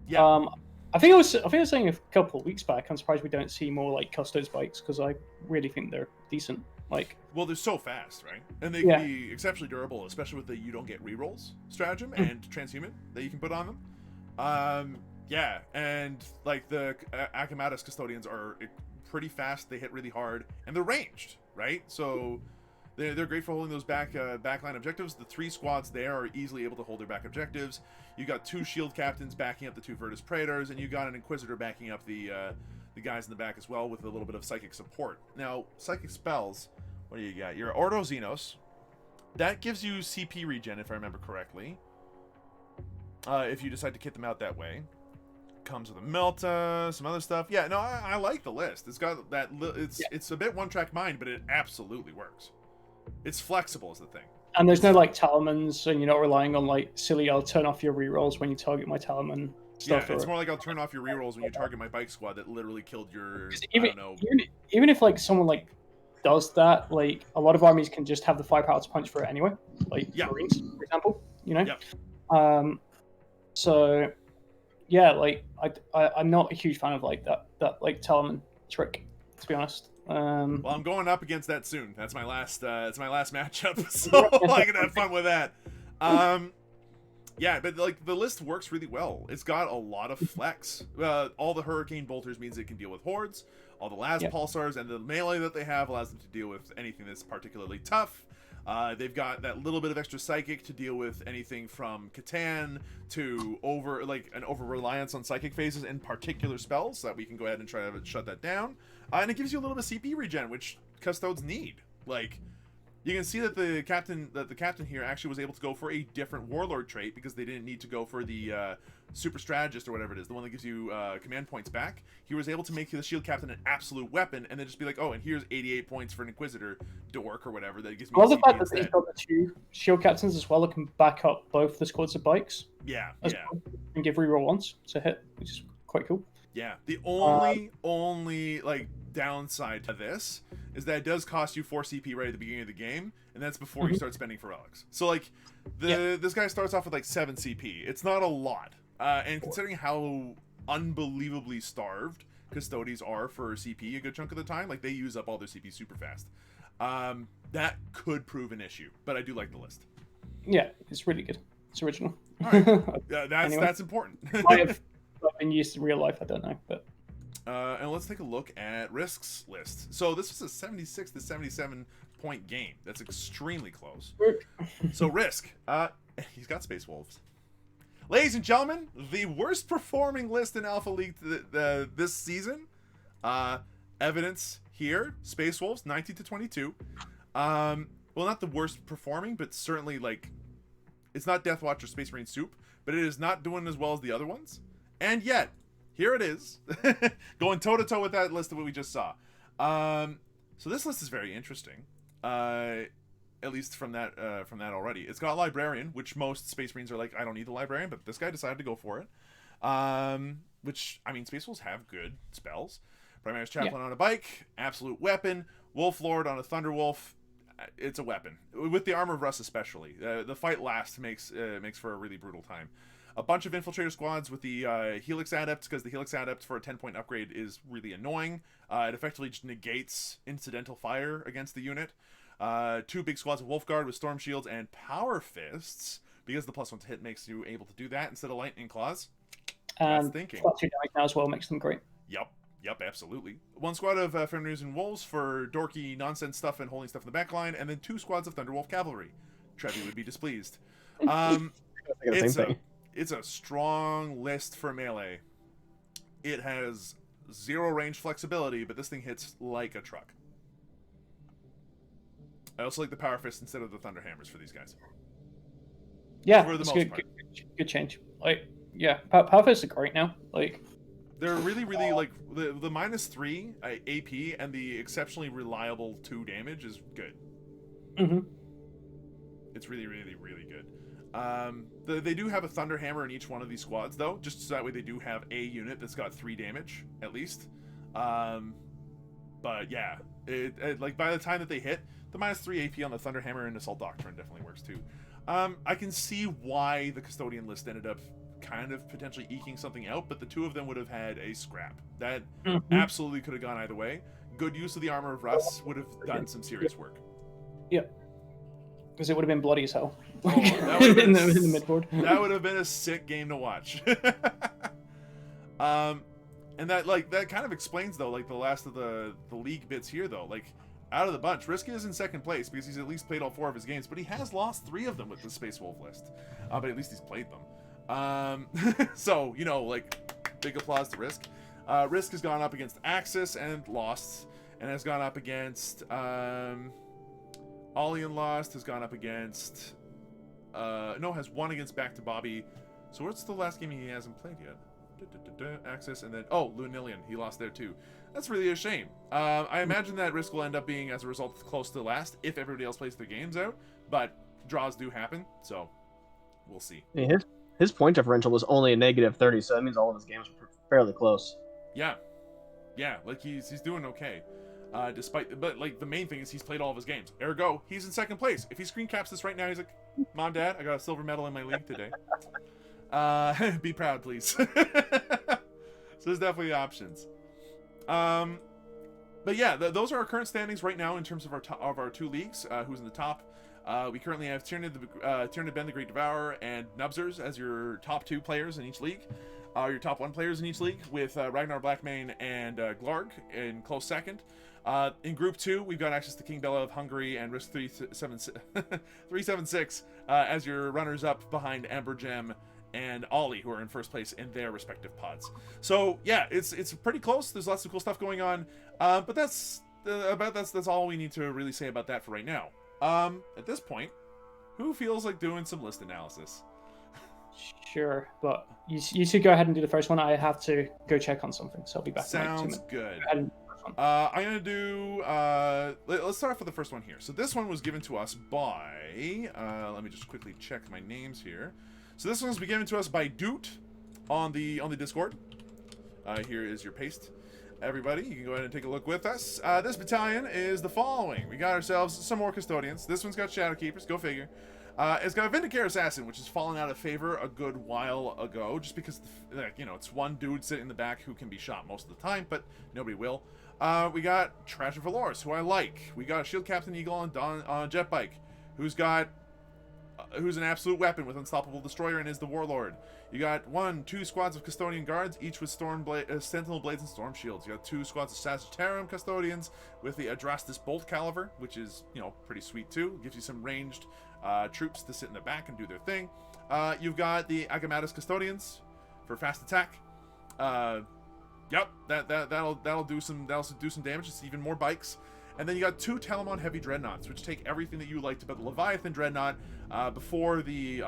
Yeah. I think I was saying a couple of weeks back, I'm surprised we don't see more, like, Custodes bikes, because I really think they're decent. Like, well, they're so fast, right? And they can be exceptionally durable, especially with the you don't get rerolls stratagem and transhuman that you can put on them. Yeah, and like the Akamatus Custodians are pretty fast. They hit really hard, and they're ranged, right? So they're great for holding those backline objectives. The 3 squads there are easily able to hold their back objectives. You got 2 shield captains backing up the 2 Virtus Praetors, and you got an Inquisitor backing up the the guys in the back as well with a little bit of psychic support. Now, psychic spells, what do you got? Your Ordo Xenos. That gives you CP regen, if I remember correctly. If you decide to kit them out that way. Comes with a Melta, some other stuff. Yeah, no, I like the list. It's got that. It's a bit one-track mind, but it absolutely works. It's flexible is the thing. And there's no like Talamans, and you're not relying on like silly. I'll turn off your rerolls when you target my Talaman stuff. Yeah, it's more like I'll turn off your rerolls when you target my bike squad that literally killed your. Even, I don't know. Even if like someone like does that, like a lot of armies can just have the firepower to punch for it anyway. Like Marines, for example. You know. Yep. So, yeah, like I'm not a huge fan of like that like Talaman trick, to be honest. Well, I'm going up against that soon. That's my last. It's my last matchup, so I can have fun with that. Yeah, but like the list works really well. It's got a lot of flex. All the Hurricane Bolters means it can deal with hordes. All the Las Pulsars and the melee that they have allows them to deal with anything that's particularly tough. They've got that little bit of extra psychic to deal with anything from Catan to an over reliance on psychic phases in particular spells, so that we can go ahead and try to shut that down. And it gives you a little bit of CP regen, which custodes need. Like, you can see that the captain here actually was able to go for a different warlord trait because they didn't need to go for the super strategist or whatever it is, the one that gives you command points back. He was able to make the shield captain an absolute weapon, and then just be like, oh, and here's 88 points for an inquisitor dork or whatever that gives me. Well, the fact that they've got the two shield captains as well that can back up both the squads of bikes. Yeah. And give reroll once to hit, which is quite cool. Yeah. The only like downside to this is that it does cost you 4 CP right at the beginning of the game, and that's before you start spending for relics. So like this guy starts off with like 7 CP. It's not a lot. And considering how unbelievably starved Custodes are for CP a good chunk of the time, like they use up all their CP super fast. That could prove an issue, but I do like the list. Yeah, it's really good. It's original. All right. That's important. I have been used to real life, I don't know, but and let's take a look at Risk's list. So this was a 76 to 77 point game. That's extremely close. So Risk, he's got Space Wolves. Ladies and gentlemen, the worst performing list in Alpha League this season. Evidence here: Space Wolves 19 to 22. Well, not the worst performing, but certainly like it's not Death Watch or Space Marine Soup, but it is not doing as well as the other ones. And yet, here it is, going toe to toe with that list of what we just saw. So this list is very interesting. At least from that already. It's got Librarian, which most Space Marines are like, I don't need the Librarian, but this guy decided to go for it. Which, I mean, Space Wolves have good spells. Primaris Chaplain on a bike, Absolute Weapon, Wolf Lord on a Thunderwolf. It's a weapon. With the Armor of Rust especially. The fight last makes for a really brutal time. A bunch of Infiltrator squads with the Helix Adepts, because the Helix Adept for a 10-point upgrade is really annoying. It effectively just negates incidental fire against the unit. 2 big squads of Wolf Guard with Storm Shields and Power Fists, because the +1 to hit makes you able to do that instead of Lightning Claws. That's thinking. +2 damage now as well makes them great. Yep, absolutely. 1 squad of Fenrir's and Wolves for dorky nonsense stuff and holding stuff in the back line, and then 2 squads of Thunderwolf Cavalry. Trevi would be displeased. It's a strong list for melee. It has 0 range flexibility, but this thing hits like a truck. I also like the Power Fist instead of the Thunder Hammers for these guys. Yeah, for the most good, part. Good change. Like, yeah, Power Fists are great now. Like, they're really, really like the -3 AP and the exceptionally reliable 2 damage is good. It's really, really, really good. They do have a Thunder Hammer in each one of these squads, though, just so that way they do have a unit that's got 3 damage at least. But yeah, it like by the time that they hit, the -3 AP on the Thunder Hammer and Assault Doctrine definitely works too. I can see why the Custodian list ended up kind of potentially eking something out, but the 2 of them would have had a scrap. That absolutely could have gone either way. Good use of the Armor of Rust would have done some serious work. Yeah. Because it would have been bloody as hell. Oh, that would have been in the midboard. That would have been a sick game to watch. And that kind of explains though, like the last of the league bits here though. Like out of the bunch, Risk is in 2nd place because he's at least played all 4 of his games, but he has lost 3 of them with the Space Wolf list. But at least he's played them. So, you know, like big applause to Risk. Risk has gone up against Axis and lost, and has gone up against Ollie and lost. Has gone up against has won against Back to Bobby. So what's the last game he hasn't played yet? Axis, and then Lunillion, he lost there too. That's really a shame. I imagine that Risk will end up being, as a result, close to the last if everybody else plays their games out, but draws do happen, so we'll see. I mean, his point differential was only a -30, so that means all of his games were fairly close. Yeah, like he's doing okay, but like the main thing is he's played all of his games. Ergo, he's in second place. If he screen caps this right now, he's like, "Mom, Dad, I got a silver medal in my league today." Be proud, please. So there's definitely options. But yeah, those are our current standings right now in terms of our two leagues. Who's in the top? We currently have Tyrannid Ben the Great Devourer and Nubzers as your top 2 players in each league. Your top 1 players in each league, with Ragnar Blackmane and Glarg in close second. In Group 2, we've got access to King Bella of Hungary and Risk 376 as your runners-up behind Amber Gem and Ollie, who are in first place in their respective pods. So yeah, it's pretty close. There's lots of cool stuff going on, but that's all we need to really say about that for right now. At this point, who feels like doing some list analysis? Sure, but you two go ahead and do the first one. I have to go check on something, so I'll be back. Sounds good. I'm gonna do. Let's start off with the first one here. So this one was given to us by. Let me just quickly check my names here. So this one's been given to us by Doot on the Discord. Here is your paste. Everybody, you can go ahead and take a look with us. This battalion is the following. We got ourselves some more Custodians. This one's got Shadow Keepers, go figure. It's got a Vindicare Assassin, which has fallen out of favor a good while ago, just because, it's one dude sitting in the back who can be shot most of the time, but nobody will. We got Trash of Valorous, who I like. We got Shield Captain Eagle on Jetbike, who's an absolute weapon with Unstoppable Destroyer and is the Warlord. You got 2 squads of Custodian Guards, each with Sentinel Blades and Storm Shields. You got 2 squads of Sagittarium Custodians with the Adrastus Bolt Caliber, which is, pretty sweet too. Gives you some ranged troops to sit in the back and do their thing. You've got the Agamatus Custodians for fast attack. Yep, that'll do some damage. It's even more bikes. And then you got 2 Telemon Heavy Dreadnoughts, which take everything that you liked about the Leviathan Dreadnought before the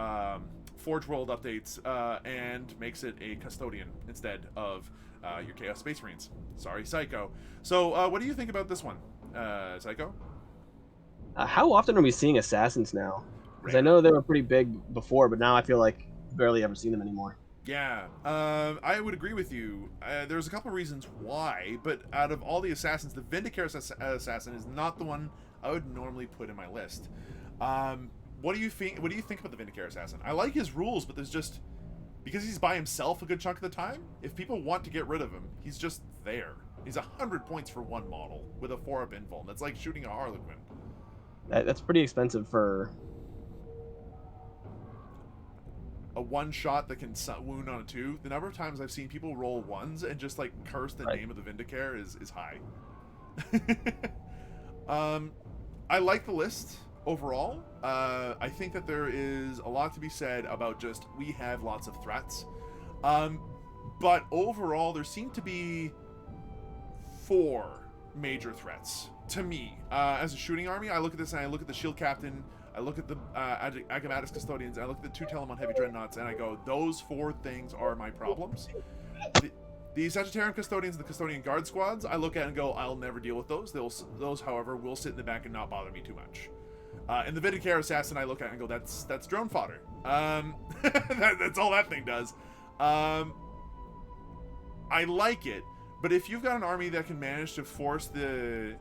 Forge World updates and makes it a Custodian instead of your Chaos Space Marines. Sorry, Psycho. So what do you think about this one, Psycho? How often are we seeing Assassins now? Because I know they were pretty big before, but now I feel like barely ever seen them anymore. Yeah, I would agree with you. There's a couple reasons why, but out of all the assassins, the Vindicare Assassin is not the one I would normally put in my list. What do you think? What do you think about the Vindicare Assassin? I like his rules, but there's just, because he's by himself a good chunk of the time, if people want to get rid of him, he's just there. He's 100 points for one model with a 4-up invuln. That's like shooting a Harlequin. That's pretty expensive for a 1-shot that can wound on a 2. The number of times I've seen people roll 1s and just like curse the name of the Vindicare is high. I like the list overall. I think that there is a lot to be said about just, we have lots of threats. But overall, there seem to be 4 major threats to me. As a shooting army, I look at this and I look at the Shield Captain, I look at the Agamatus Custodians, and I look at the 2 Telemon Heavy Dreadnoughts, and I go, those 4 things are my problems. The Sagittarium Custodians and the Custodian Guard squads, I look at and go, I'll never deal with those. Those, however, will sit in the back and not bother me too much. And the Vindicare Assassin, I look at and go, that's drone fodder. That's all that thing does. I like it, but if you've got an army that can manage to force the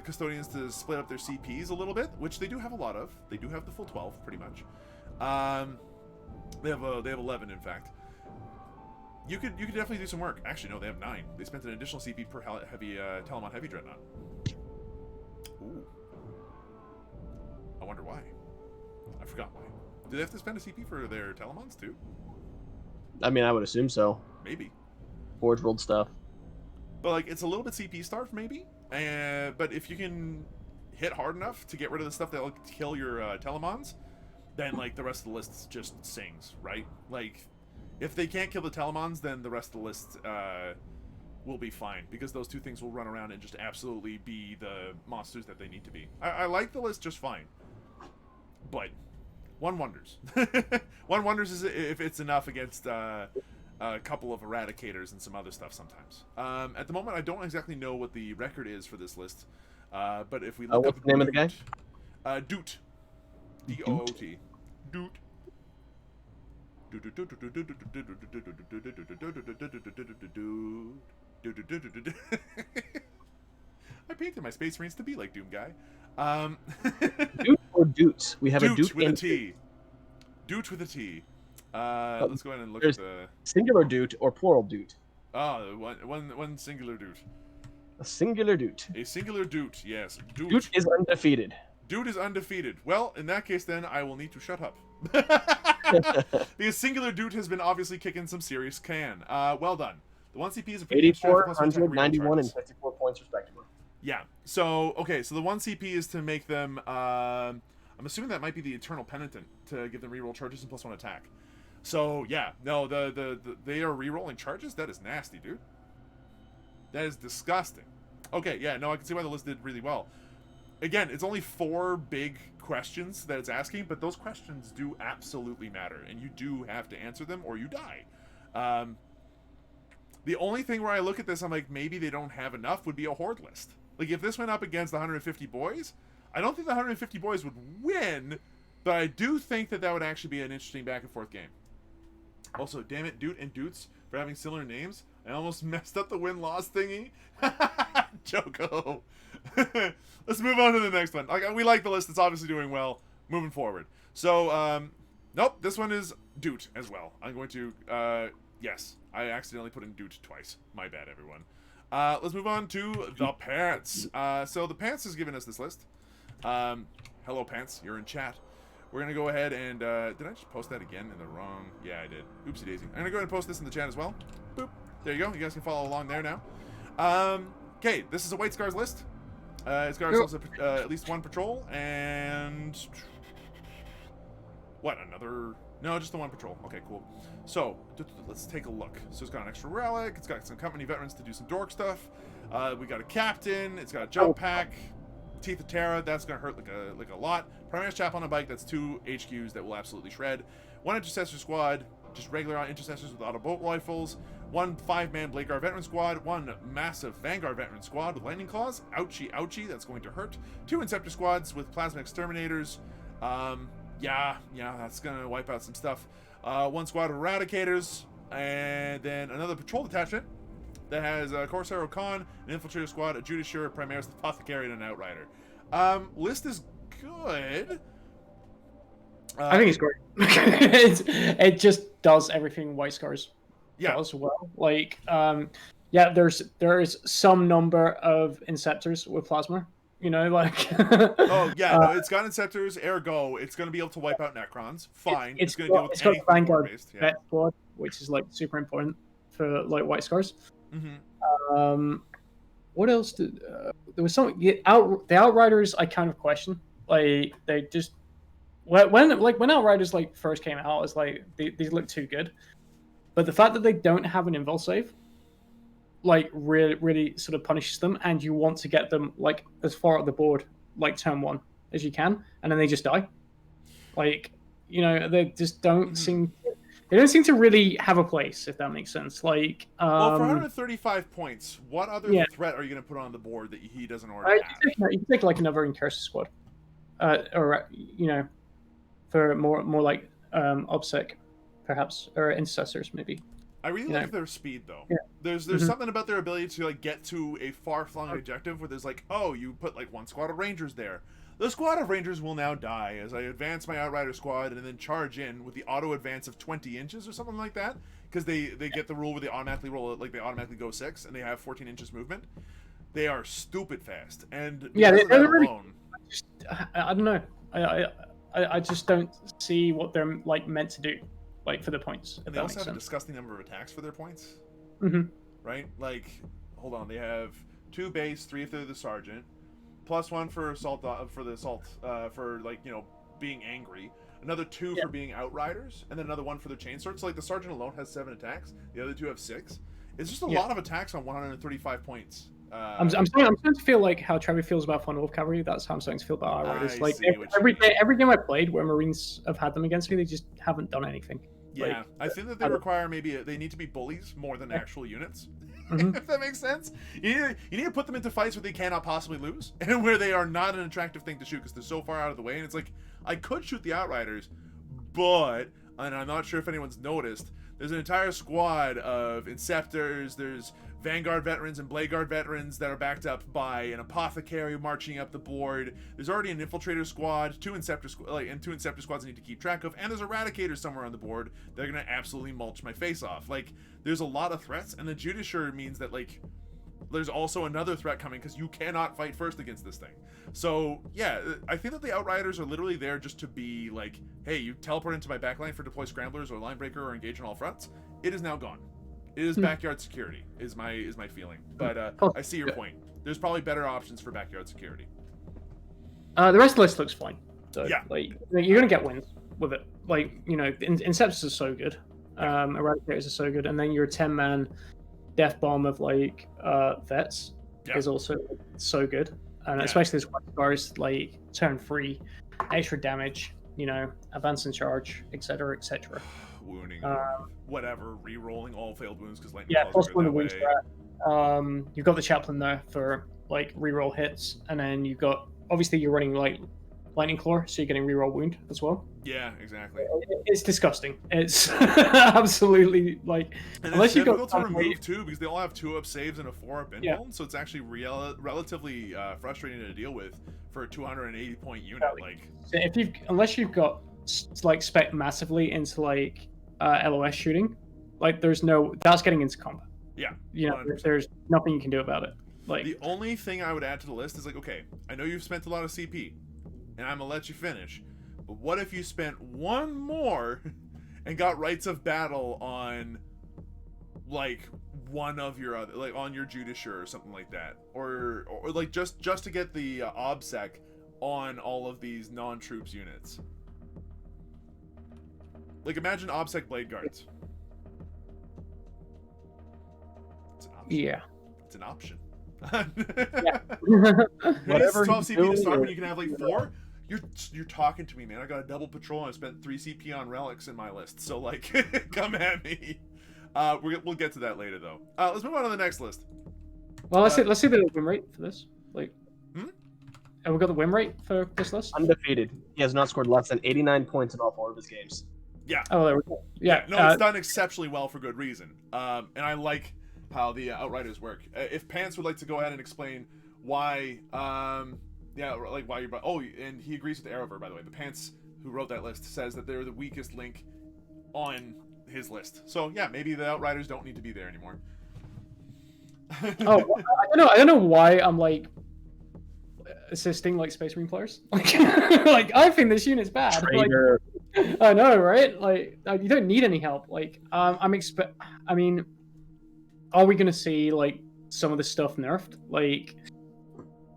Custodians to split up their CPs a little bit, which they do have a lot of. They do have the full 12, pretty much. They have 11, in fact. You could definitely do some work. Actually, no, they have 9. They spent an additional CP per Telemon Heavy Dreadnought. Ooh. I wonder why. I forgot why. Do they have to spend a CP for their Telemons too? I mean, I would assume so. Maybe. Forge World stuff. But like, it's a little bit CP starved, maybe. But if you can hit hard enough to get rid of the stuff that will kill your Telemons, then like the rest of the list just sings, right? Like, if they can't kill the Telemons, then the rest of the list will be fine, because those two things will run around and just absolutely be the monsters that they need to be. I like the list just fine, but one wonders. One wonders is if it's enough against a couple of eradicators and some other stuff sometimes. At the moment, I don't exactly know what the record is for this list, but if we look what's up the name of the guy? Doot. D-O-O-T. Doot. I painted my Space Marines to be like Doom Guy. Doot or Doots? We have Doot a Doot with a and T. Doot with a T. Let's go ahead and look at there's the singular Doot or plural Doot. one singular Doot. A singular Doot. A singular Doot, yes. Doot is undefeated. Doot is undefeated. Well, in that case, then I will need to shut up. Because singular Doot has been obviously kicking some serious can. Well done. The 1 CP is a pretty 84, 191, and 54 points respectively. Yeah. So, okay, so the 1 CP is to make them, I'm assuming that might be the Eternal Penitent, to give them reroll charges and +1 attack. So, yeah, no, they are rerolling charges? That is nasty, dude. That is disgusting. Okay, yeah, no, I can see why the list did really well. Again, it's only 4 big questions that it's asking, but those questions do absolutely matter, and you do have to answer them or you die. The only thing where I look at this, I'm like, maybe they don't have enough, would be a Horde list. Like, if this went up against the 150 boys, I don't think the 150 boys would win, but I do think that that would actually be an interesting back and forth game. Also, damn it, Doot and Doots for having similar names. I almost messed up the win-loss thingy. Joko. Let's move on to the next one. Like, we like the list. It's obviously doing well. Moving forward. So, nope, this one is Doot as well. I'm going to, yes, I accidentally put in Doot twice. My bad, everyone. Let's move on to the Pants. So the Pants has given us this list. Hello, Pants. You're in chat. We're going to go ahead and, did I just post that again in the wrong? Yeah, I did. Oopsie daisy. I'm going to go ahead and post this in the chat as well. Boop. There you go. You guys can follow along there now. Okay, this is a White Scars list. It's got ourselves at least 1 patrol, and... What, another... No, just the 1 patrol. Okay, cool. So, let's take a look. So it's got an extra relic, it's got some company veterans to do some dork stuff. We got a captain, it's got a jump pack, Teeth of Terra, that's gonna hurt like a lot. Primaris Chap on a bike, that's 2 HQs that will absolutely shred. 1 Intercessor squad, just regular Intercessors with auto bolt rifles. 1 5-man Bladeguard veteran squad. 1 massive Vanguard veteran squad with lightning claws. Ouchie, ouchie, that's going to hurt. 2 Inceptor squads with plasma exterminators. Yeah, that's gonna wipe out some stuff. 1 squad of eradicators, and then another patrol detachment that has a Corsair Khan, an infiltrator squad, a Judiciary, Primaris, Apothecary, and an Outrider. List is good. I think it's great. It just does everything White Scars does well. Like, yeah, there is some number of Inceptors with plasma. You know, like. Oh yeah, no, it's got Inceptors. Ergo, it's going to be able to wipe out Necrons. Fine, it's going to deal with anything Vanguard based. Yeah. vet squad, which is like super important for like White Scars. Mm-hmm. What else did there was something? The Outriders I kind of question. Like they just when Outriders like first came out, it's like these look too good, but the fact that they don't have an invul save, like really sort of punishes them, and you want to get them like as far up the board like turn 1 as you can, and then they just die. Like, you know, they just don't seem. They don't seem to really have a place, if that makes sense. Like, well, for 135 points, what other threat are you going to put on the board that he doesn't already have? You can take like another Incursus squad, or you know, for more like OBSEC, perhaps, or Intercessors maybe. I really like their speed though. Yeah. There's something about their ability to like get to a far-flung objective where there's like, oh, you put like 1 squad of Rangers there. The squad of Rangers will now die as I advance my Outrider squad and then charge in with the auto advance of 20 inches or something like that, because they get the rule where they automatically roll, like they automatically go 6 and they have 14 inches movement. They are stupid fast, and they're really. I don't know. I just don't see what they're like meant to do, like for the points. And they also have a disgusting number of attacks for their points. Right? Like, hold on, they have 2 base, 3 if they're the sergeant. +1 for assault for like, you know, being angry. Another 2 for being outriders, and then another 1 for their chainsword. So like the sergeant alone has 7 attacks. The other 2 have 6. It's just a Yeah. lot of attacks on 135 points. I'm starting to feel like how Trevor feels about Fun Wolf Cavalry. That's how I'm starting to feel about Outriders. I Like see what you every mean. every game I played where Marines have had them against me, they just haven't done anything. Yeah, Like, I think that they require they need to be bullies more than actual units. Mhm. If that makes sense. You need to put them into fights where they cannot possibly lose and where they are not an attractive thing to shoot because they're so far out of the way. And it's like, I could shoot the Outriders, but, and I'm not sure if anyone's noticed, there's an entire squad of Inceptors, there's Vanguard veterans and Blade Guard veterans that are backed up by an Apothecary marching up the board. There's already an Infiltrator squad, two Inceptor squads I need to keep track of, and there's Eradicators somewhere on the board that are going to absolutely mulch my face off. Like, there's a lot of threats, and the Judiciary means that, like, there's also another threat coming because you cannot fight first against this thing. So, yeah, I think that the Outriders are literally there just to be like, hey, you teleport into my backline for deploy scramblers or line breaker or engage on all fronts. It is now gone. It is backyard security, is my feeling. But I see your point. There's probably better options for backyard security. The rest of the list looks fine. So, Yeah. like, you're gonna get wins with it. Like, you know, Inceptors are so good. Eradicators are so good, and then your 10-man death bomb of like vets is also so good, and especially this one stars like turn 3, extra damage, you know, advance and charge, etc., etc. Wounding, whatever, re-rolling all failed wounds because lightning Yeah, claws are possible good in the that wound way. strat. You've got the chaplain there for like reroll hits, and then you've got obviously you're running like lightning claw, so you're getting reroll wound as well. Yeah, exactly. It's disgusting. It's absolutely like And unless it's you difficult got to remove too because they all have 2-up saves and a 4-up invuln, so it's actually relatively frustrating to deal with for a 280 point unit. Like, if unless you've got like spec massively into like LOS shooting, like that's getting into combat. Yeah, you know, 100%. there's nothing you can do about it. Like, the only thing I would add to the list is like, okay, I know you've spent a lot of CP, and I'm gonna let you finish, but what if you spent one more and got Rites of Battle on like one of your other, like on your Judiciary or something like that, or like just to get the OBSEC on all of these non-troops units. Like, imagine OBSEC Blade Guards. It's an option. yeah. It's an option. Whatever 12 you CP to do, start when you can have like 4. You're talking to me, man. I got a double patrol and I spent 3 CP on relics in my list. So like, come at me. We'll get to that later though. Let's move on to the next list. Well, let's see the win rate for this. Like, have we got the win rate for this list? Undefeated. He has not scored less than 89 points in all 4 of his games. Yeah. Oh, there we go. Yeah. No, it's done exceptionally well for good reason. And I like how the Outriders work. If Pants would like to go ahead and explain why, like why you're. Oh, and he agrees with Arrowver, by the way. The Pants who wrote that list says that they're the weakest link on his list. So yeah, maybe the Outriders don't need to be there anymore. Oh, I don't know why I'm like assisting like Space Marine players. Like, like I think this unit's bad. Traitor. Like, I know, right? Like, you don't need any help. Like, I mean, are we gonna see like some of the stuff nerfed? Like,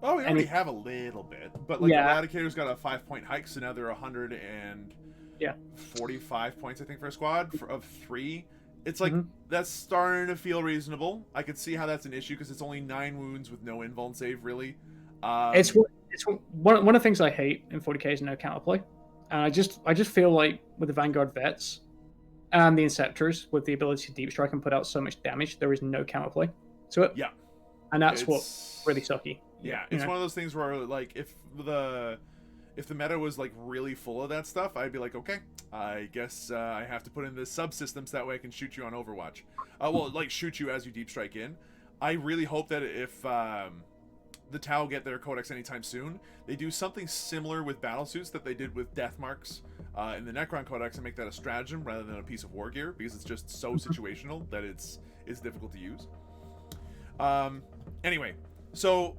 oh, we already have a little bit, but like Eradicator's got a 5-point hike, so now they're 145 points, I think, for a squad of 3. It's like that's starting to feel reasonable. I could see how that's an issue because it's only 9 wounds with no invuln save, really. It's one of the things I hate in 40k is no counterplay, and I just feel like with the Vanguard vets and the Inceptors with the ability to deep strike and put out so much damage, there is no counterplay to it. Yeah, and that's what's really sucky. Yeah, it's one of those things where like if the meta was like really full of that stuff, I'd be like, okay, I guess I have to put in the subsystems that way I can shoot you on Overwatch. Well, like shoot you as you deep strike in. I really hope that if the Tau get their codex anytime soon, they do something similar with battlesuits that they did with death marks in the Necron codex and make that a stratagem rather than a piece of war gear because it's just so situational that it's difficult to use. Anyway, so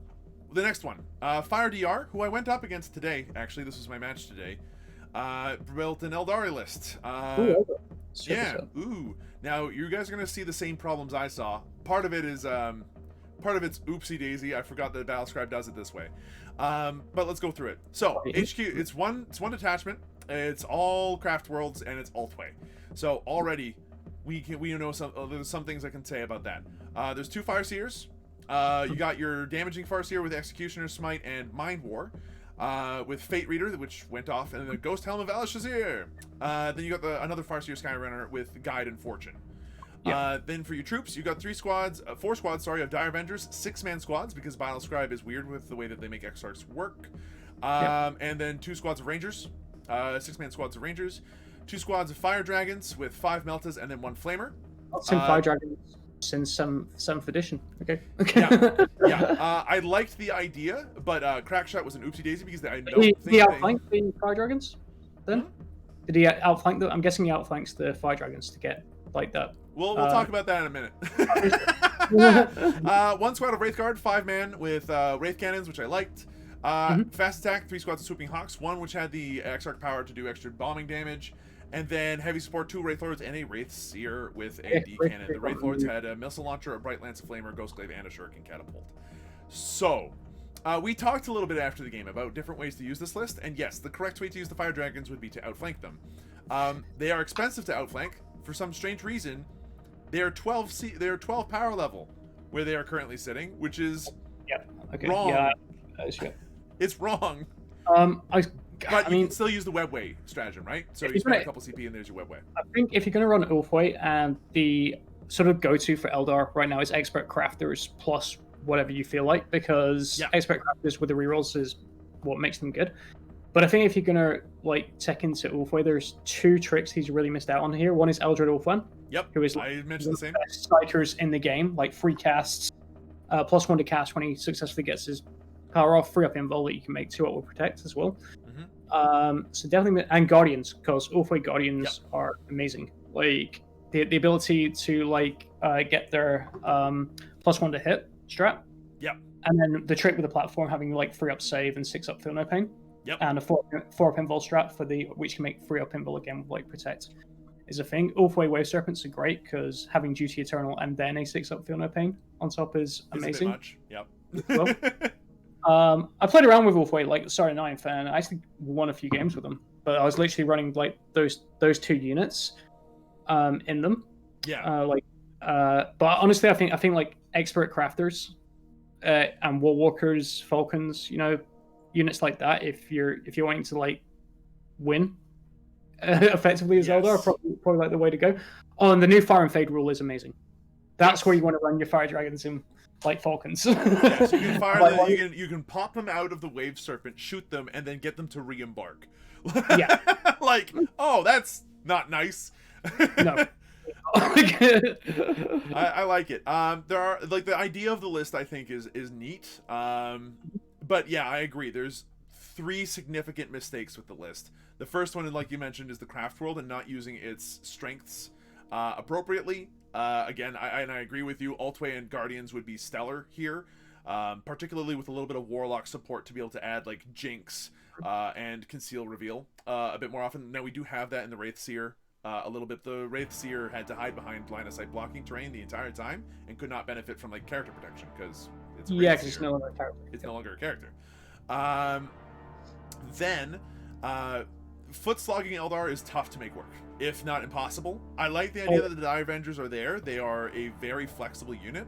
the next one, Fire DR, who I went up against today. Actually, this was my match today. Built an Eldari list. Yeah. Ooh. Now you guys are gonna see the same problems I saw. Part of it is part of it's oopsie daisy. I forgot that Battlescribe does it this way. But let's go through it. So HQ, it's one detachment. It's all craft worlds and it's Altway. So already we know there's some things I can say about that. There's 2 Fire Seers. You got your damaging Fire Seer with Executioner's Smite and Mind War. With Fate Reader, which went off, and then the Ghost Helm of Al-Shazir. Then you got another Farseer Skyrunner with Guide and Fortune. Then for your troops, you got 4 squads, of Dire Avengers, 6-man squads, because Battle Scribe is weird with the way that they make Exarchs work. And then 2 squads of Rangers, 6-man squads of Rangers, 2 squads of Fire Dragons with 5 Meltas, and then 1 Flamer. Some Fire Dragons since 7th edition. Okay. I liked the idea, but Crackshot was an oopsie daisy because I know Did he outflank the Fire Dragons then? Did he outflank them? I'm guessing he outflanks the Fire Dragons to get like that. We'll talk about that in a minute. 1 squad of Wraith Guard, 5-man with Wraith Cannons, which I liked. Fast attack, 3 squads of Swooping Hawks, 1 which had the Exarch power to do extra bombing damage. And then heavy support, 2 Wraith Lords and a Wraith Seer with a D cannon. The Wraith Lords had a missile launcher, a Bright Lance of Flamer, Ghostglaive, and a Shuriken Catapult. So, we talked a little bit after the game about different ways to use this list, and yes, the correct way to use the Fire Dragons would be to outflank them. They are expensive to outflank. For some strange reason, they are 12 power level where they are currently sitting, which is wrong. Yeah, it's wrong. But you can still use the Webway stratagem, right? So you spend a couple CP and there's your Webway. I think if you're going to run Ulfway, and the sort of go-to for Eldar right now is Expert Crafters plus whatever you feel like, because Expert Crafters with the rerolls is what makes them good. But I think if you're going to like tech into Ulfway, there's 2 tricks he's really missed out on here. One is Eldred Ulfwan. Who is I mentioned the same. Best psychers in the game, like free casts, +1 to cast when he successfully gets his power off, free up invul that you can make 2 up with Protect as well. So definitely, and Guardians, because Ulfway Guardians are amazing. Like the ability to like get their +1 to hit strat. And then the trick with the platform having like 3 up save and 6 up feel no pain. And a 4 up invul strat for which can make 3 up invul again with like Protect is a thing. Ulfway Wave Serpents are great because having Duty Eternal and then a 6 up feel no pain on top is amazing. It's a bit much. I played around with Ulfway like the start of 9th, and I actually won a few games with them. But I was literally running like those 2 units in them. But honestly, I think like Expert Crafters and Warwalkers, Falcons, units like that. If you're wanting to like win effectively as Eldar, probably like the way to go. Oh, and the new Fire and Fade rule is amazing. That's where you want to run your Fire Dragons in. Like Falcons. So you can fire you can pop them out of the Wave Serpent, shoot them, and then get them to re-embark. Like, oh, that's not nice. No. I like it. There are like the idea of the list I think is neat. But yeah, I agree. There's 3 significant mistakes with the list. The first one, like you mentioned, is the craft world and not using its strengths appropriately. Again, I agree with you. Ultway and Guardians would be stellar here, particularly with a little bit of Warlock support to be able to add like Jinx and Conceal Reveal a bit more often. Now we do have that in the Wraith Seer a little bit. The Wraith Seer had to hide behind line of sight blocking terrain the entire time and could not benefit from like character protection because it's it's no longer a character. It's no longer a character. Then foot slogging Eldar is tough to make work, if not impossible. I like the idea that the Dire Avengers are there. They are a very flexible unit.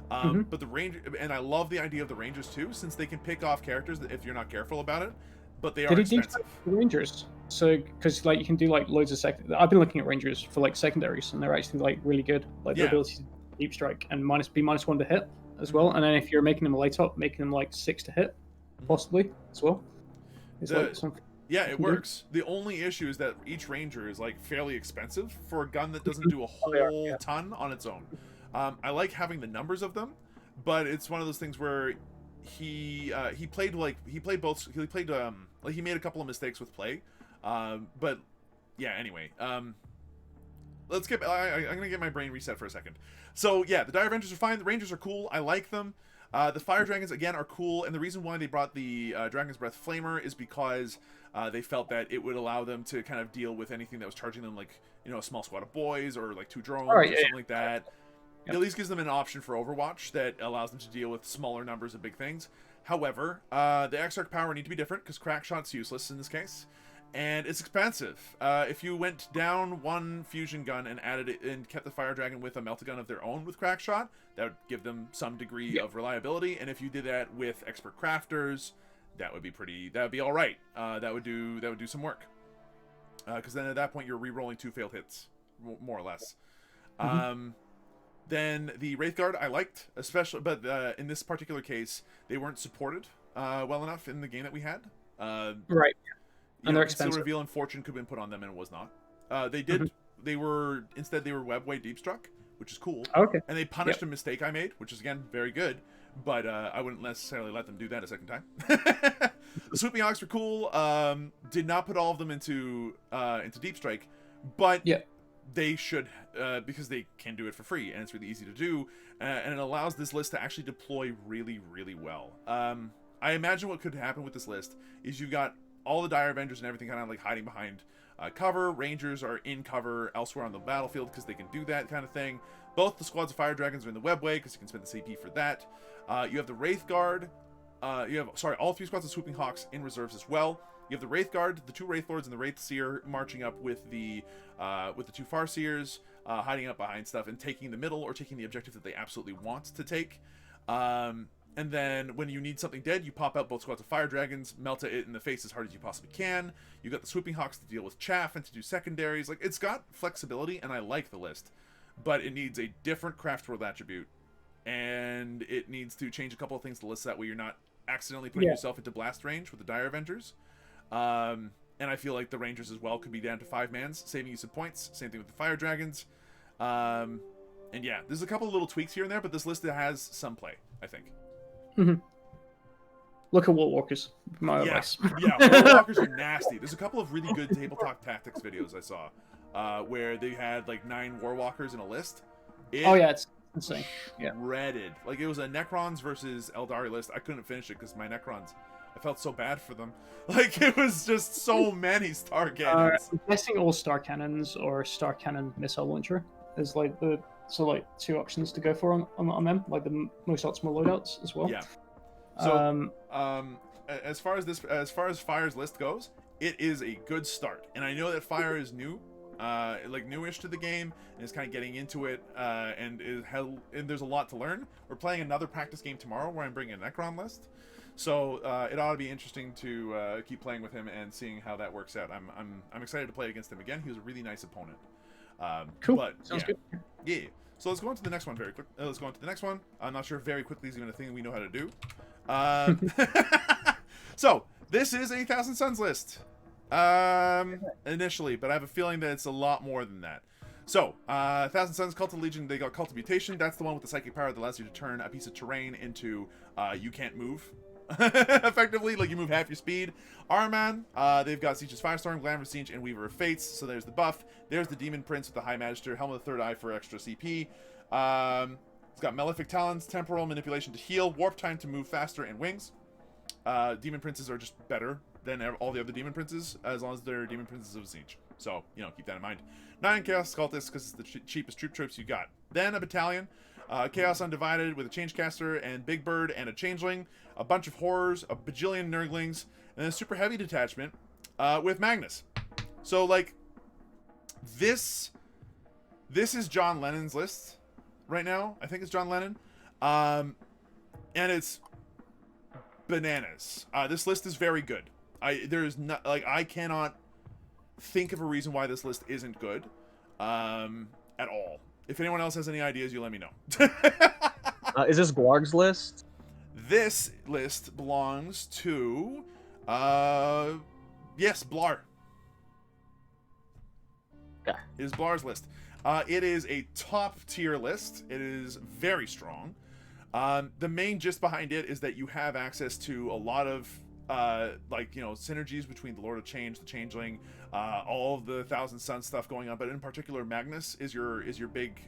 But the range, and I love the idea of the Rangers too, since they can pick off characters if you're not careful about it. But they are expensive. The Rangers, so because like you can do like loads of I've been looking at Rangers for like secondaries, and they're actually like really good. Like the ability to deep strike and -1 to hit as well. And then if you're making them a light up, making them like 6 to hit, possibly as well. It's like something. Yeah, it works. The only issue is that each Ranger is like fairly expensive for a gun that doesn't do a whole ton on its own. I like having the numbers of them, but it's one of those things where he made a couple of mistakes with play. But yeah, anyway, let's get. I'm gonna get my brain reset for a second. So yeah, the Dire Avengers are fine. The Rangers are cool. I like them. The Fire Dragons, again, are cool, and the reason why they brought the Dragon's Breath Flamer is because they felt that it would allow them to kind of deal with anything that was charging them, like, a small squad of boys or, like, 2 drones or something like that. It at least gives them an option for Overwatch that allows them to deal with smaller numbers of big things. However, the Exarch power need to be different, because Crackshot's useless in this case. and it's expensive. If you went down one fusion gun and added it and kept the fire dragon with a meltagun of their own with crack shot, that would give them some degree of reliability. And if you did that with expert crafters, that would be all right. That would do some work. Because then at that point you're re-rolling 2 failed hits, more or less. Then the Wraithguard I liked, especially, but in this particular case, they weren't supported well enough in the game that we had. Right. And they're expensive. Conceal, Reveal, and Fortune could have been put on them, and it was not. They did. They were Webway Deep Struck, which is cool. Okay. And they punished a mistake I made, which is again very good. But I wouldn't necessarily let them do that a second time. The Swooping Hawks were cool. Did not put all of them into Deep Strike, but they should, because they can do it for free, and it's really easy to do, and it allows this list to actually deploy really, really well. I imagine what could happen with this list is you've got all the Dire Avengers and everything kind of like hiding behind cover. Rangers are in cover elsewhere on the battlefield because they can do that kind of thing. Both the squads of Fire Dragons are in the Webway because you can spend the CP for that. You have the Wraithguard. All 3 squads of Swooping Hawks in reserves as well. You have the Wraithguard, the 2 Wraithlords, and the Wraithseer marching up with the 2 Farseers, hiding up behind stuff and taking the middle or taking the objective that they absolutely want to take. And then when you need something dead, you pop out both squads of Fire Dragons, melt it in the face as hard as you possibly can. You got the Swooping Hawks to deal with chaff and to do secondaries. Like, it's got flexibility, and I like the list. But it needs a different craft world attribute. And it needs to change a couple of things to the list, that way you're not accidentally putting yourself into blast range with the Dire Avengers. And I feel like the Rangers as well could be down to 5-mans, saving you some points. Same thing with the Fire Dragons. And yeah, there's a couple of little tweaks here and there, but this list has some play, I think. Look at Warwalkers, my advice. Yeah, Warwalkers are nasty. There's a couple of really good tabletop tactics videos I saw where they had like 9 Warwalkers in a list. It's insane. Shredded. Like, it was a Necrons versus Eldari list. I couldn't finish it because my Necrons, I felt so bad for them. Like, it was just so many star cannons. I'm guessing all star cannons or star cannon missile launcher is like the 2 options to go for on them, like the most optimal loadouts as well. Yeah. So as far as Fire's list goes, it is a good start, and I know that Fire is new. Newish to the game, and is kind of getting into it, and there's a lot to learn. We're playing another practice game tomorrow where I'm bringing a Necron list, so it ought to be interesting to keep playing with him and seeing how that works out. I'm excited to play against him again. He was a really nice opponent. Cool. But, sounds good. Yeah. So let's go on to the next one very quick. Let's go on to the next one. I'm not sure if very quickly is even a thing we know how to do. So this is a Thousand Suns list. Initially, but I have a feeling that it's a lot more than that. So, Thousand Suns, Cult of Legion, they got Cult of Mutation. That's the one with the psychic power that allows you to turn a piece of terrain into, you can't move. Effectively, like you move half your speed. Arman, they've got Siege's Firestorm, Glamour Siege, and Weaver of Fates. So there's the buff. There's the Demon Prince with the High Magister, Helm of the Third Eye for extra CP. It's got Malefic Talons, Temporal Manipulation to heal, Warp Time to move faster, and Wings. Demon Princes are just better than all the other Demon Princes, as long as they're Demon Princes of Siege. So, keep that in mind. 9 Chaos Cultists, because it's the cheapest troop tropes you got. Then a battalion. Chaos Undivided with a Changecaster and Big Bird and a Changeling. A bunch of Horrors, a bajillion Nurglings, and a super heavy detachment with Magnus. So, like, this is John Lennon's list right now. I think it's John Lennon. And it's bananas. This list is very good. I cannot think of a reason why this list isn't good at all. If anyone else has any ideas, you let me know. Is this Gwarg's list? This list belongs to yes, Blar. Okay. It is Blar's list. It is a top tier list. It is very strong. The main gist behind it is that you have access to a lot of synergies between the Lord of Change, the Changeling, all of the Thousand Suns stuff going on, but in particular Magnus is your big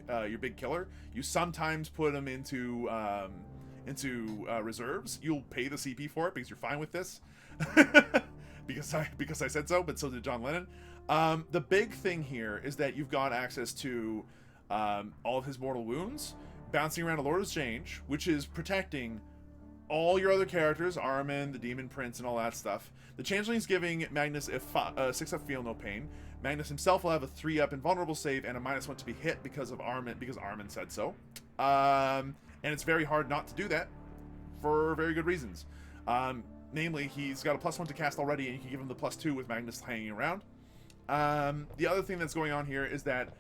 killer. You sometimes put him into reserves. You'll pay the CP for it because you're fine with this. because I said so, but so did John Lennon. The big thing here is that you've got access to all of his mortal wounds, bouncing around a Lord of Change, which is protecting all your other characters, Armin, the Demon Prince, and all that stuff. The Changeling's giving Magnus a 6-up Feel No Pain. Magnus himself will have a 3-up Invulnerable save and a -1 to be hit because Armin said so. And it's very hard not to do that for very good reasons. Namely, he's got a +1 to cast already, and you can give him the +2 with Magnus hanging around. The other thing that's going on here is that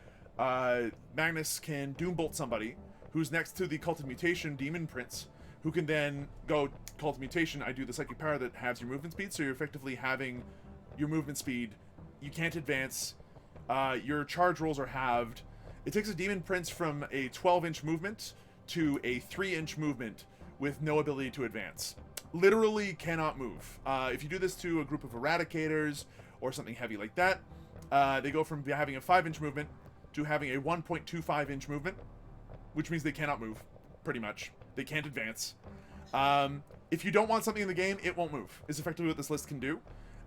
Magnus can Doombolt somebody who's next to the Cult of Mutation Demon Prince, who can then go Cult of Mutation. I do the Psychic Power that halves your movement speed, so you're effectively having your movement speed. You can't advance. Your charge rolls are halved. It takes a Demon Prince from a 12-inch movement to a 3-inch movement with no ability to advance. Literally cannot move. If you do this to a group of Eradicators or something heavy like that, they go from having a 5-inch movement to having a 1.25-inch movement, which means they cannot move, pretty much. They can't advance. If you don't want something in the game, it won't move, is effectively what this list can do.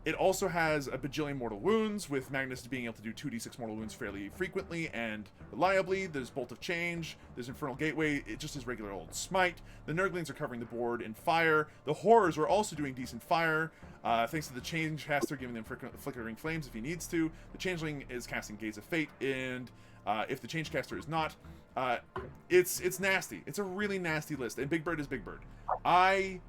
It also has a bajillion mortal wounds, with Magnus being able to do 2d6 mortal wounds fairly frequently and reliably. There's Bolt of Change, there's Infernal Gateway, it just is regular old Smite. The Nurglings are covering the board in fire. The Horrors are also doing decent fire, thanks to the Change caster giving them Flickering Flames if he needs to. The Changeling is casting Gaze of Fate, and if the Change caster is not, it's nasty. It's a really nasty list, and Big Bird is Big Bird. I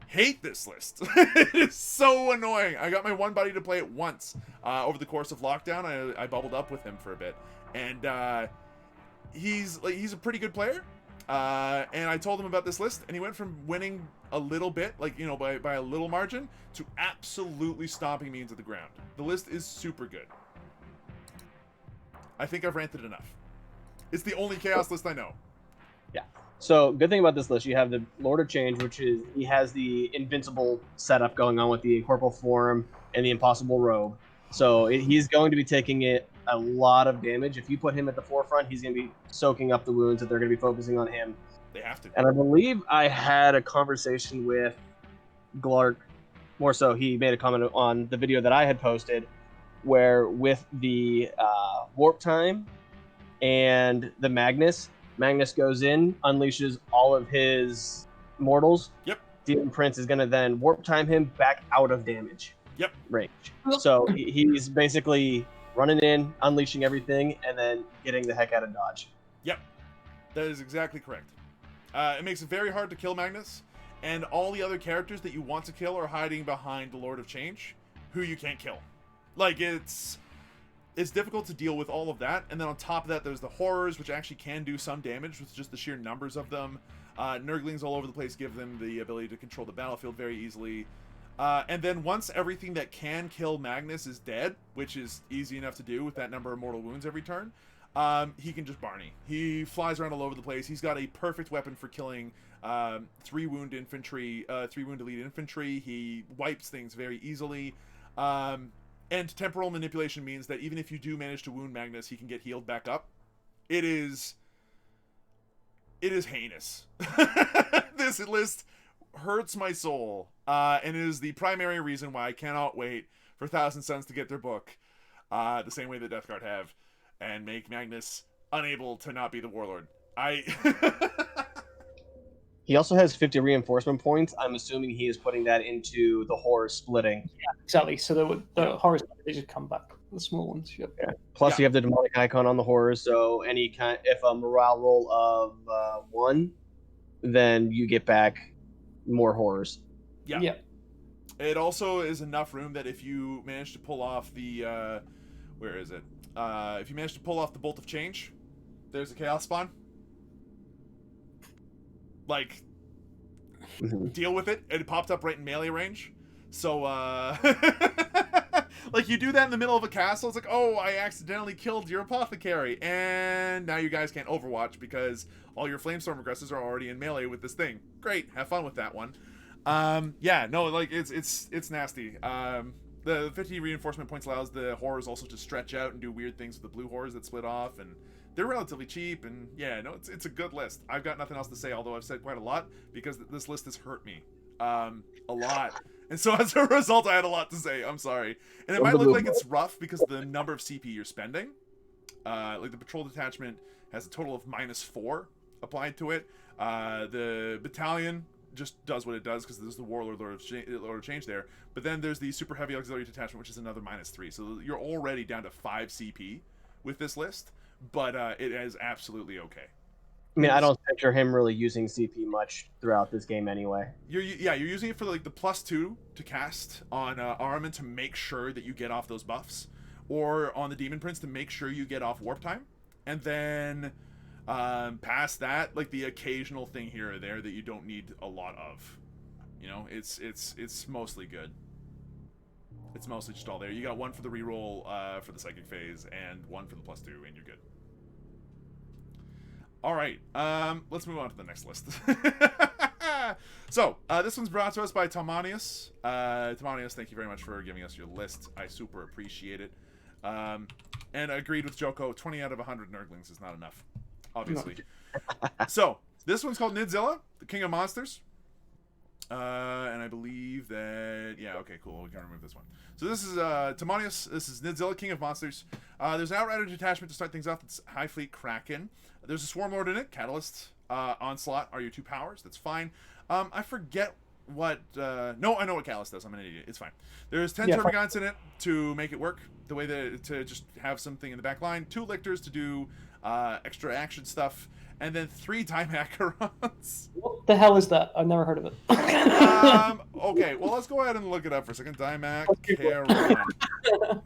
hate this list. It is so annoying. I got my one buddy to play it once over the course of lockdown. I bubbled up with him for a bit, and he's a pretty good player. And I told him about this list, and he went from winning a little bit, by a little margin, to absolutely stomping me into the ground. The list is super good. I think I've ranted enough. It's the only Chaos list I know. Yeah. So, good thing about this list, you have the Lord of Change, which is, he has the invincible setup going on with the Corporal Form and the Impossible Robe. So, he's going to be taking a lot of damage. If you put him at the forefront, he's going to be soaking up the wounds that they're going to be focusing on him. They have to. And I believe I had a conversation with Glark, more so he made a comment on the video that I had posted, where with the Warp Time and the Magnus goes in, unleashes all of his mortals. Yep. Demon Prince is going to then Warp Time him back out of damage. Yep. Range. So he's basically running in, unleashing everything, and then getting the heck out of dodge. Yep. That is exactly correct. It makes it very hard to kill Magnus, and all the other characters that you want to kill are hiding behind the Lord of Change, who you can't kill. It's difficult to deal with all of that, and then on top of that, there's the Horrors, which actually can do some damage with just the sheer numbers of them. Nurglings all over the place give them the ability to control the battlefield very easily. And then once everything that can kill Magnus is dead, which is easy enough to do with that number of mortal wounds every turn, he can just Barney. He flies around all over the place. He's got a perfect weapon for killing 3-wound infantry, 3-wound elite infantry. He wipes things very easily. And temporal manipulation means that even if you do manage to wound Magnus, he can get healed back up. It is heinous. This list hurts my soul, and is the primary reason why I cannot wait for Thousand Suns to get their book, the same way that Death Guard have, and make Magnus unable to not be the Warlord. He also has 50 reinforcement points. I'm assuming he is putting that into the Horror splitting. Yeah, exactly. So the Horrors, they just come back. The small ones. Yep. Yeah. Plus, you have the Demonic Icon on the Horrors, so if a morale roll of 1, then you get back more Horrors. Yeah. It also is enough room that if you manage to pull off the where is it? If you manage to pull off the Bolt of Change, there's a Chaos Spawn. Deal with it. It popped up right in melee range. So, you do that in the middle of a castle. It's like, oh, I accidentally killed your apothecary. And now you guys can't Overwatch because all your Flamestorm aggressors are already in melee with this thing. Great. Have fun with that one. It's nasty. The 50 reinforcement points allows the Horrors also to stretch out and do weird things with the blue Horrors that split off, and they're relatively cheap, and it's a good list. I've got nothing else to say, although I've said quite a lot, because this list has hurt me a lot. And so as a result, I had a lot to say. I'm sorry. And it might look like it's rough because of the number of CP you're spending. The Patrol Detachment has a total of -4 applied to it. The Battalion just does what it does because there's the Warlord Lord of Change there. But then there's the Super Heavy Auxiliary Detachment, which is another -3. So you're already down to 5 CP with this list, but it is absolutely okay. I mean, I don't picture him really using CP much throughout this game anyway. You're using it for like the +2 to cast on Armament to make sure that you get off those buffs, or on the Demon Prince to make sure you get off Warp Time, and then past that, like the occasional thing here or there that you don't need a lot of. You know, it's mostly good. It's mostly just all there. You got 1 for the reroll for the Psychic phase, and 1 for the +2, and you're good. All right, let's move on to the next list. So, this one's brought to us by Tomanius. Tomanius, thank you very much for giving us your list. I super appreciate it. And I agreed with Joko, 20 out of 100 Nurglings is not enough, obviously. So, this one's called Nidzilla, the King of Monsters. And I believe that... Yeah, okay, cool. We can remove this one. So this is Tomanius. This is Nidzilla, King of Monsters. There's an Outrider detachment to start things off. It's High Fleet Kraken. There's a Swarm Lord in it. Catalyst, Onslaught are your 2 powers. That's fine. I forget what... No, I know what Catalyst does. I'm an idiot. It's fine. There's 10 Termagants in it to make it work. The way that... To just have something in the back line. 2 Lictors to do extra action stuff. And then 3 Dimacarons. What the hell is that? I've never heard of it. Okay, well, let's go ahead and look it up for a second. Dimacaron.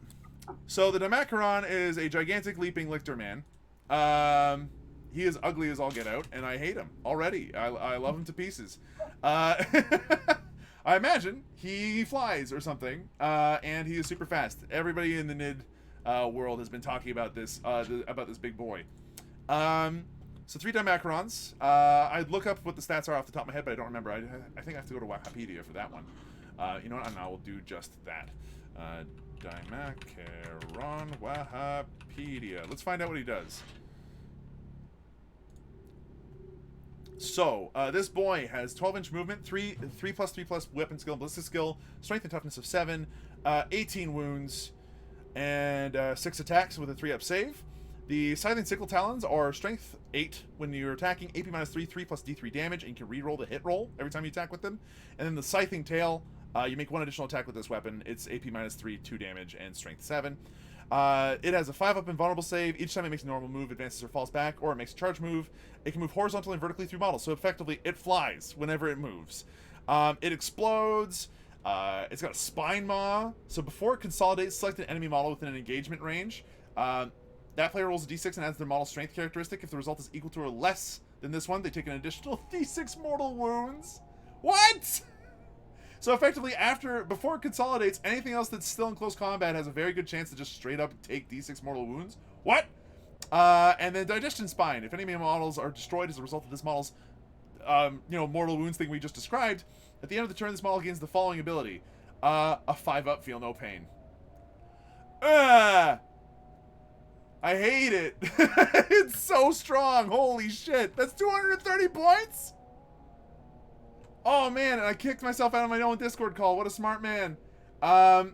So the Dimacaron is a gigantic leaping lictor man. He is ugly as all get out, and I hate him already. I love him to pieces. I imagine he flies or something, and he is super fast. Everybody in the Nid world has been talking about this big boy. So 3 Dimacarons. I'd look up what the stats are off the top of my head, but I don't remember. I think I have to go to Wikipedia for that one. You know what? I will do just that. Dimacaron Wikipedia. Let's find out what he does. So, this boy has 12-inch movement, 3+3+ weapon skill, ballistic skill, strength and toughness of 7, 18 wounds, and 6 attacks with a 3-up save. The Scything Sickle Talons are strength 8 when you're attacking, AP -3, 3+D3 damage, and you can reroll the hit roll every time you attack with them. And then the Scything Tail, you make 1 additional attack with this weapon. It's AP -3, 2 damage, and strength 7. It has a 5-up invulnerable save. Each time it makes a normal move, advances or falls back, or it makes a charge move. It can move horizontally and vertically through models, so effectively it flies whenever it moves. It explodes. It's got a spine maw, so before it consolidates, select an enemy model within an engagement range. That player rolls a d6 and adds their model strength characteristic. If the result is equal to or less than this one, they take an additional d6 mortal wounds. What? So effectively, before it consolidates, anything else that's still in close combat has a very good chance to just straight up take d6 mortal wounds. What? And then Digestion Spine. If enemy models are destroyed as a result of this model's, mortal wounds thing we just described, at the end of the turn, this model gains the following ability: a 5-up, Feel No Pain. I hate it. It's so strong. Holy shit. That's 230 points? Oh, man. And I kicked myself out of my own Discord call. What a smart man. Wow.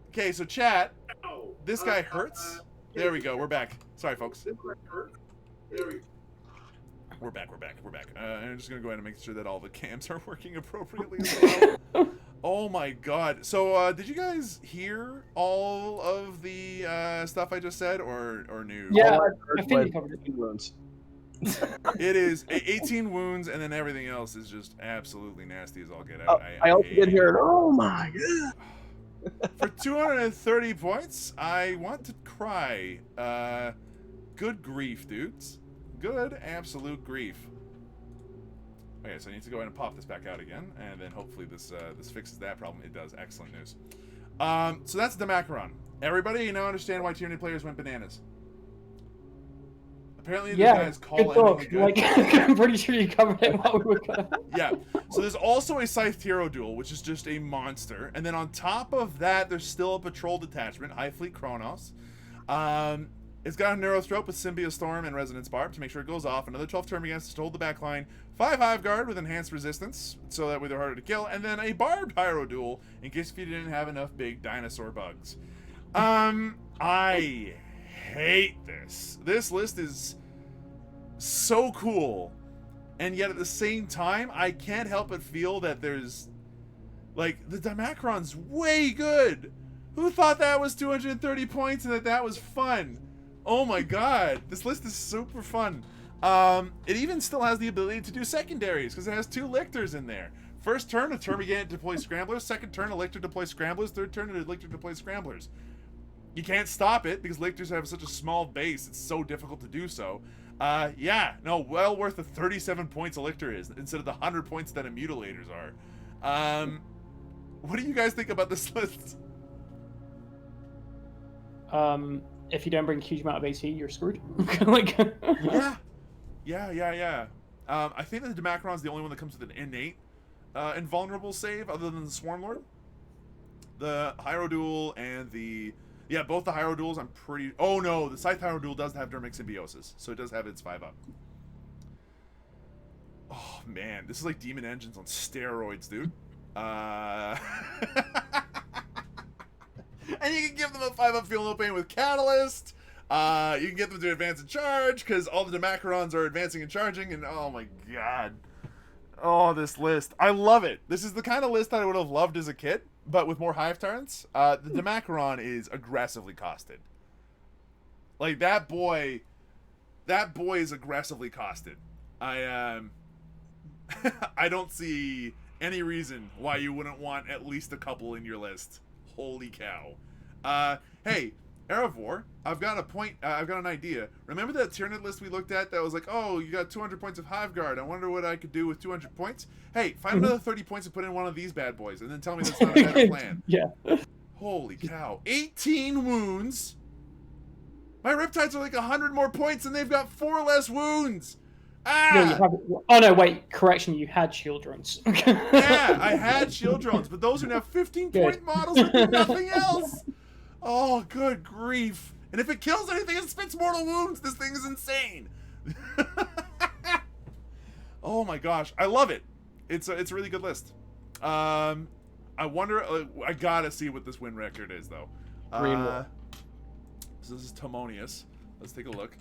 Okay, so chat. This guy hurts. There we go. We're back. Sorry, folks. We're back. I'm just going to go ahead and make sure that all the cams are working appropriately as well. Oh my god. So, did you guys hear all of the stuff I just said, or new? Yeah, I think you covered it. Wounds. It is 18 wounds, and then everything else is just absolutely nasty as all get out. I also did hear it. Oh my god. For 230 points, I want to cry. Good grief, dudes. Good absolute grief. Okay, so I need to go ahead and pop this back out again, and then hopefully this fixes that problem. It does. Excellent news. So that's the Dimacaron. Everybody now understand why Tyranny players went bananas. Apparently, these guys call good talk. I'm pretty sure you covered it while we were going. Yeah. So there's also a Scythe Hero Duel, which is just a monster, and then on top of that, there's still a patrol detachment, High Fleet Kronos. It's got a Neurothrope with Symbiote Storm and Resonance Barb to make sure it goes off. Another 12 Termagants to hold the back line. 5 Hive Guard with enhanced resistance, so that way they're harder to kill. And then a Barbed Pyro Duel, in case if you didn't have enough big dinosaur bugs. I hate this. This list is so cool. And yet at the same time, I can't help but feel that there's, like, the Dimacron's way good. Who thought that was 230 points and that was fun? Oh my god, this list is super fun. It even still has the ability to do secondaries, because it has 2 Lictors in there. First turn, a Termagant deploys Scramblers. Second turn, a Lictor deploys Scramblers. Third turn, a Lictor deploys Scramblers. You can't stop it, because Lictors have such a small base, it's so difficult to do so. Yeah, no, well worth the 37 points a Lictor is, instead of the 100 points that Immutilators are. What do you guys think about this list? If you don't bring a huge amount of AC, you're screwed. Like, Yeah. I think that the Dimacron's the only one that comes with an innate invulnerable save, other than the Swarmlord. The Hierodual and the... Yeah, both the Hieroduals, I'm pretty... Oh no, the Scythe Hierodual does have Dermic Symbiosis, so it does have its 5-up. Oh man, this is like Demon Engines on steroids, dude. And you can give them a 5-up Feel No Pain with Catalyst. You can get them to advance and charge, because all the Dimacrons are advancing and charging, and oh my god. Oh, this list. I love it. This is the kind of list that I would have loved as a kid, but with more Hive Tyrants. The Dimacron is aggressively costed. Like, that boy is aggressively costed. I don't see any reason why you wouldn't want at least a couple in your list. Holy cow. Hey, Eravor, I've got an idea. Remember that Tyranid list we looked at that was like, oh, you got 200 points of Hive Guard. I wonder what I could do with 200 points. Hey, find another 30 points and put in one of these bad boys, and then tell me that's not a better plan. Yeah. Holy cow. 18 wounds? My Riptides are like 100 more points, and they've got 4 less wounds. Ah! No, you haven't. Oh no, wait. Correction, you had shield drones. Yeah, I had shield drones, but those are now 15-point models that do nothing else. Oh, good grief. And if it kills anything, it spits mortal wounds. This thing is insane. Oh my gosh. I love it. It's a really good list. I wonder, I gotta see what this win record is, though. So this is Timonius. Let's take a look.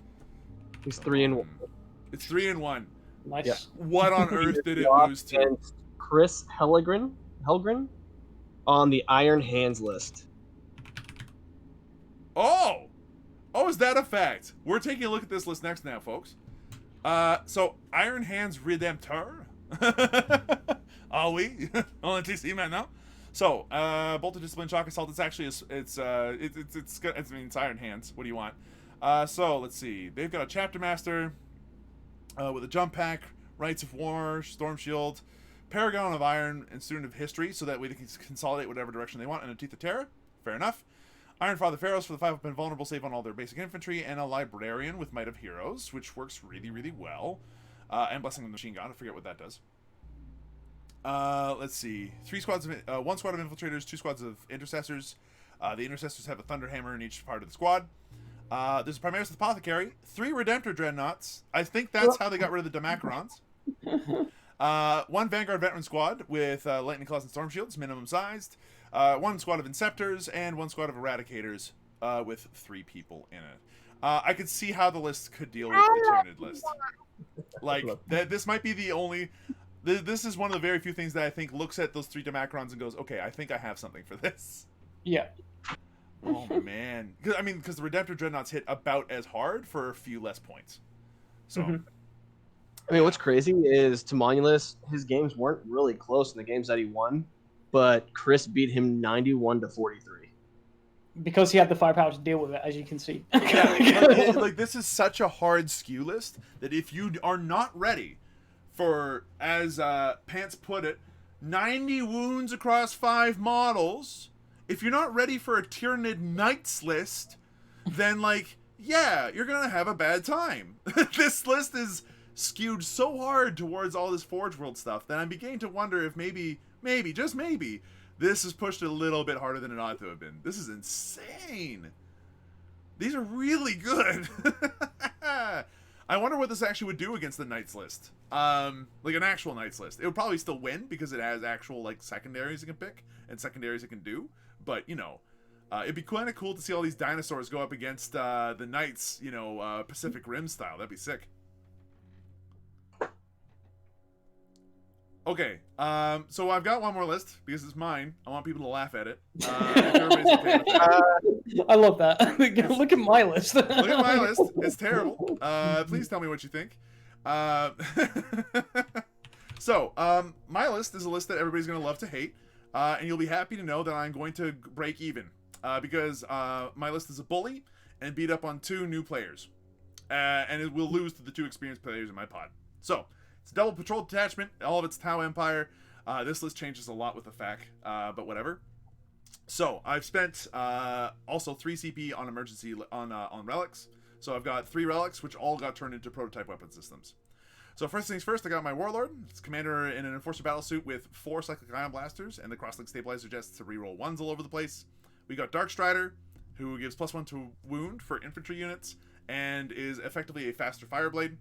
He's 3-1. It's 3-1. Nice. Yeah. What on earth did it lose to? Against Chris Helgren on the Iron Hands list. Oh, is that a fact? We're taking a look at this list next now, folks. So Iron Hands Redemptor. Are we? On TC maintenant. So, Bolted Discipline Shock Assault. It's actually it's Iron Hands. What do you want? So let's see. They've got a Chapter Master with a Jump Pack, Rites of War, Storm Shield, Paragon of Iron, and Student of History, so that way they can consolidate whatever direction they want, and a Teeth of Terror. Fair enough. Iron Father Pharaohs for the 5-up invulnerable save on all their basic infantry, and a Librarian with Might of Heroes, which works really, really well. And Blessing of the Machine God. I forget what that does. Let's see. 1 squad of Infiltrators, 2 squads of Intercessors. The Intercessors have a Thunderhammer in each part of the squad. There's a Primaris Apothecary, 3 Redemptor Dreadnoughts. I think that's how they got rid of the Dimacrons. 1 Vanguard Veteran Squad with Lightning Claws and Storm Shields, minimum sized. 1 squad of Inceptors, and 1 squad of Eradicators with 3 people in it. I could see how the list could deal with the Tyranid list. Like, this might be the only... This is one of the very few things that I think looks at those 3 Dimacrons and goes, okay, I think I have something for this. Yeah. Oh, man. Because the Redemptor Dreadnoughts hit about as hard for a few less points. So... I mean, what's crazy is Timonius, his games weren't really close in the games that he won, but Chris beat him 91-43. Because he had the firepower to deal with it, as you can see. Yeah, like this is such a hard skew list that if you are not ready for, as Pants put it, 90 wounds across 5 models, if you're not ready for a Tyranid Knights list, then, like, yeah, you're going to have a bad time. This list is skewed so hard towards all this Forge World stuff that I'm beginning to wonder if maybe, just maybe, this is pushed a little bit harder than it ought to have been. This is insane. These are really good. I wonder what this actually would do against the Knights list. Like an actual Knights list. It would probably still win because it has actual, like, secondaries it can pick and secondaries it can do. But, you know, it'd be kind of cool to see all these dinosaurs go up against the Knights, you know, Pacific Rim style. That'd be sick. Okay. So I've got one more list because it's mine. I want people to laugh at it. If everybody's okay with that. I love that. Look at my list. Look at my list. It's terrible. Please tell me what you think. So, my list is a list that everybody's going to love to hate. And you'll be happy to know that I'm going to break even. Because my list is a bully and beat up on 2 new players. And it will lose to the 2 experienced players in my pod. So, it's a double patrol detachment. All of it's Tau Empire. This list changes a lot with the FAQ, but whatever. So, I've spent also 3 CP on emergency on relics. So, I've got 3 relics, which all got turned into prototype weapon systems. So first things first, I got my Warlord. It's commander in an Enforcer battlesuit with 4 Cyclic Ion Blasters, and the Crosslink Stabilizer Jets to reroll 1s all over the place. We got Dark Strider, who gives +1 to wound for infantry units, and is effectively a faster Fireblade,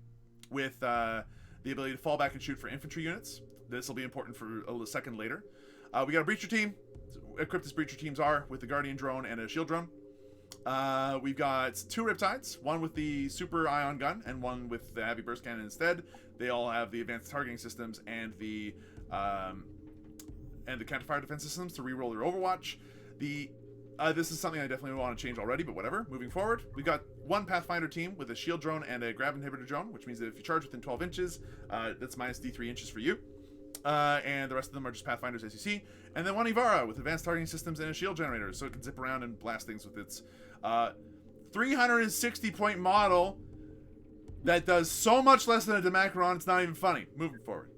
with the ability to fall back and shoot for infantry units. This will be important for a second later. We got a Breacher team. Equipped as Breacher teams are, with the Guardian Drone and a Shield Drone. We've got 2 Riptides, one with the Super Ion Gun and one with the Heavy Burst Cannon instead. They all have the advanced targeting systems and the counter-fire defense systems to reroll their Overwatch. This is something I definitely want to change already, but whatever. Moving forward, we've got 1 Pathfinder team with a Shield Drone and a Grab Inhibitor Drone, which means that if you charge within 12 inches, that's minus D3 inches for you. And the rest of them are just Pathfinders, as you see. And then 1 Ivara with advanced targeting systems and a shield generator, so it can zip around and blast things with its 360-point model that does so much less than a Demacaron, it's not even funny. Moving forward.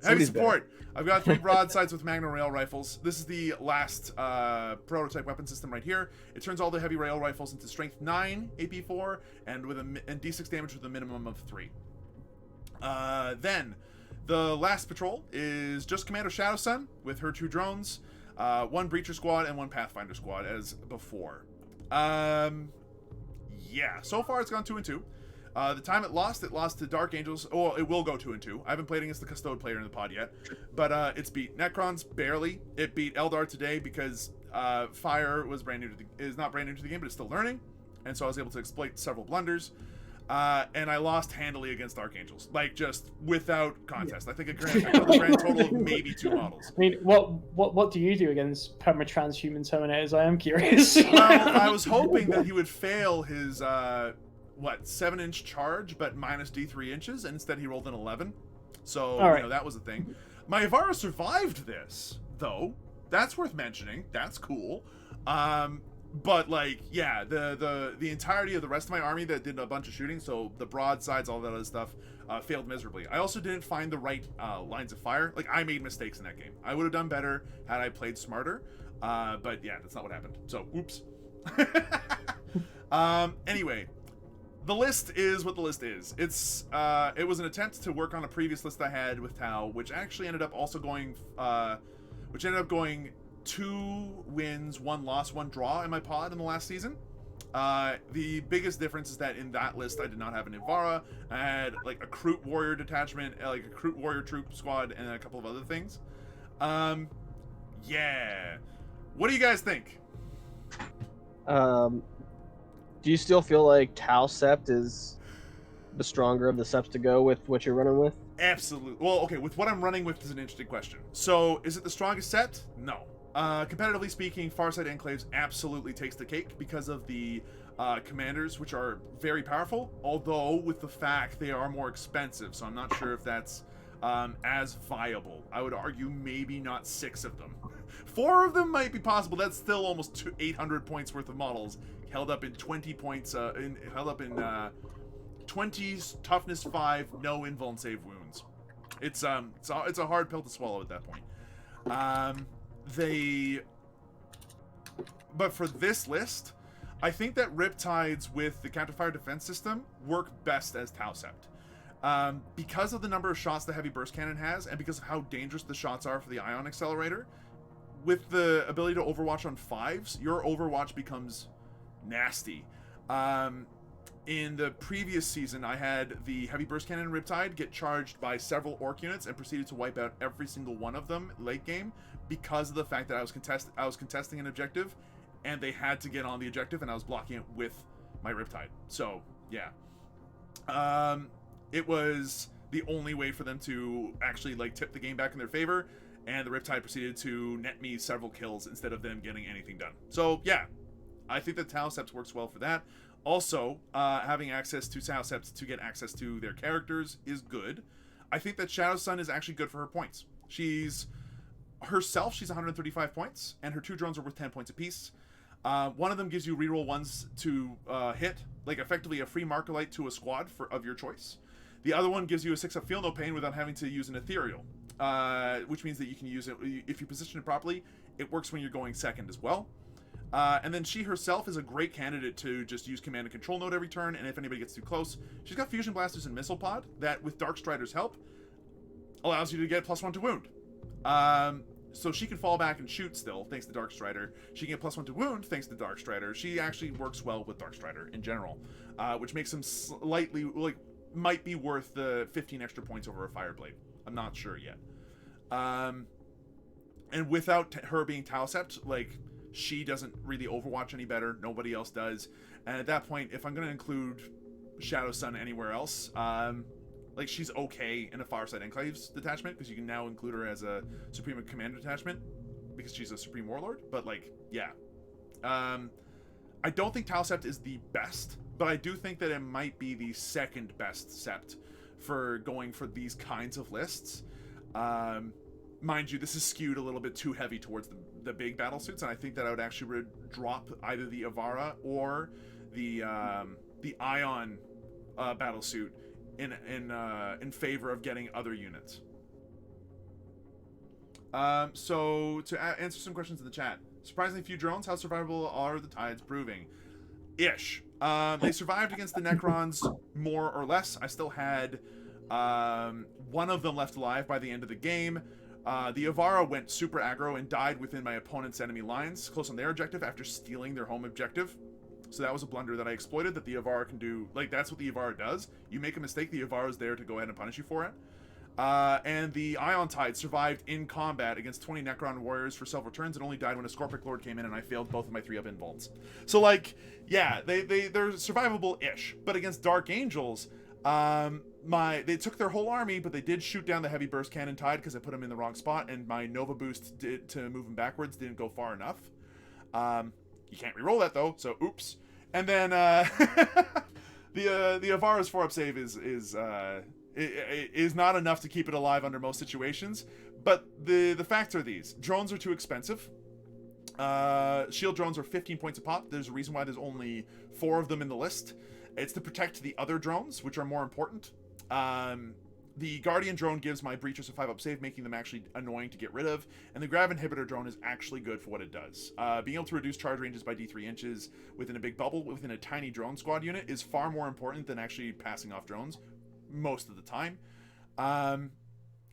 Heavy support. I've got 3 broadsides with Magna Rail Rifles. This is the last prototype weapon system right here. It turns all the heavy rail rifles into Strength 9 AP4 and with and D6 damage with a minimum of 3. Then the last patrol is just Commander Shadow Sun with her 2 drones, 1 Breacher squad and 1 Pathfinder squad as before. Yeah, so far it's gone 2 and 2. The time it lost to Dark Angels. Oh, it will go 2 and 2. I haven't played against the Custode player in the pod yet, but it's beat Necrons barely. It beat Eldar today because Fire was is not brand new to the game, but it's still learning, and so I was able to exploit several blunders. And I lost handily against Dark Angels, like just without contest. I think a grand total of maybe 2 models. I mean, what do you do against perma-transhuman Terminators? I am curious. Well, I was hoping that he would fail his 7-inch charge, but minus D3 inches, and instead he rolled an 11. So that was the thing. My Ivara survived this, though. That's worth mentioning. That's cool. But like, yeah, the entirety of the rest of my army that did a bunch of shooting, so the broadsides, all that other stuff, failed miserably. I also didn't find the right lines of fire. Like, I made mistakes in that game. I would have done better had I played smarter. But yeah, that's not what happened. So, oops. Anyway, the list is what the list is. It was an attempt to work on a previous list I had with Tau, which actually ended up going 2 wins, 1 loss, 1 draw in my pod in the last season. The biggest difference is that in that list I did not have an Ivara. I had like a Kroot Warrior detachment, like a Kroot Warrior troop squad, and a couple of other things. Yeah. What do you guys think? Do you still feel like Tau Sept is the stronger of the Septs to go with what you're running with? Absolutely. Well, okay, with what I'm running with is an interesting question. So, is it the strongest Sept? No. Competitively speaking, Farsight Enclaves absolutely takes the cake because of the commanders, which are very powerful, although with the fact they are more expensive, so I'm not sure if that's as viable. I would argue maybe not 6 of them. 4 of them might be possible. That's still almost 800 points worth of models held up in 20 points, 20 toughness 5, no invuln save wounds. It's a hard pill to swallow at that point. But for this list, I think that Riptides with the counterfire defense system work best as Tau Sept. Because of the number of shots the Heavy Burst Cannon has, and because of how dangerous the shots are for the Ion Accelerator, with the ability to Overwatch on 5s, your Overwatch becomes nasty. In the previous season, I had the Heavy Burst Cannon Riptide get charged by several Orc units and proceeded to wipe out every single one of them late game because of the fact that I was contesting an objective, and they had to get on the objective, and I was blocking it with my Riptide. So, yeah. It was the only way for them to actually like tip the game back in their favor, and the Riptide proceeded to net me several kills instead of them getting anything done. So yeah, I think that Tau Sept works well for that. Also, having access to Tau Sept to get access to their characters is good. I think that Shadow Sun is actually good for her points. She's 135 points, and her 2 drones are worth 10 points apiece. One of them gives you reroll ones to hit, like effectively a free Marker-Light to a squad of your choice. The other one gives you a 6-up Feel No Pain without having to use an Ethereal, which means that you can use it, if you position it properly, it works when you're going second as well. And then she herself is a great candidate to just use Command and Control Node every turn, and if anybody gets too close, she's got Fusion Blasters and Missile Pod that, with Dark Strider's help, allows you to get +1 to wound. So she can fall back and shoot still, thanks to Dark Strider. She can get +1 to wound, thanks to Dark Strider. She actually works well with Dark Strider in general, which makes him slightly, like, might be worth the 15 extra points over a Fireblade. I'm not sure yet. And without her being Tau Sept, like, she doesn't really Overwatch any better. Nobody else does. And at that point, if I'm going to include Shadow Sun anywhere else, like, she's okay in a Fireside Enclaves detachment, because you can now include her as a Supreme Commander detachment, because she's a Supreme Warlord. But, like, yeah. I don't think Tau Sept is the best, but I do think that it might be the second best Sept for going for these kinds of lists. Mind you, this is skewed a little bit too heavy towards the big battle suits, and I think that I would actually drop either the Avara or the Ion battle suit in favor of getting other units. So to answer some questions in the chat, surprisingly few drones. How survivable are the Tides proving? Ish. They survived against the Necrons more or less. I still had one of them left alive by the end of the game. The Avara went super aggro and died within my opponent's enemy lines, close on their objective, after stealing their home objective. So that was a blunder that I exploited, that the Avara can do. Like, that's what the Avara does. You make a mistake, the Avara is there to go ahead and punish you for it. And the Ion Tide survived in combat against 20 Necron warriors for several turns and only died when a Scorpic Lord came in and I failed both of my 3-up involts. So, like, yeah, they're survivable-ish. But against Dark Angels, they took their whole army, but they did shoot down the Heavy Burst Cannon Tide because I put them in the wrong spot, and my Nova Boost to move them backwards didn't go far enough. You can't reroll that, though, so oops. And then the Avara's 4-up save is not enough to keep it alive under most situations. But the facts are these. Drones are too expensive. Shield drones are 15 points a pop. There's a reason why there's only 4 of them in the list. It's to protect the other drones, which are more important. The Guardian drone gives my Breachers a 5-up save, making them actually annoying to get rid of. And the Grav Inhibitor drone is actually good for what it does. Being able to reduce charge ranges by D3 inches within a big bubble, within a tiny drone squad unit, is far more important than actually passing off drones most of the time.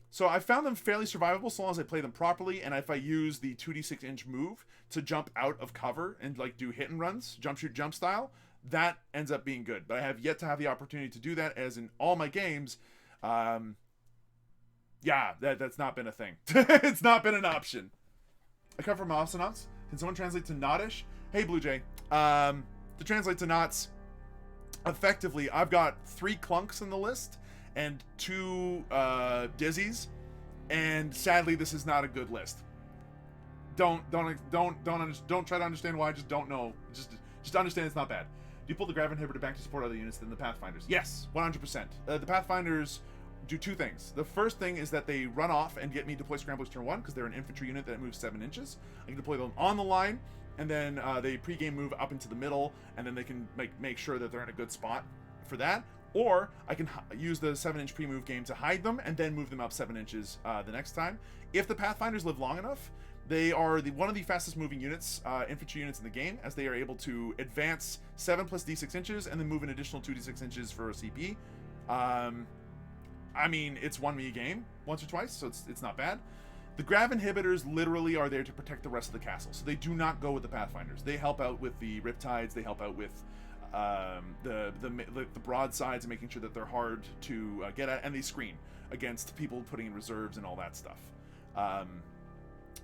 So I found them fairly survivable so long as I play them properly, and if I use the 2d6-inch move to jump out of cover and, like, do hit and runs, jump shoot jump style, that ends up being good. But I have yet to have the opportunity to do that, as in all my games, yeah, that's not been a thing. It's not been an option. I come from Osonauts. Can someone translate to Nottish? Hey, Blue Jay. To translate to Knots, effectively, I've got 3 clunks in the list and 2 dizzies, and sadly, this is not a good list. Don't try to understand why. Just don't know. Just understand it's not bad. Do you pull the Grav Inhibitor back to support other units than the Pathfinders? Yes, 100%. The Pathfinders do 2 things. The first thing is that they run off and get me deploy Scramblers turn 1, because they're an infantry unit that moves 7 inches. I can deploy them on the line, and then they pre-game move up into the middle, and then they can make sure that they're in a good spot for that. Or I can use the 7-inch pre-move game to hide them, and then move them up 7 inches the next time. If the Pathfinders live long enough, they are one of the fastest moving units, infantry units in the game, as they are able to advance 7 plus d6 inches and then move an additional 2d6 inches for a CP. I mean, it's won me a game once or twice, so it's not bad. The Grav Inhibitors literally are there to protect the rest of the castle, so they do not go with the Pathfinders. They help out with the Riptides, they help out with the broadsides and making sure that they're hard to get at, and they screen against people putting in reserves and all that stuff.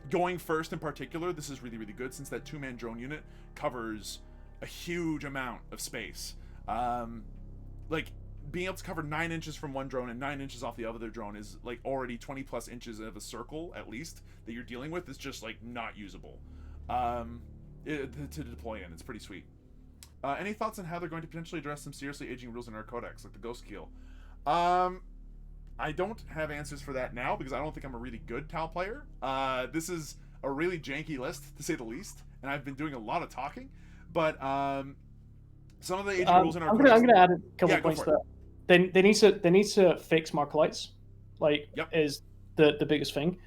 Going first in particular, this is really, really good, since that 2-man drone unit covers a huge amount of space. Like, being able to cover 9 inches from one drone and 9 inches off the other drone is like already 20 plus inches of a circle at least that you're dealing with is just like not usable to deploy in. It's pretty sweet. Any thoughts on how they're going to potentially address some seriously aging rules in our codex, like the ghost kill? I don't have answers for that now because I don't think I'm a really good Tau player. This is a really janky list, to say the least, and I've been doing a lot of talking. But some of the aging rules in our codex... I'm going to add a couple of points to that. They need to fix Markolites, like, is the biggest thing.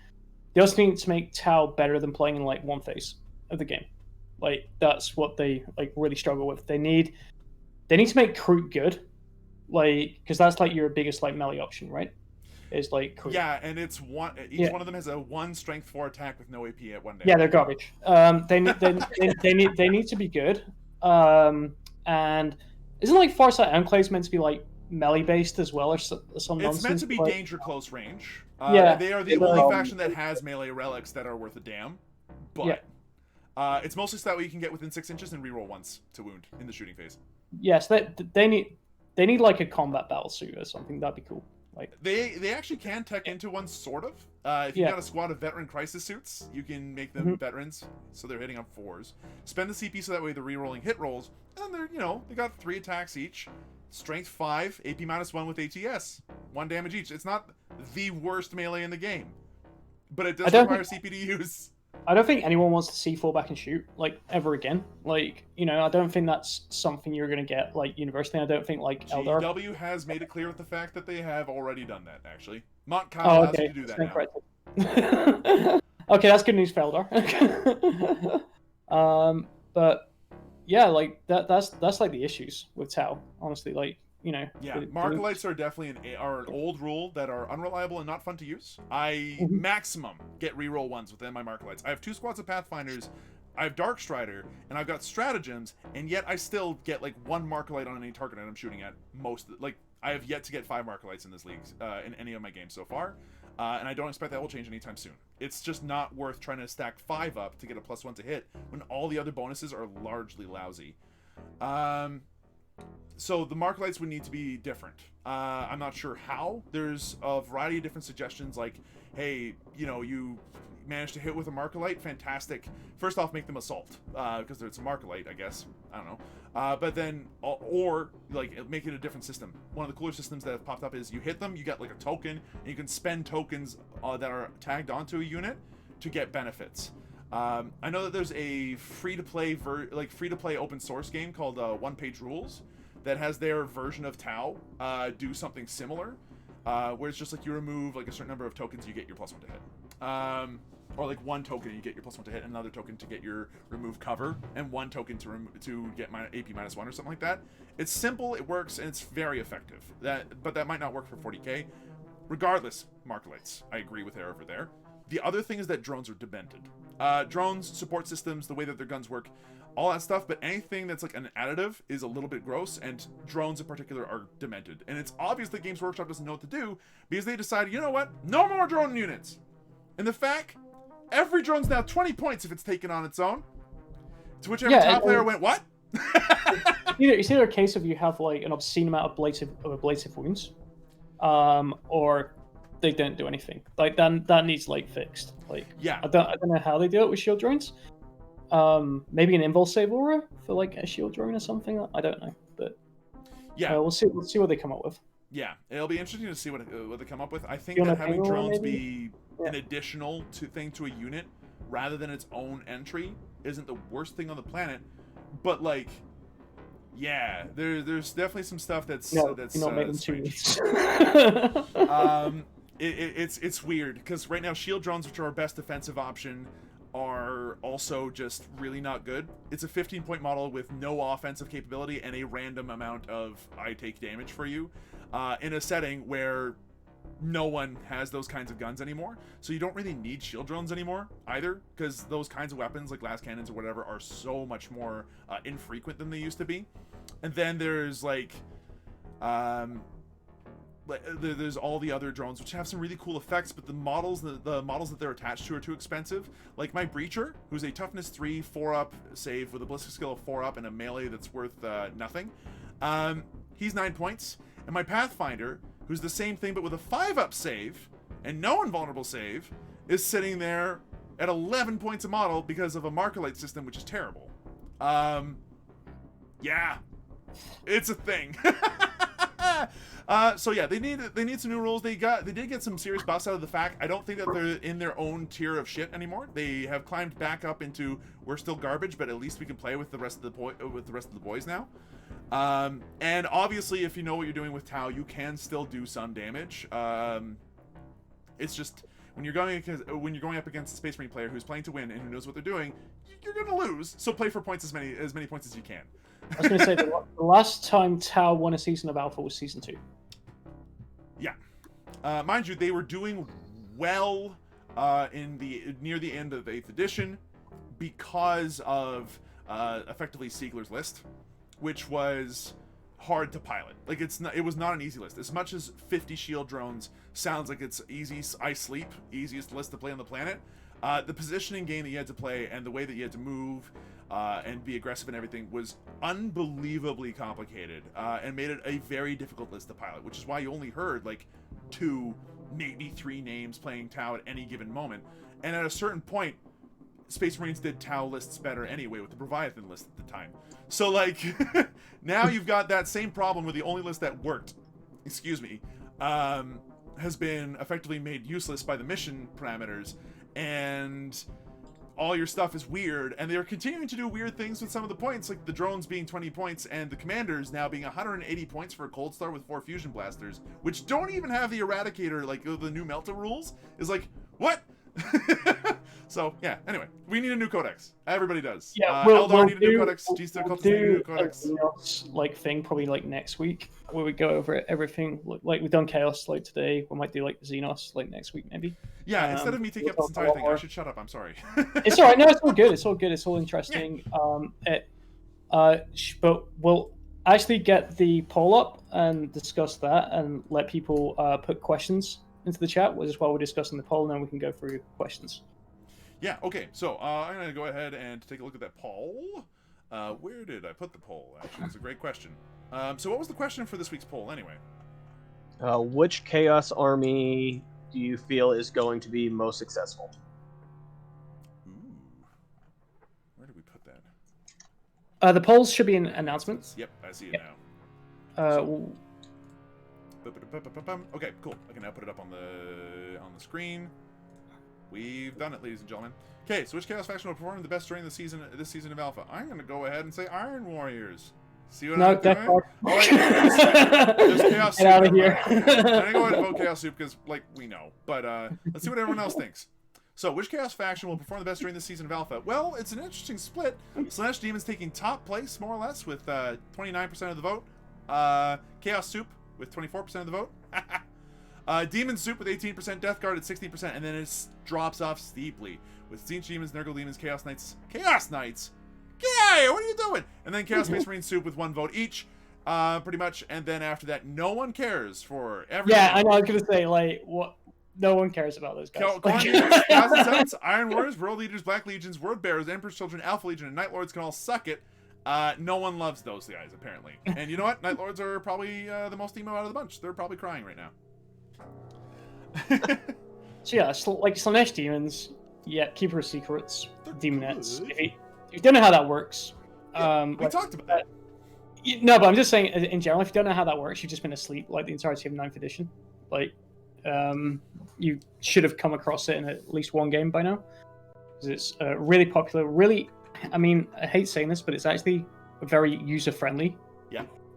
They also need to make Tau better than playing in like one phase of the game. Like, that's what they like really struggle with. They need to make Kroot good, like, because that's like your biggest like melee option, right? Is like Kroot. Yeah, and it's one. Each one of them has a 1 strength 4 attack with no AP at 1 day. Yeah, they're garbage. They need to be good. And isn't like Farsight Enclave's meant to be like melee based as well, or some nonsense? It's meant to be like... danger close range. Yeah, they are the only faction that has melee relics that are worth a damn. But it's mostly so that way you can get within 6 inches and reroll once to wound in the shooting phase. Yes, they need like a combat battle suit or something. That'd be cool. Like they actually can tech into one sort of. If you've got a squad of veteran crisis suits, you can make them veterans, so they're hitting on 4s. Spend the CP so that way they're rerolling hit rolls, and they're they got 3 attacks each, strength 5, AP -1 with ATS, 1 damage each. It's not the worst melee in the game, but it does require CP to use. I don't think anyone wants to see fall back and shoot like ever again. Like, I don't think that's something you're gonna get like universally. I don't think like Eldar. GW has made it clear with the fact that they have already done that. Actually, Mont Kyle allows you to do that now. Okay, that's good news for Eldar. But yeah, like that's like the issues with Tau. Honestly, like. Yeah, Markolites are definitely an old rule that are unreliable and not fun to use. I maximum get reroll 1s within my Markolites. I have 2 squads of Pathfinders, I have Dark Strider, and I've got Stratagems, and yet I still get like 1 Markolite on any target that I'm shooting at. I have yet to get 5 Markolites in this league in any of my games so far, and I don't expect that will change anytime soon. It's just not worth trying to stack 5 up to get a +1 to hit when all the other bonuses are largely lousy. So the Markolites would need to be different. I'm not sure how. There's a variety of different suggestions, like, hey, you managed to hit with a Markolite, fantastic. First off, make them assault, because it's a Markolite, I guess. I don't know. But then, or like, make it a different system. One of the cooler systems that have popped up is you hit them, you get like a token, and you can spend tokens that are tagged onto a unit to get benefits. I know that there's a free-to-play open source game called One Page Rules that has their version of Tau do something similar, where it's just like you remove like a certain number of tokens, you get your +1 to hit, or like 1 token and you get your +1 to hit, another token to get your remove cover, and 1 token to get my AP -1 or something like that. It's simple, it works, and it's very effective. But that might not work for 40k. Regardless, Markolites, I agree with her over there. The other thing is that drones are demented. Drones, support systems, the way that their guns work, all that stuff, but anything that's like an additive is a little bit gross, and drones in particular are demented. And it's obvious that Games Workshop doesn't know what to do, because they decided, you know what, no more drone units! And the fact, every drone's now 20 points if it's taken on its own. To which every top player went, what? It's either a case of you have like an obscene amount of ablative wounds, or they don't do anything. Like that needs like fixed. Like I don't know how they do it with shield drones. Maybe an invul save aura for like a shield drone or something. I don't know, but we'll see what they come up with. Yeah, it'll be interesting to see what they come up with. I think that having drones be an additional thing to a unit rather than its own entry isn't the worst thing on the planet. But like, yeah, there's definitely some stuff that's not making strange. It's weird because right now shield drones, which are our best defensive option, are also just really not good. It's a 15-point model with no offensive capability and a random amount of I take damage for you, in a setting where no one has those kinds of guns anymore. So you don't really need shield drones anymore either, because those kinds of weapons like glass cannons or whatever are so much more infrequent than they used to be. And then there's like there's all the other drones which have some really cool effects, but the models that they're attached to are too expensive. Like my Breacher, who's a toughness 3 4-up save with a ballistic skill of 4-up and a melee that's worth nothing. He's 9 points, and my Pathfinder, who's the same thing but with a 5-up save and no invulnerable save, is sitting there at 11 points a model because of a marker light system, which is terrible. Yeah, it's a thing. So yeah, they need some new rules. They did get some serious buffs out of the fact. I don't think that they're in their own tier of shit anymore. They have climbed back up into we're still garbage, but at least we can play with the rest of the boys now. And obviously, if you know what you're doing with Tau, you can still do some damage. It's just when you're going up against a Space Marine player who's playing to win and who knows what they're doing, you're gonna lose. So play for points as many points as you can. I was going to say the last time Tau won a season of Alpha was season 2. Yeah, mind you, they were doing well near the end of 8th edition because of effectively Siegler's list, which was hard to pilot. Like it was not an easy list. As much as 50 shield drones sounds like it's easy, easiest list to play on the planet. The positioning game that you had to play and the way that you had to move and be aggressive and everything was unbelievably complicated and made it a very difficult list to pilot, which is why you only heard like 2, maybe 3 names playing Tau at any given moment. And at a certain point, Space Marines did Tau lists better anyway with the Leviathan list at the time. So like now you've got that same problem where the only list that worked, has been effectively made useless by the mission parameters, and all your stuff is weird, and they're continuing to do weird things with some of the points, like the drones being 20 points and the commanders now being 180 points for a cold star with 4 fusion blasters, which don't even have the eradicator, like the new Melta rules, is like, what? So yeah, anyway, we need a new codex. Everybody does. Yeah, Eldar need a new codex. G-Star we'll Cultists need a new do codex. like thing probably like next week where we go over everything. Like we've done Chaos like today. We might do like Xenos like next week maybe. Yeah, instead of me taking up this entire thing, I should shut up. I'm sorry. It's all right. No, it's all good. It's all good. It's all interesting. But we'll actually get the poll up and discuss that and let people put questions into the chat as while we're discussing the poll, and then we can go through questions. Yeah, okay, so I'm going to go ahead and take a look at that poll. Where did I put the poll? Actually, it's a great question. So what was the question for this week's poll, anyway? Which Chaos Army do you feel is going to be most successful? Ooh. Where did we put that? The polls should be in announcements. Yep, I see it now. Uh, Okay, cool. I can now put it up on the screen. We've done it, ladies and gentlemen. Okay, so which Chaos faction will perform the best during this season of Alpha? I'm going to go ahead and say Iron Warriors. See what I'm doing? Oh, wait, there's Chaos Soup. Get out of here. I'm going to go ahead and vote Chaos Soup because, like, we know. But let's see what everyone else thinks. So, which Chaos faction will perform the best during this season of Alpha? Well, it's an interesting split. Slanesh Demons taking top place, more or less, with 29% of the vote. Chaos Soup with 24% of the vote. Demon Soup with 18%, Death Guard at 16%, and then it drops off steeply with Zinch Demons, Nurgle Demons, Chaos Knights. Gay, what are you doing? And then Chaos Space Marine Soup with 1 vote each, pretty much. And then after that, no one cares for everything. Yeah, I know. I was gonna say like what. No one cares about those guys. Thousand Suns, Iron Warriors, World Leaders, Black Legions, Word Bearers, Emperor's Children, Alpha Legion, and Night Lords can all suck it. No one loves those guys, apparently. And you know what? Night Lords are probably the most emo out of the bunch. They're probably crying right now. So yeah, like Slanesh Demons, yeah, Keeper of Secrets, Demonettes. If you don't know how that works, we talked about that. No, but I'm just saying in general, if you don't know how that works, you've just been asleep like the entirety of 9th edition. Like, you should have come across it in at least one game by now. Because it's really popular, really, I mean, I hate saying this, but it's actually a very user-friendly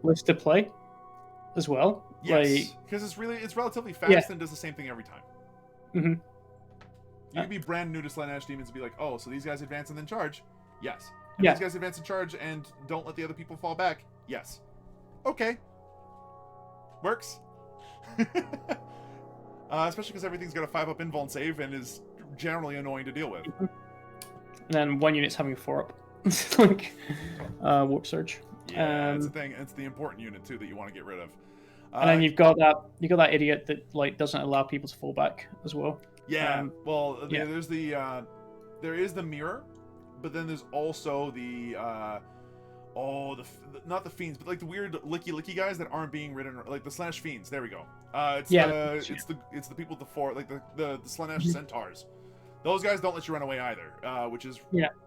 list to play as well. Yes, because it's relatively fast and does the same thing every time. Mm-hmm. You can be brand new to Slanesh Demons and be like, oh, so these guys advance and then charge? Yes. And Yeah. these guys advance and charge and don't let the other people fall back? Yes. Okay. Works. Especially because everything's got a 5-up invuln save and is generally annoying to deal with. And then one unit's having a 4-up. It's like Warp Surge. Yeah, it's the thing. It's the important unit too that you want to get rid of. And then you've got that idiot that like doesn't allow people to fall back as well. Yeah. There's the there is the mirror, but then there's also the not the fiends, but like the weird licky guys that aren't being ridden, like the Slanesh fiends. There we go. It's the people with the four, like the Slanesh centaurs. Those guys don't let you run away either, which is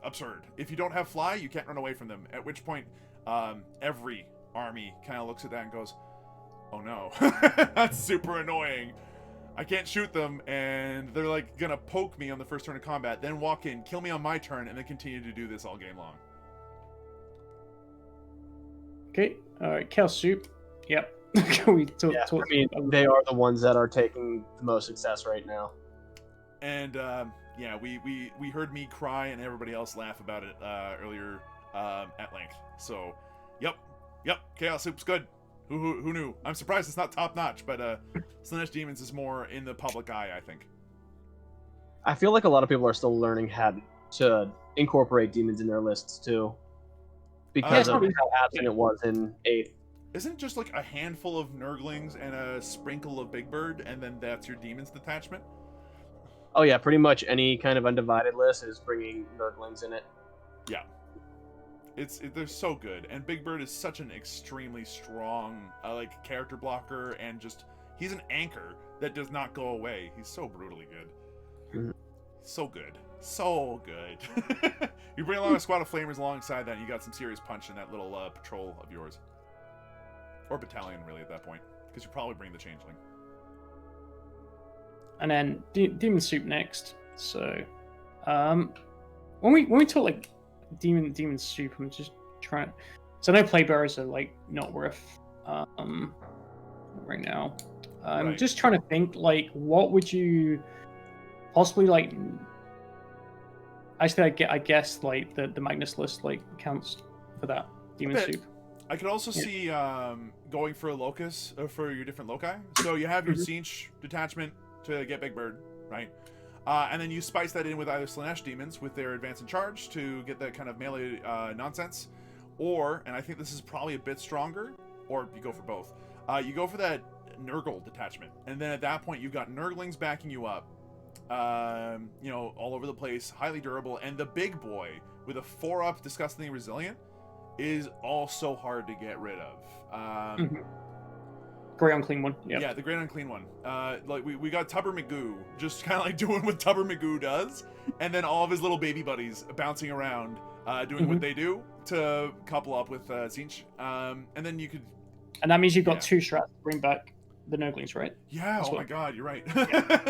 absurd. If you don't have fly, you can't run away from them. At which point, every army kind of looks at that and goes, "Oh no, that's super annoying. I can't shoot them, and they're like gonna poke me on the first turn of combat, then walk in, kill me on my turn, and then continue to do this all game long." Okay, Chaos Soup. Yep. I mean, they are the ones that are taking the most success right now. And we heard me cry and everybody else laugh about it earlier at length. So, yep, Chaos Soup's good. Who knew? I'm surprised it's not top notch, but Slanesh Demons is more in the public eye, I think. I feel like a lot of people are still learning how to incorporate demons in their lists too, because of how absent it was in 8th. Isn't it just like a handful of Nurglings and a sprinkle of Big Bird, and then that's your demons detachment? Oh yeah, pretty much any kind of undivided list is bringing Nurglings in it. Yeah. They're so good, and Big Bird is such an extremely strong like character blocker, and just he's an anchor that does not go away. He's so brutally good. Mm-hmm. So good. You bring along a squad of flamers alongside that, and you got some serious punch in that little patrol of yours, or battalion really at that point, because you probably bring the changeling. And then Demon Soup next. So, when we talk like Demon Soup, I'm just trying. So I know Playbearers are like not worth right now. I'm Right. just trying to think like what would you possibly like. Actually, I guess like the Magnus list like counts for that Demon Soup. I could also see going for a locus for your different loci. So you have your Siege detachment to get Big Bird, right? And then you spice that in with either Slanesh Demons with their advance and charge to get that kind of melee nonsense, or, and I think this is probably a bit stronger, or you go for both. You go for that Nurgle detachment, and then at that point you've got Nurglings backing you up, all over the place, highly durable, and the big boy with a 4-up, disgustingly resilient, is also hard to get rid of. Great Unclean one. Yeah, the Great Unclean one. Like we got Tubber Magoo just kind of like doing what Tubber Magoo does, and then all of his little baby buddies bouncing around, doing what they do to couple up with Zinch. And then you could. And that means you've got 2 strats to bring back the Nurglings, right? Yeah. That's my God, you're right.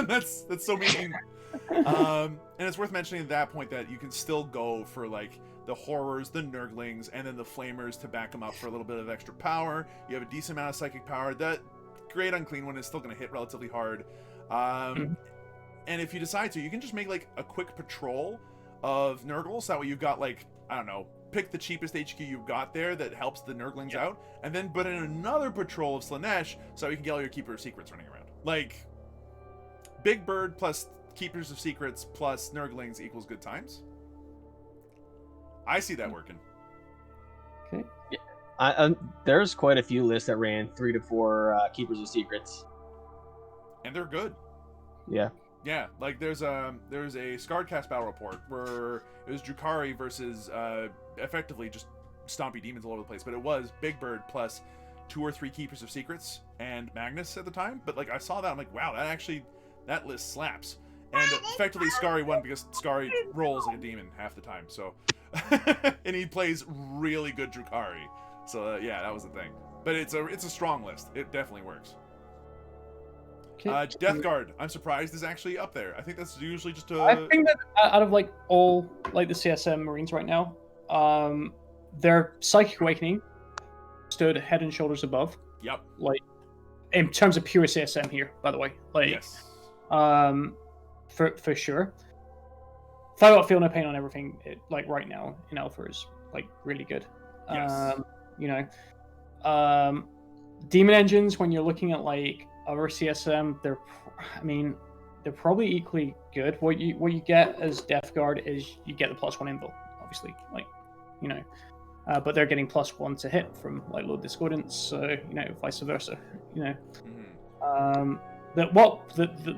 That's so mean. And it's worth mentioning at that point that you can still go for like the horrors, the Nurglings, and then the flamers to back them up for a little bit of extra power. You have a decent amount of psychic power. That Great Unclean one is still going to hit relatively hard. And if you decide to, you can just make like a quick patrol of Nurgles. That way you've got like, I don't know, pick the cheapest HQ you've got there that helps the Nurglings out, and then put in another patrol of Slanesh so you can get all your Keeper of Secrets running around. Like, Big Bird plus Keepers of Secrets plus Nurglings equals good times. I see that working. Okay. Yeah. There's quite a few lists that ran 3 to 4 Keepers of Secrets. And they're good. Yeah. Yeah, like there's a Scarred Cast battle report where it was Drukhari versus effectively just stompy demons all over the place, but it was Big Bird plus 2 or 3 Keepers of Secrets and Magnus at the time. But like I saw that, I'm like, wow, that list slaps. And effectively Skari won because Skari rolls like a demon half the time. So, and he plays really good Drukhari. So yeah, that was the thing. But it's a strong list. It definitely works. Death Guard, I'm surprised is actually up there. I think that's usually just I think that out of like all like the CSM Marines right now, their Psychic Awakening stood head and shoulders above. Yep. Like in terms of pure CSM here, by the way. Like yes. For sure. 5-up Feel No Pain on everything. Like right now in Alpha is like really good. Yes. Demon Engines, when you're looking at like other CSM, they're probably equally good. What you get as Death Guard is you get the +1 invul, obviously, but they're getting +1 to hit from like Lord Discordance, so vice versa. The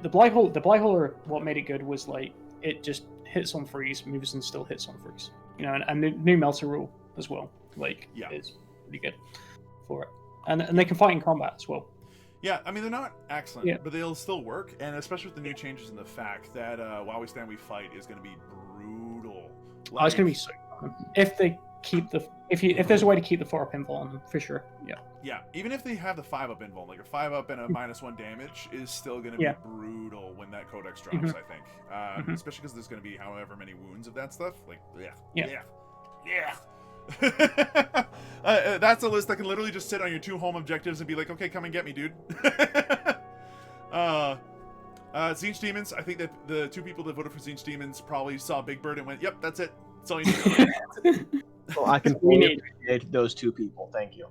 Blyhole, what made it good was like it just hits on freeze, moves and still hits on freeze. And new Melter rule as well. like Yeah. is pretty good for it, and they can fight in combat as well. Yeah, I mean, they're not excellent, Yeah. but they'll still work, and especially with the new changes in the fact that While We Stand We Fight is going to be brutal. Oh, it's gonna be so fun. If they keep if there's a way to keep the 4-up invul on them, for sure. Yeah. Yeah, even if they have the 5-up invul, like a 5-up and a -1 damage is still going to Yeah. be brutal when that codex drops, I think. Mhm. Especially because there's going to be however many wounds of that stuff. Like, Yeah. That's a list that can literally just sit on your 2 home objectives and be like, okay, come and get me, dude. Zinch Demons, I think that the 2 people that voted for Zinch Demons probably saw Big Bird and went, yep, that's it. That's all you need. Well, I can We fully need- appreciate those 2 people. Thank you.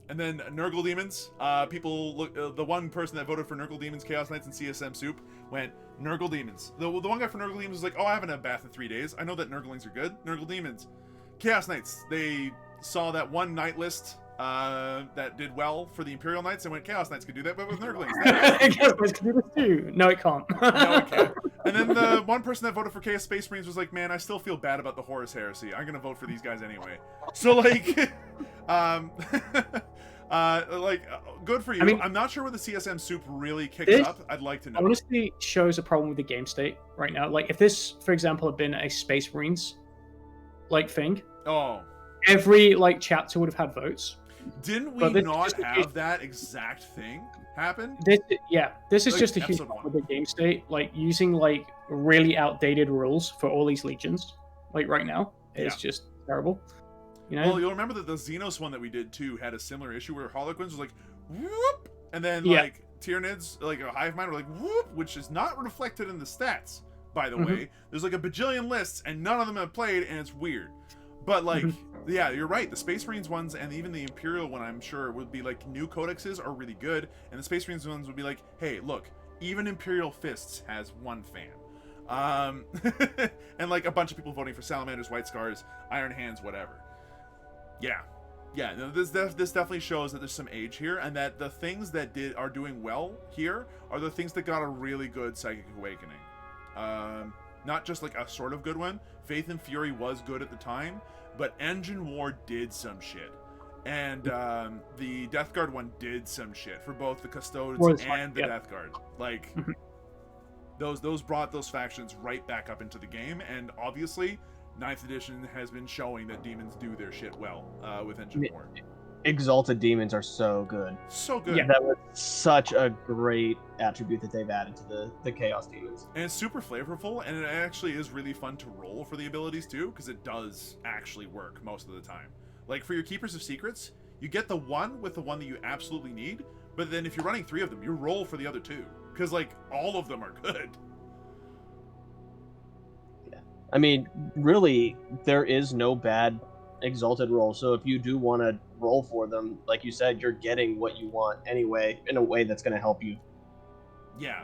And then Nurgle Demons, people look. The one person that voted for Nurgle Demons, Chaos Knights, and CSM Soup went Nurgle Demons. The one guy for Nurgle Demons was like, oh, I haven't had a bath in 3 days. I know that Nurglings are good. Nurgle Demons. Chaos Knights, they saw that one night list that did well for the Imperial Knights and went, Chaos Knights could do that, but with Nurglings. No, it can't. No, it can't. And then the one person that voted for Chaos Space Marines was like, man, I still feel bad about the Horus Heresy. I'm gonna vote for these guys anyway. So like, good for you. I mean, I'm not sure where the CSM Soup really kicks up. I'd like to know. Honestly, shows a problem with the game state right now. Like, if this, for example, had been a Space Marines like thing, Oh, every like chapter would have had votes. didn't we But this not is just- have that exact thing happen? This is Like, just a huge episode problem with the game state. Like using like really outdated rules for all these legions, like right now, is just terrible. You know? Well, you'll remember that the Xenos one that we did too had a similar issue where Harlequins was like, whoop, and then Yeah. like Tyranids, like a Hive Mind, were like, whoop, which is not reflected in the stats, by the Mhm. way. There's like a bajillion lists, and none of them have played, and it's weird. But like, yeah, you're right. The Space Marines ones and even the Imperial one, I'm sure, would be like new codexes are really good, and the Space Marines ones would be like, hey, look, even Imperial Fists has 1 fan. And like a bunch of people voting for Salamanders, White Scars, Iron Hands, whatever. Yeah, no, this definitely shows that there's some age here, and that the things that are doing well here are the things that got a really good Psychic Awakening. Not just like a sort of good one. Faith and Fury was good at the time, but Engine War did some shit. And the Death Guard one did some shit for both the Custodes and the Death Guard. Like, those brought those factions right back up into the game, and obviously 9th edition has been showing that demons do their shit well with Engine War. Exalted Demons are so good. So good. Yeah. That was such a great attribute that they've added to the Chaos Demons. And it's super flavorful, and it actually is really fun to roll for the abilities too, because it does actually work most of the time. Like for your Keepers of Secrets, you get the one with the one that you absolutely need, but then if you're running 3 of them, you roll for the other 2, because like all of them are good. I mean, really, there is no bad Exalted roll. So if you do want to roll for them, like you said, you're getting what you want anyway, in a way that's going to help you. Yeah.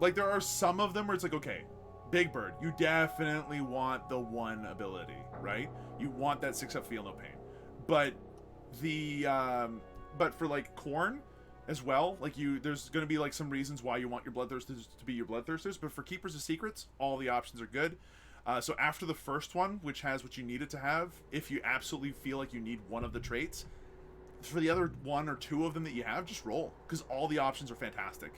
Like there are some of them where it's like, okay, Big Bird, you definitely want the 1 ability, right? You want that 6-up feel no pain. But but for like Corn as well, like there's going to be like some reasons why you want your Bloodthirsters to be your Bloodthirsters, but for Keepers of Secrets, all the options are good. So after the first one, which has what you need it to have, if you absolutely feel like you need one of the traits, for the other 1 or 2 of them that you have, just roll, because all the options are fantastic.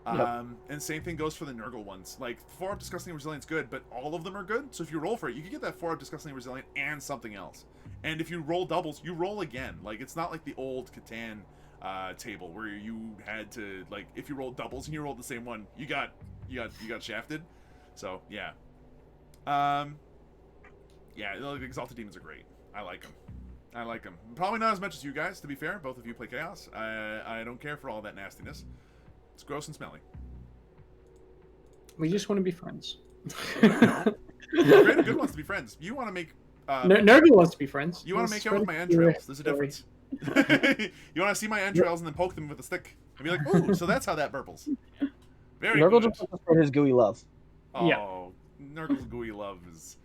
Yep. And same thing goes for the Nurgle ones. Like 4-up Disgustingly Resilient is good, but all of them are good. So if you roll for it, you can get that 4-up Disgustingly Resilient and something else. And if you roll doubles, you roll again. Like it's not like the old Catan table where you had to, like, if you rolled doubles and you rolled the same one, you got shafted. So yeah. Yeah, the Exalted Demons are great. I like them. Probably not as much as you guys, to be fair. Both of you play Chaos. I don't care for all that nastiness. It's gross and smelly. We just want to be friends. Creative Good wants to be friends. You want to make... Nobody wants to be friends. You want to Let's make out with my spread it. entrails. There's a difference. You want to see my entrails and then poke them with a stick. And be like, ooh, so that's how that burbles. Very Nurgle good. just wants to spread his gooey love. Oh, Yeah. Nurgle's gooey love is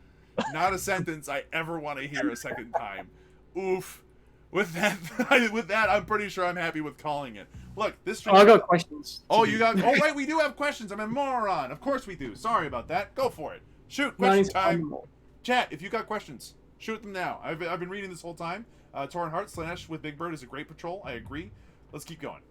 not a sentence I ever want to hear a second time. Oof. With that, I'm pretty sure I'm happy with calling it. Look, this stream... Oh, I got questions. Oh, you got... Oh, wait, we do have questions. I'm a moron. Of course we do. Sorry about that. Go for it. Shoot, question time. Chat, if you got questions, Shoot them now. I've been reading this whole time. Torrent Heart Slanesh with Big Bird is a great patrol. I agree. Let's keep going.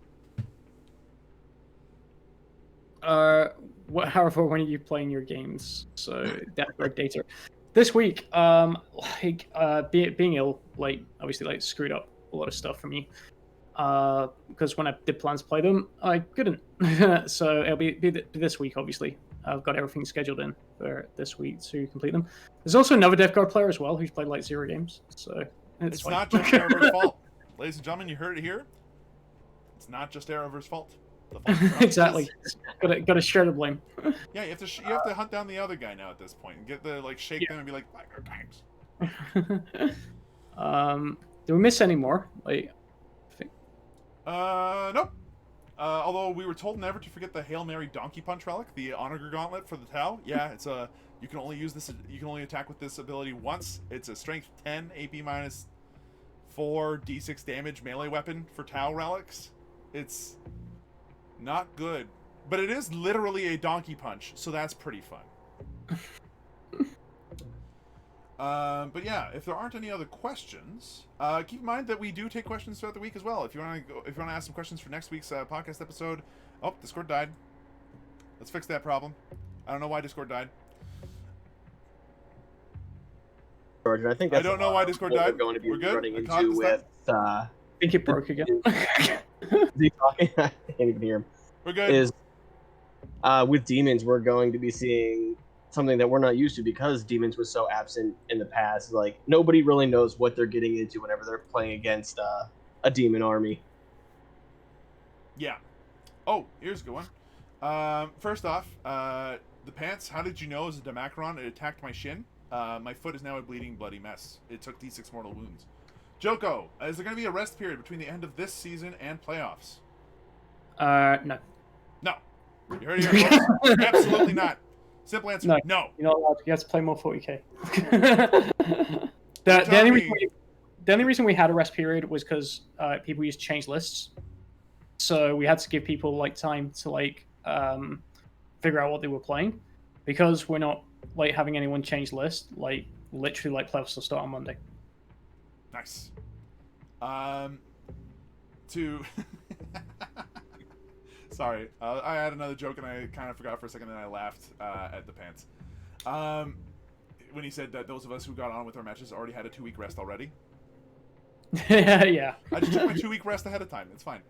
However, when are you playing your games? So Death Guard data. This week, being ill, like obviously like screwed up a lot of stuff for me. Because when I did plan to play them, I couldn't. So it'll be this week, obviously. I've got everything scheduled in for this week to complete them. There's also another Death Guard player as well who's played like 0 games. So it's not just Araver's fault. Ladies and gentlemen, you heard it here. It's not just Araver's fault. Exactly. Got to share the blame. Yeah, you have to hunt down the other guy now at this point and get the shake them and be like, Blackguard times. Do we miss any more? Like, nope. Although we were told never to forget the Hail Mary Donkey Punch relic, the Honor Gauntlet for the Tau. Yeah, it's you can only use this. You can only attack with this ability once. It's a Strength 10, AP -4, D6 damage melee weapon for Tau relics. It's not good, but it is literally a donkey punch, so that's pretty fun. But yeah, if there aren't any other questions, keep in mind that we do take questions throughout the week as well. If you want to ask some questions for next week's podcast episode. Oh, Discord died. Let's fix that problem. I don't know why Discord died. George, I think that's don't know why Discord died. We're going to be We're good? running into with. I think it broke again. Is he talking? I can't even hear him. We're good. Is with demons, we're going to be seeing something that we're not used to because demons was so absent in the past. Like nobody really knows what they're getting into whenever they're playing against a demon army. Yeah. Oh, here's a good one. First off, the pants. How did you know? Is a Demacron. It attacked my shin. My foot is now a bleeding, bloody mess. It took D6 mortal wounds. Joko, is there going to be a rest period between the end of this season and playoffs? No. No. You heard it here, folks. Absolutely not. Simple answer, no. You're not allowed. You have to play more 40k. The only reason we had a rest period was because people used to change lists. So we had to give people like time to like figure out what they were playing. Because we're not like having anyone change list, like literally like playoffs will start on Monday. Nice. Sorry, I had another joke and I kind of forgot for a second, and I laughed at the pants. When he said that those of us who got on with our matches already had a 2-week rest already. Yeah. I just took my 2-week rest ahead of time. It's fine.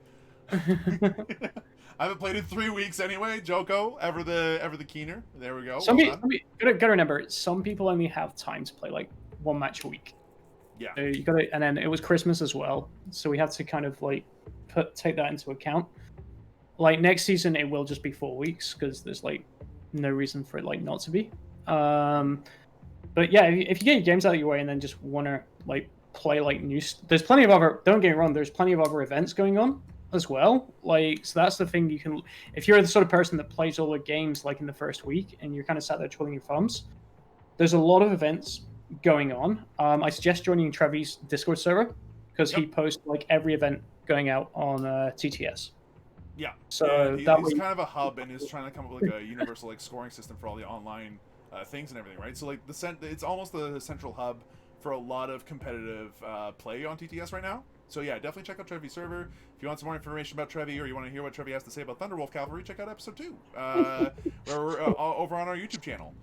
I haven't played in 3 weeks anyway. Joko, ever the keener. There we go. Gotta remember, some people only have time to play like 1 match a week. Yeah. You gotta, and then it was Christmas as well, so we had to kind of like take that into account. Like next season, it will just be 4 weeks because there's like no reason for it like not to be. But yeah, if you get your games out of your way and then just wanna like play like there's plenty of other. Don't get me wrong. There's plenty of other events going on as well. Like so that's the thing you can. If you're the sort of person that plays all the games like in the first week and you're kind of sat there twiddling your thumbs, there's a lot of events going on. I suggest joining Trevi's Discord server because he posts like every event going out on TTS. Yeah. So he's kind of a hub and is trying to come up with like a universal like scoring system for all the online things and everything, right? So like it's almost the central hub for a lot of competitive play on TTS right now. So yeah, definitely check out Trevi's server. If you want some more information about Trevi or you want to hear what Trevi has to say about Thunderwolf Cavalry, check out episode 2, where we're over on our YouTube channel.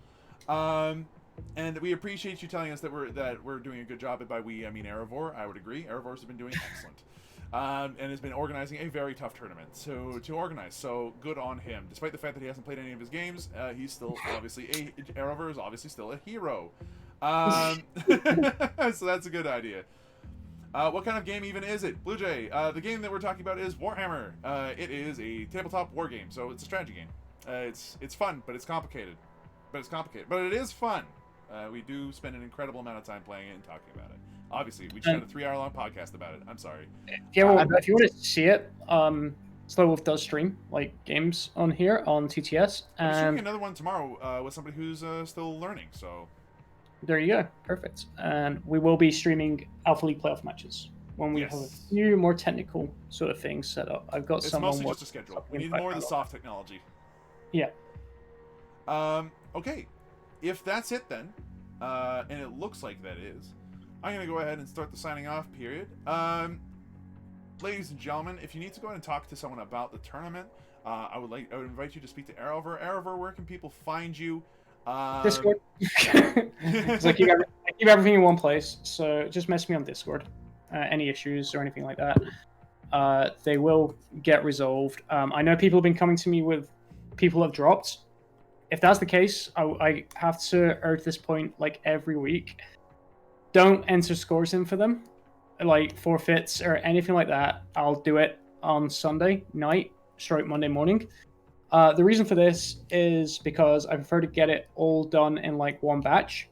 And we appreciate you telling us that we're doing a good job. And by we, I mean Eravor. I would agree. Eravor's been doing excellent. And has been organizing a very tough tournament to organize. So good on him. Despite the fact that he hasn't played any of his games, he's still obviously Eravor is obviously still a hero. So that's a good idea. What kind of game even is it? Blue Jay, the game that we're talking about is Warhammer. It is a tabletop war game, so it's a strategy game. It's fun, but it's complicated. But it is fun. We do spend an incredible amount of time playing it and talking about it. Obviously, we just had a 3-hour-long podcast about it. I'm sorry. Yeah, if you want to see it, Slow Wolf does stream like games on here on TTS. I'm streaming another one tomorrow with somebody who's still learning. So there you go, perfect. And we will be streaming Alpha League playoff matches when we have a few more technical sort of things set up. I've got some. It's mostly just a schedule. We need more of the soft technology. Yeah. Okay. If that's it then, and it looks like that is, I'm going to go ahead and start the signing off period. Ladies and gentlemen, if you need to go ahead and talk to someone about the tournament, I would invite you to speak to Arover. Arover, where can people find you? Discord. I keep everything in one place, so just message me on Discord. Any issues or anything like that, they will get resolved. I know people have been coming to me with people have dropped. If that's the case, I have to urge this point like every week. Don't enter scores in for them, like forfeits or anything like that. I'll do it on Sunday night, straight Monday morning. The reason for this is because I prefer to get it all done in like one batch.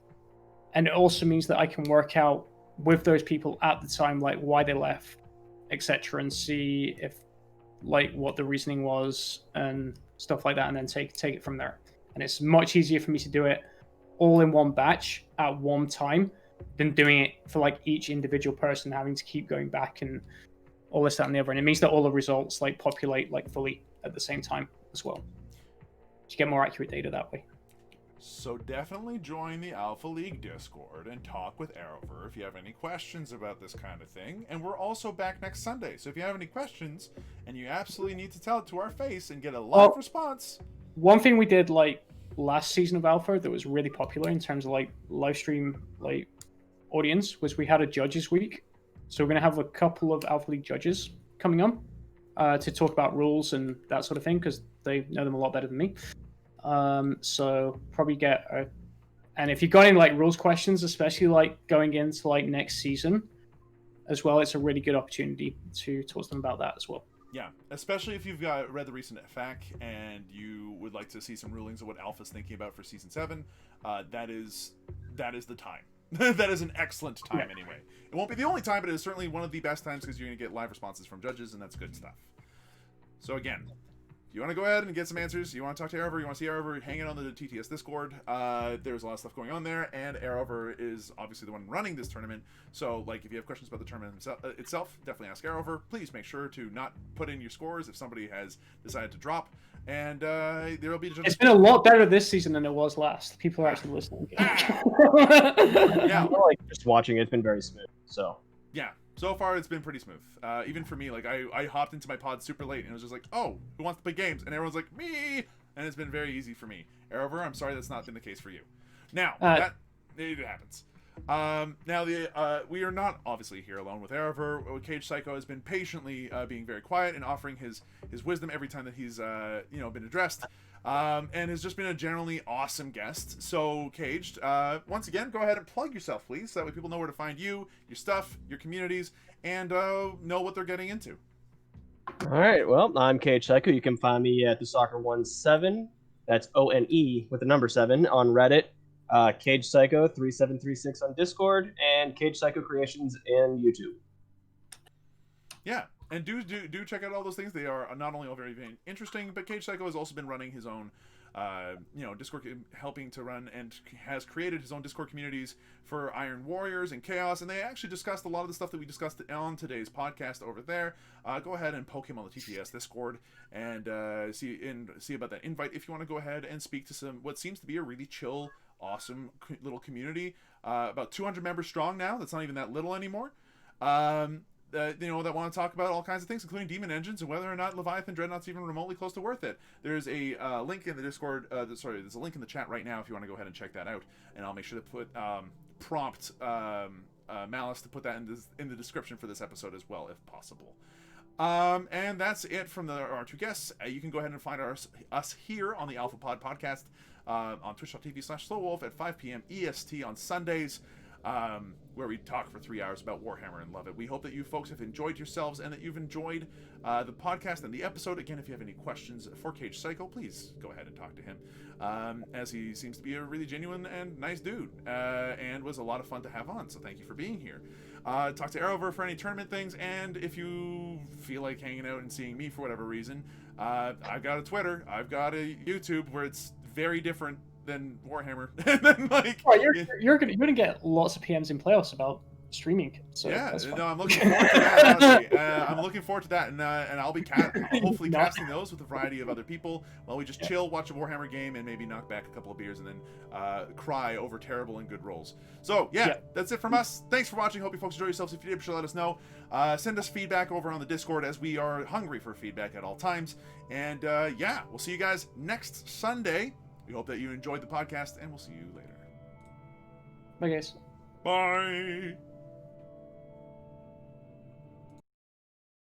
And it also means that I can work out with those people at the time, like why they left, etc., and see if like what the reasoning was and stuff like that, and then take it from there. And it's much easier for me to do it all in one batch at one time than doing it for like each individual person having to keep going back and all this, that, and the other. And it means that all the results like populate like fully at the same time as well. To get more accurate data that way. So definitely join the Alpha League Discord and talk with Arover if you have any questions about this kind of thing. And we're also back next Sunday. So if you have any questions and you absolutely need to tell it to our face and get a live response. One thing we did like last season of Alpha that was really popular in terms of like live stream like audience was we had a judges week. So we're going to have a couple of Alpha League judges coming on to talk about rules and that sort of thing because they know them a lot better than me. So probably get and if you've got any like rules questions, especially like going into like next season as well, it's a really good opportunity to talk to them about that as well. Yeah, especially if you've read the recent FAQ and you would like to see some rulings of what Alpha's thinking about for Season 7, that is the time. That is an excellent time anyway. It won't be the only time, but it is certainly one of the best times because you're going to get live responses from judges, and that's good stuff. So again, if you want to go ahead and get some answers, you want to talk to Arover, you want to see Arover, hang out on the TTS Discord. There's a lot of stuff going on there, and Arover is obviously the one running this tournament. So, like, if you have questions about the tournament itself, definitely ask Arover. Please make sure to not put in your scores if somebody has decided to drop. And there will be. It's been a lot better this season than it was last. People are actually listening. Yeah. I feel like just watching it's been very smooth. So yeah, so far it's been pretty smooth. Even for me, like I hopped into my pod super late and it was just like, oh, who wants to play games? And everyone's like, me. And it's been very easy for me. Arover, I'm sorry that's not been the case for you. Now it happens. Now we are not obviously here alone with Arover. CagedPsycho has been patiently being very quiet and offering his wisdom every time that he's been addressed, and has just been a generally awesome guest. So Caged, once again, go ahead and plug yourself, please, so that way people know where to find you, your stuff, your communities, and know what they're getting into. all right, well, I'm CagedPsycho. You can find me at the Soccer17. That's ONE with the number 7 on Reddit. CagedPsycho 3736 on Discord, and CagedPsycho Creations in YouTube. Yeah, and do check out all those things. They are not only all very, very interesting, but CagedPsycho has also been running his own Discord, helping to run, and has created his own Discord communities for Iron Warriors and Chaos, and they actually discussed a lot of the stuff that we discussed on today's podcast over there. Go ahead and poke him on the TTS Discord and see about that invite if you want to go ahead and speak to what seems to be a really chill, awesome little community, about 200 members strong now. That's not even that little anymore. That want to talk about all kinds of things, including demon engines and whether or not Leviathan Dreadnought's even remotely close to worth it. There's a link in the Discord. There's a link in the chat right now if you want to go ahead and check that out. And I'll make sure to put prompt Malice to put that in the description for this episode as well, if possible. And that's it from our two guests. You can go ahead and find us here on the Alpha Pod podcast on twitch.tv/slowwolf at 5 p.m. EST on Sundays, where we talk for 3 hours about Warhammer and love it. We hope that you folks have enjoyed yourselves and that you've enjoyed the podcast and the episode. Again, if you have any questions for CagedPsycho, please go ahead and talk to him, as he seems to be a really genuine and nice dude, and was a lot of fun to have on, so thank you for being here. Talk to Arover for any tournament things, and if you feel like hanging out and seeing me for whatever reason, I've got a Twitter, I've got a YouTube where it's very different than Warhammer. And then, like, you're gonna get lots of PMs in playoffs about streaming. So Yeah, that's fun. no, I'm looking forward to that. Honestly. I'm looking forward to that, and I'll be hopefully No. casting those with a variety of other people while we just chill, watch a Warhammer game, and maybe knock back a couple of beers, and then cry over terrible and good rolls. So yeah, that's it from us. Thanks for watching. Hope you folks enjoy yourselves. If you did, be sure to let us know. Send us feedback over on the Discord, as we are hungry for feedback at all times. And yeah, we'll see you guys next Sunday. We hope that you enjoyed the podcast, and we'll see you later. Bye, guys. Bye.